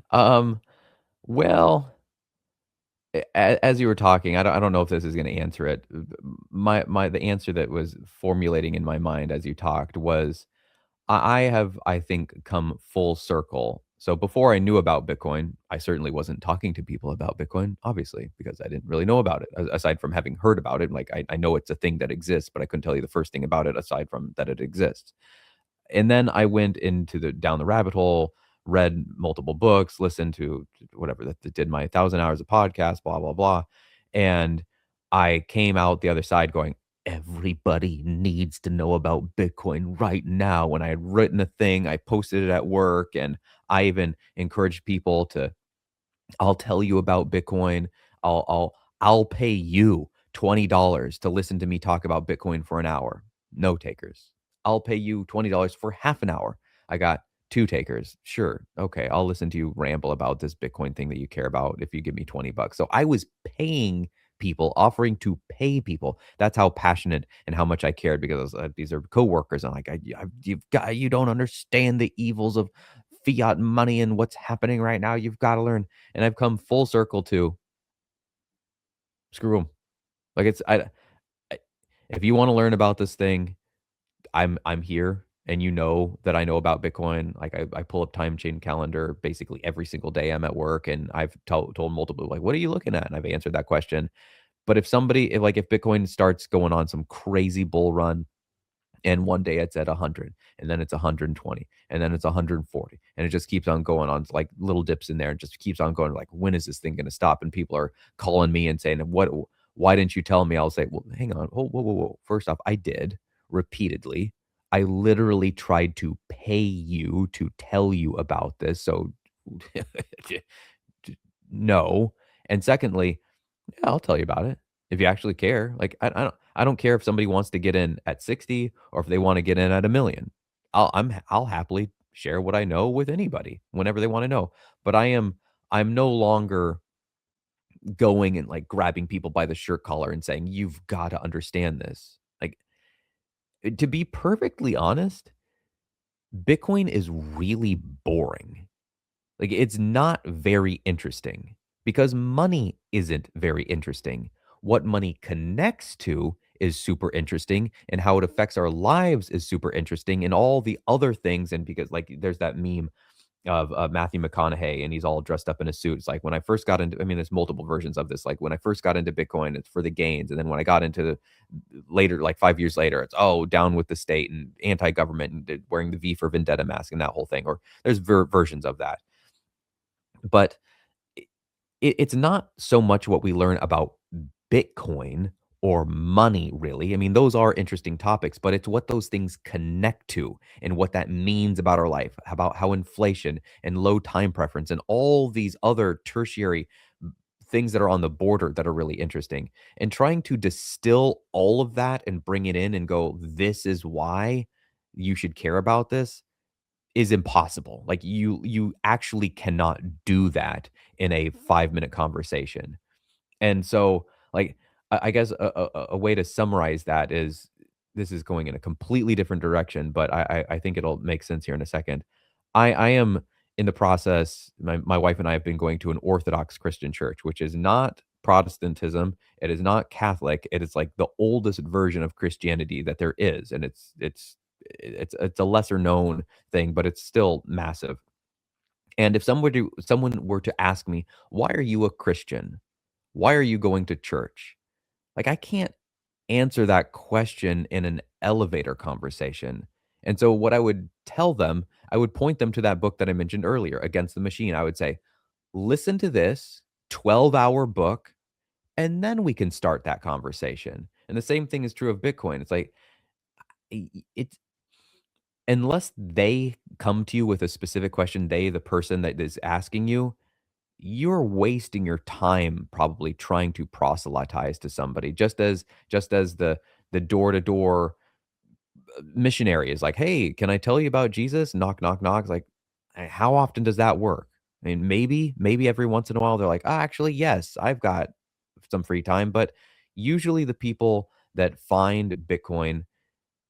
Um, well, as you were talking, I don't know if this is going to answer it. The answer that was formulating in my mind as you talked was I have, I think, come full circle. So before I knew about Bitcoin, I certainly wasn't talking to people about Bitcoin, obviously, because I didn't really know about it, aside from having heard about it. Like I know it's a thing that exists, but I couldn't tell you the first thing about it aside from that it exists. And then I went into the down the rabbit hole, read multiple books, listened to whatever that did my 1,000 hours of podcast, blah blah blah, and I came out the other side going, everybody needs to know about Bitcoin right now. When I had written a thing, I posted it at work, and I even encouraged people to, I'll tell you about Bitcoin. I'll pay you $20 to listen to me talk about Bitcoin for an hour. No takers. I'll pay you $20 for half an hour. I got two takers. Sure. Okay. I'll listen to you ramble about this Bitcoin thing that you care about if you give me $20. So I was paying people, offering to pay people. That's how passionate and how much I cared, because these are coworkers. And like, you don't understand the evils of fiat money and what's happening right now. You've got to learn. And I've come full circle to screw them. Like I if you want to learn about this thing, I'm here, and you know that I know about Bitcoin. Like I pull up time chain calendar basically every single day I'm at work, and I've told multiple, like, what are you looking at? And I've answered that question. But if Bitcoin starts going on some crazy bull run, and one day it's at 100, and then it's 120, and then it's 140, and it just keeps on going on, like little dips in there, and just keeps on going, like, when is this thing going to stop? And people are calling me and saying, why didn't you tell me? I'll say, well, hang on. Oh, whoa, whoa, whoa. First off, I did repeatedly. I literally tried to pay you to tell you about this. So no. And secondly, yeah, I'll tell you about it if you actually care. Like I don't care if somebody wants to get in at 60 or if they want to get in at 1,000,000. I'll happily share what I know with anybody whenever they want to know. But I'm no longer going and like grabbing people by the shirt collar and saying, you've got to understand this. Like, to be perfectly honest, Bitcoin is really boring. Like, it's not very interesting because money isn't very interesting. What money connects to is super interesting, and how it affects our lives is super interesting, and all the other things. And because, like, there's that meme of Matthew McConaughey, and he's all dressed up in a suit. It's like, when I first got into, I mean, there's multiple versions of this. Like, when I first got into Bitcoin, it's for the gains. And then when I got into later, like 5 years later, it's, oh, down with the state and anti-government and wearing the V for Vendetta mask and that whole thing. Or there's versions of that. But it's not so much what we learn about Bitcoin or money, really. I mean, those are interesting topics, but it's what those things connect to and what that means about our life, about how inflation and low time preference and all these other tertiary things that are on the border that are really interesting. And trying to distill all of that and bring it in and go, this is why you should care about this is impossible. Like you actually cannot do that in a 5-minute conversation. And so, like, I guess a way to summarize that is this is going in a completely different direction, but I think it'll make sense here in a second. I am in the process. My wife and I have been going to an Orthodox Christian church, which is not Protestantism. It is not Catholic. It is like the oldest version of Christianity that there is, and it's a lesser known thing, but it's still massive. And if someone were to ask me, why are you a Christian? Why are you going to church? Like, I can't answer that question in an elevator conversation. And so, what I would tell them, I would point them to that book that I mentioned earlier, Against the Machine. I would say, listen to this 12-hour book, and then we can start that conversation. And the same thing is true of Bitcoin. It's like, it's unless they come to you with a specific question, the person that is asking you, you're wasting your time probably trying to proselytize to somebody, just as the door-to-door missionary is like, "Hey, can I tell you about Jesus?" Knock, knock, knock. It's like, how often does that work? I mean, maybe every once in a while they're like, actually, yes, I've got some free time." But usually the people that find Bitcoin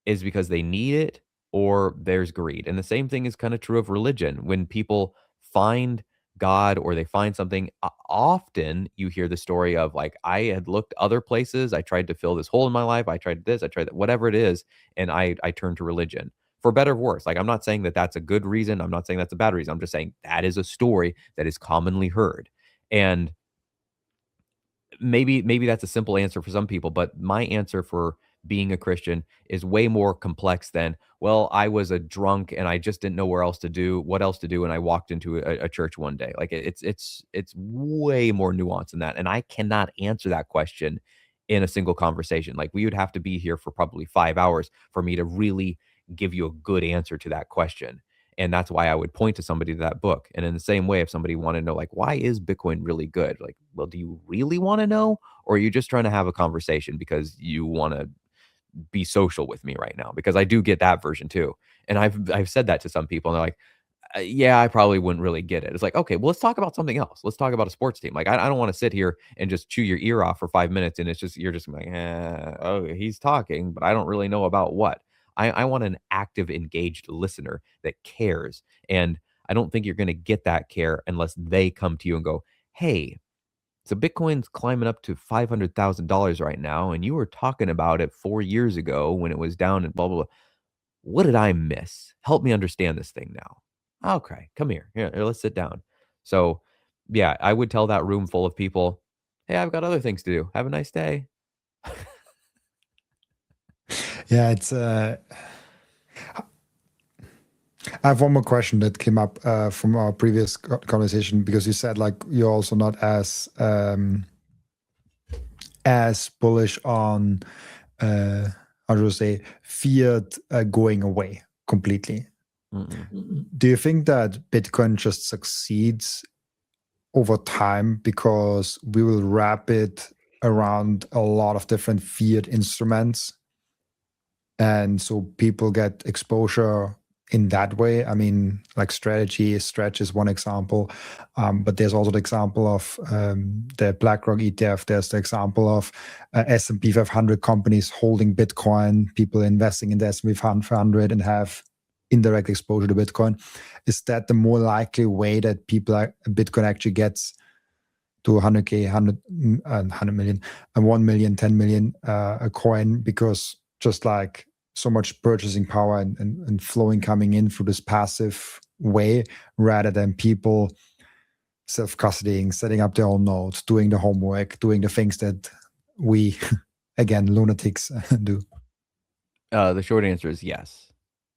is because they need it or there's greed. And the same thing is kind of true of religion. When people find God or they find something, often you hear the story of like, I had looked other places. I tried to fill this hole in my life. I tried this, I tried that, whatever it is. And I turned to religion for better or worse. Like, I'm not saying that that's a good reason. I'm not saying that's a bad reason. I'm just saying that is a story that is commonly heard. And maybe that's a simple answer for some people, but my answer for being a Christian is way more complex than, well, I was a drunk and I just didn't know what else to do, and I walked into a church one day. Like, it's way more nuanced than that, and I cannot answer that question in a single conversation. Like, we would have to be here for probably 5 hours for me to really give you a good answer to that question. And that's why I would point to somebody to that book. And in the same way, if somebody wanted to know, like, why is Bitcoin really good? Like, well, do you really want to know? Or are you just trying to have a conversation because you want to be social with me right now? Because I do get that version too. And I've said that to some people and they're like, yeah, I probably wouldn't really get it. It's like, okay, well, let's talk about something else. Let's talk about a sports team. Like, I don't want to sit here and just chew your ear off for 5 minutes. And you're just like, oh, he's talking, but I don't really know about what. I want an active, engaged listener that cares. And I don't think you're going to get that care unless they come to you and go, hey, so Bitcoin's climbing up to $500,000 right now. And you were talking about it 4 years ago when it was down and blah, blah, blah. What did I miss? Help me understand this thing now. Okay, come here, let's sit down. So, yeah, I would tell that room full of people, hey, I've got other things to do. Have a nice day. Yeah, it's I have one more question that came up from our previous conversation, because you said like you're also not as bullish on how do you say fiat going away completely. Do you think that Bitcoin just succeeds over time because we will wrap it around a lot of different fiat instruments, and so people get exposure in that way? I mean, like stretch is one example, but there's also the example of the BlackRock ETF. There's the example of S&P 500 companies holding Bitcoin, people investing in the S&P 500 and have indirect exposure to Bitcoin. Is that the more likely way that Bitcoin actually gets to 100K, 100 million, and 1 million, 10 million a coin, because just like so much purchasing power and flowing coming in through this passive way, rather than people self-custodying, setting up their own nodes, doing the homework, doing the things that we, again, lunatics do? The short answer is yes.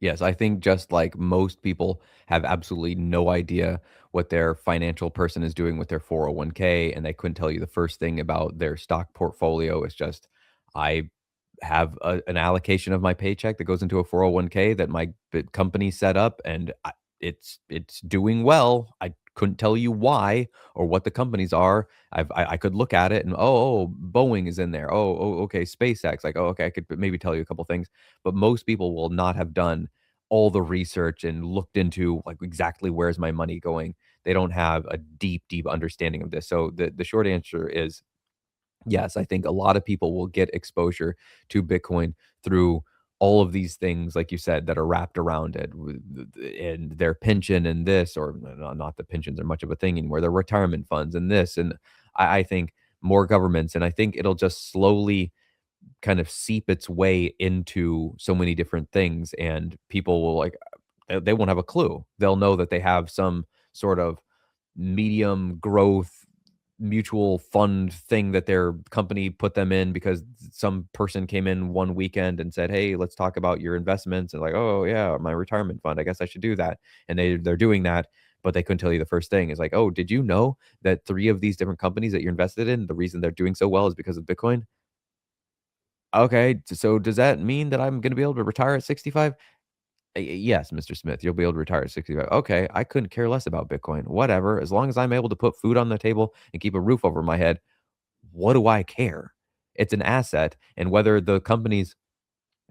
Yes, I think just like most people have absolutely no idea what their financial person is doing with their 401k, and they couldn't tell you the first thing about their stock portfolio. It's just, I have an allocation of my paycheck that goes into a 401k that my company set up, and it's doing well. I couldn't tell you why or what the companies are. I could look at it and Boeing is in there. Okay, SpaceX. Like, okay, I could maybe tell you a couple things, but most people will not have done all the research and looked into like exactly where's my money going. They don't have a deep understanding of this. So the short answer is yes, I think a lot of people will get exposure to Bitcoin through all of these things, like you said, that are wrapped around it, and their pension and this, or not the pensions are much of a thing anymore, their retirement funds and this. And I think more governments, and I think it'll just slowly kind of seep its way into so many different things, and people will like, they won't have a clue. They'll know that they have some sort of medium growth mutual fund thing that their company put them in because some person came in one weekend and said, "Hey, let's talk about your investments." And like, "Oh yeah, my retirement fund. I guess I should do that." And they're doing that, but they couldn't tell you the first thing. Is like, "Oh, did you know that 3 of these different companies that you're invested in, the reason they're doing so well is because of Bitcoin?" Okay, so does that mean that I'm going to be able to retire at 65? Yes, Mr. Smith, you'll be able to retire at 65. Okay, I couldn't care less about Bitcoin. Whatever. As long as I'm able to put food on the table and keep a roof over my head, what do I care? It's an asset. And whether the companies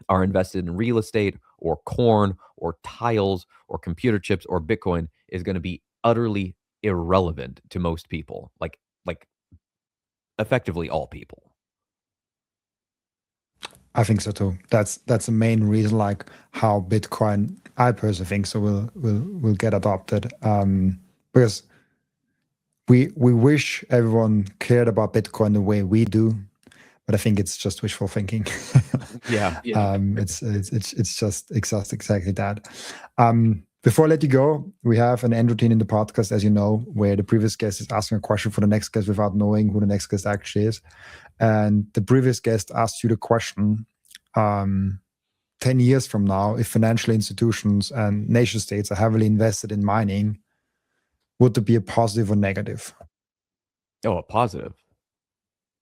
are invested in real estate or corn or tiles or computer chips or Bitcoin is going to be utterly irrelevant to most people. Like effectively all people. I think so too. That's the main reason, like how Bitcoin, I personally think so, will get adopted. Because we wish everyone cared about Bitcoin the way we do, but I think it's just wishful thinking. Yeah. It's just exactly that. Before I let you go, we have an end routine in the podcast, as you know, where the previous guest is asking a question for the next guest without knowing who the next guest actually is. And the previous guest asked you the question, 10 years from now, if financial institutions and nation states are heavily invested in mining, would there be a positive or negative? Oh, a positive.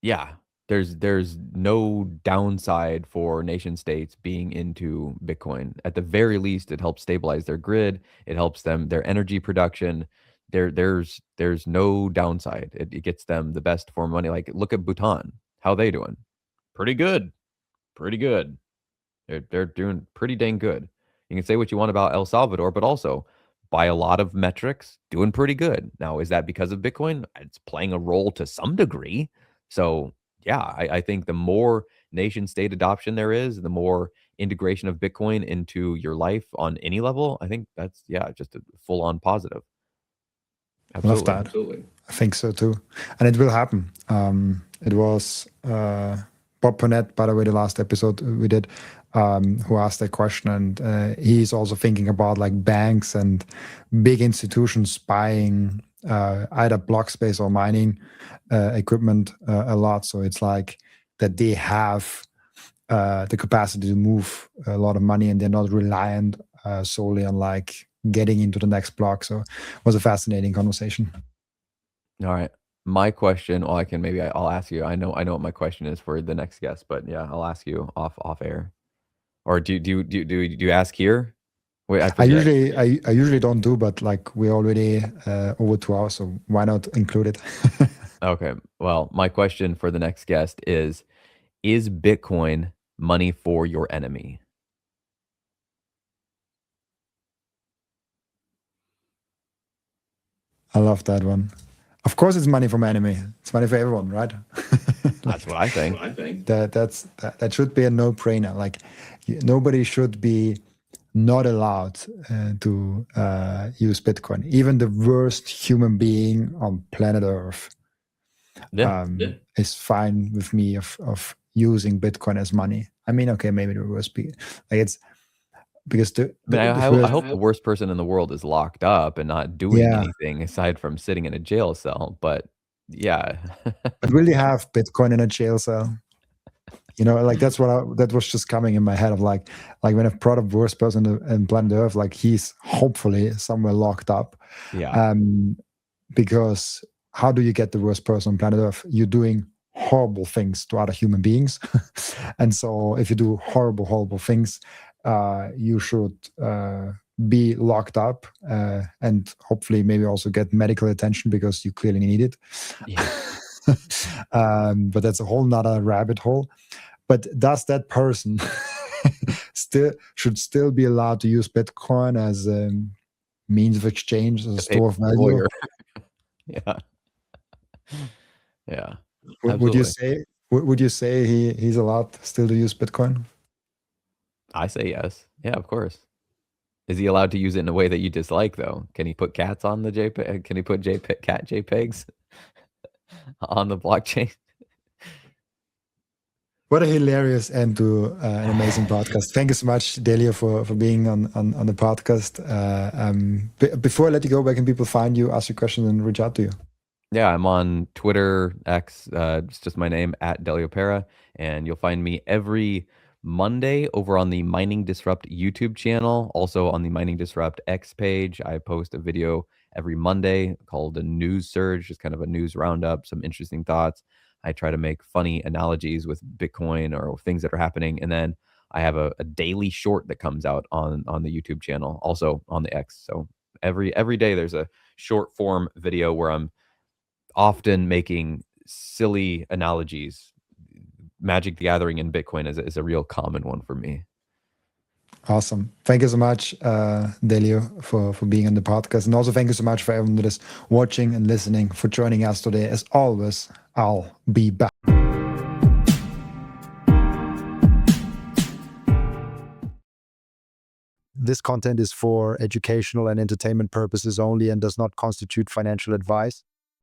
Yeah. There's no downside for nation states being into Bitcoin. At the very least, it helps stabilize their grid. It helps them their energy production. There's no downside. It gets them the best form of money. Like look at Bhutan. How they doing? Pretty good. Pretty good. They're doing pretty dang good. You can say what you want about El Salvador, but also by a lot of metrics, doing pretty good. Now, is that because of Bitcoin? It's playing a role to some degree. So yeah, I think the more nation state adoption there is, the more integration of Bitcoin into your life on any level, I think that's just a full on positive. Love Absolutely. that. Absolutely. I think so too. And it will happen. It was Bob Pernett, by the way, the last episode we did, who asked that question. And he's also thinking about like banks and big institutions buying either block space or mining equipment a lot. So it's like that they have the capacity to move a lot of money and they're not reliant solely on like getting into the next block. So it was a fascinating conversation. All right. My question, well, I'll ask you. I know what my question is for the next guest, but yeah, I'll ask you off air. Or do you ask here? Wait, I I forget. usually don't do, but like we're already over 2 hours, so why not include it? Okay. Well, my question for the next guest is Bitcoin money for your enemy? I love that one. Of course, it's money for my enemy. It's money for everyone, right? That's what I think. That should be a no-brainer. Like nobody should be not allowed to use Bitcoin. Even the worst human being on planet Earth is fine with me of using Bitcoin as money. I mean, okay, maybe the worst like it's because I hope the worst person in the world is locked up and not doing anything aside from sitting in a jail cell. But yeah. But will they have Bitcoin in a jail cell? You know, like that was just coming in my head of like when I've brought up worst person in planet Earth, like he's hopefully somewhere locked up. Yeah. Because how do you get the worst person on planet Earth? You're doing horrible things to other human beings. And so if you do horrible things, you should be locked up and hopefully maybe also get medical attention because you clearly need it. Yeah. But that's a whole nother rabbit hole. But does that person should still be allowed to use Bitcoin as a means of exchange, as a store of value? Lawyer. Yeah. Yeah. Would you Absolutely. say he's allowed still to use Bitcoin? I say yes. Yeah, of course. Is he allowed to use it in a way that you dislike, though? Can he put cats on the JPEG? Can he put cat JPEGs on the blockchain? What a hilarious end to an amazing podcast. Thank you so much, Delio, for being on the podcast. Before I let you go, where can people find you, ask you questions, and reach out to you? Yeah, I'm on Twitter, X, it's just my name, @Delio Pera, and you'll find me every Monday over on the Mining Disrupt YouTube channel. Also on the Mining Disrupt X page, I post a video every Monday called a news surge, just kind of a news roundup, some interesting thoughts. I try to make funny analogies with Bitcoin or things that are happening. And then I have a daily short that comes out on the YouTube channel, also on the X. So every day there's a short form video where I'm often making silly analogies. Magic the Gathering and Bitcoin is a real common one for me. Awesome. Thank you so much, Delio, for being on the podcast. And also thank you so much for everyone that is watching and listening, for joining us today. As always, I'll be back. This content is for educational and entertainment purposes only and does not constitute financial advice.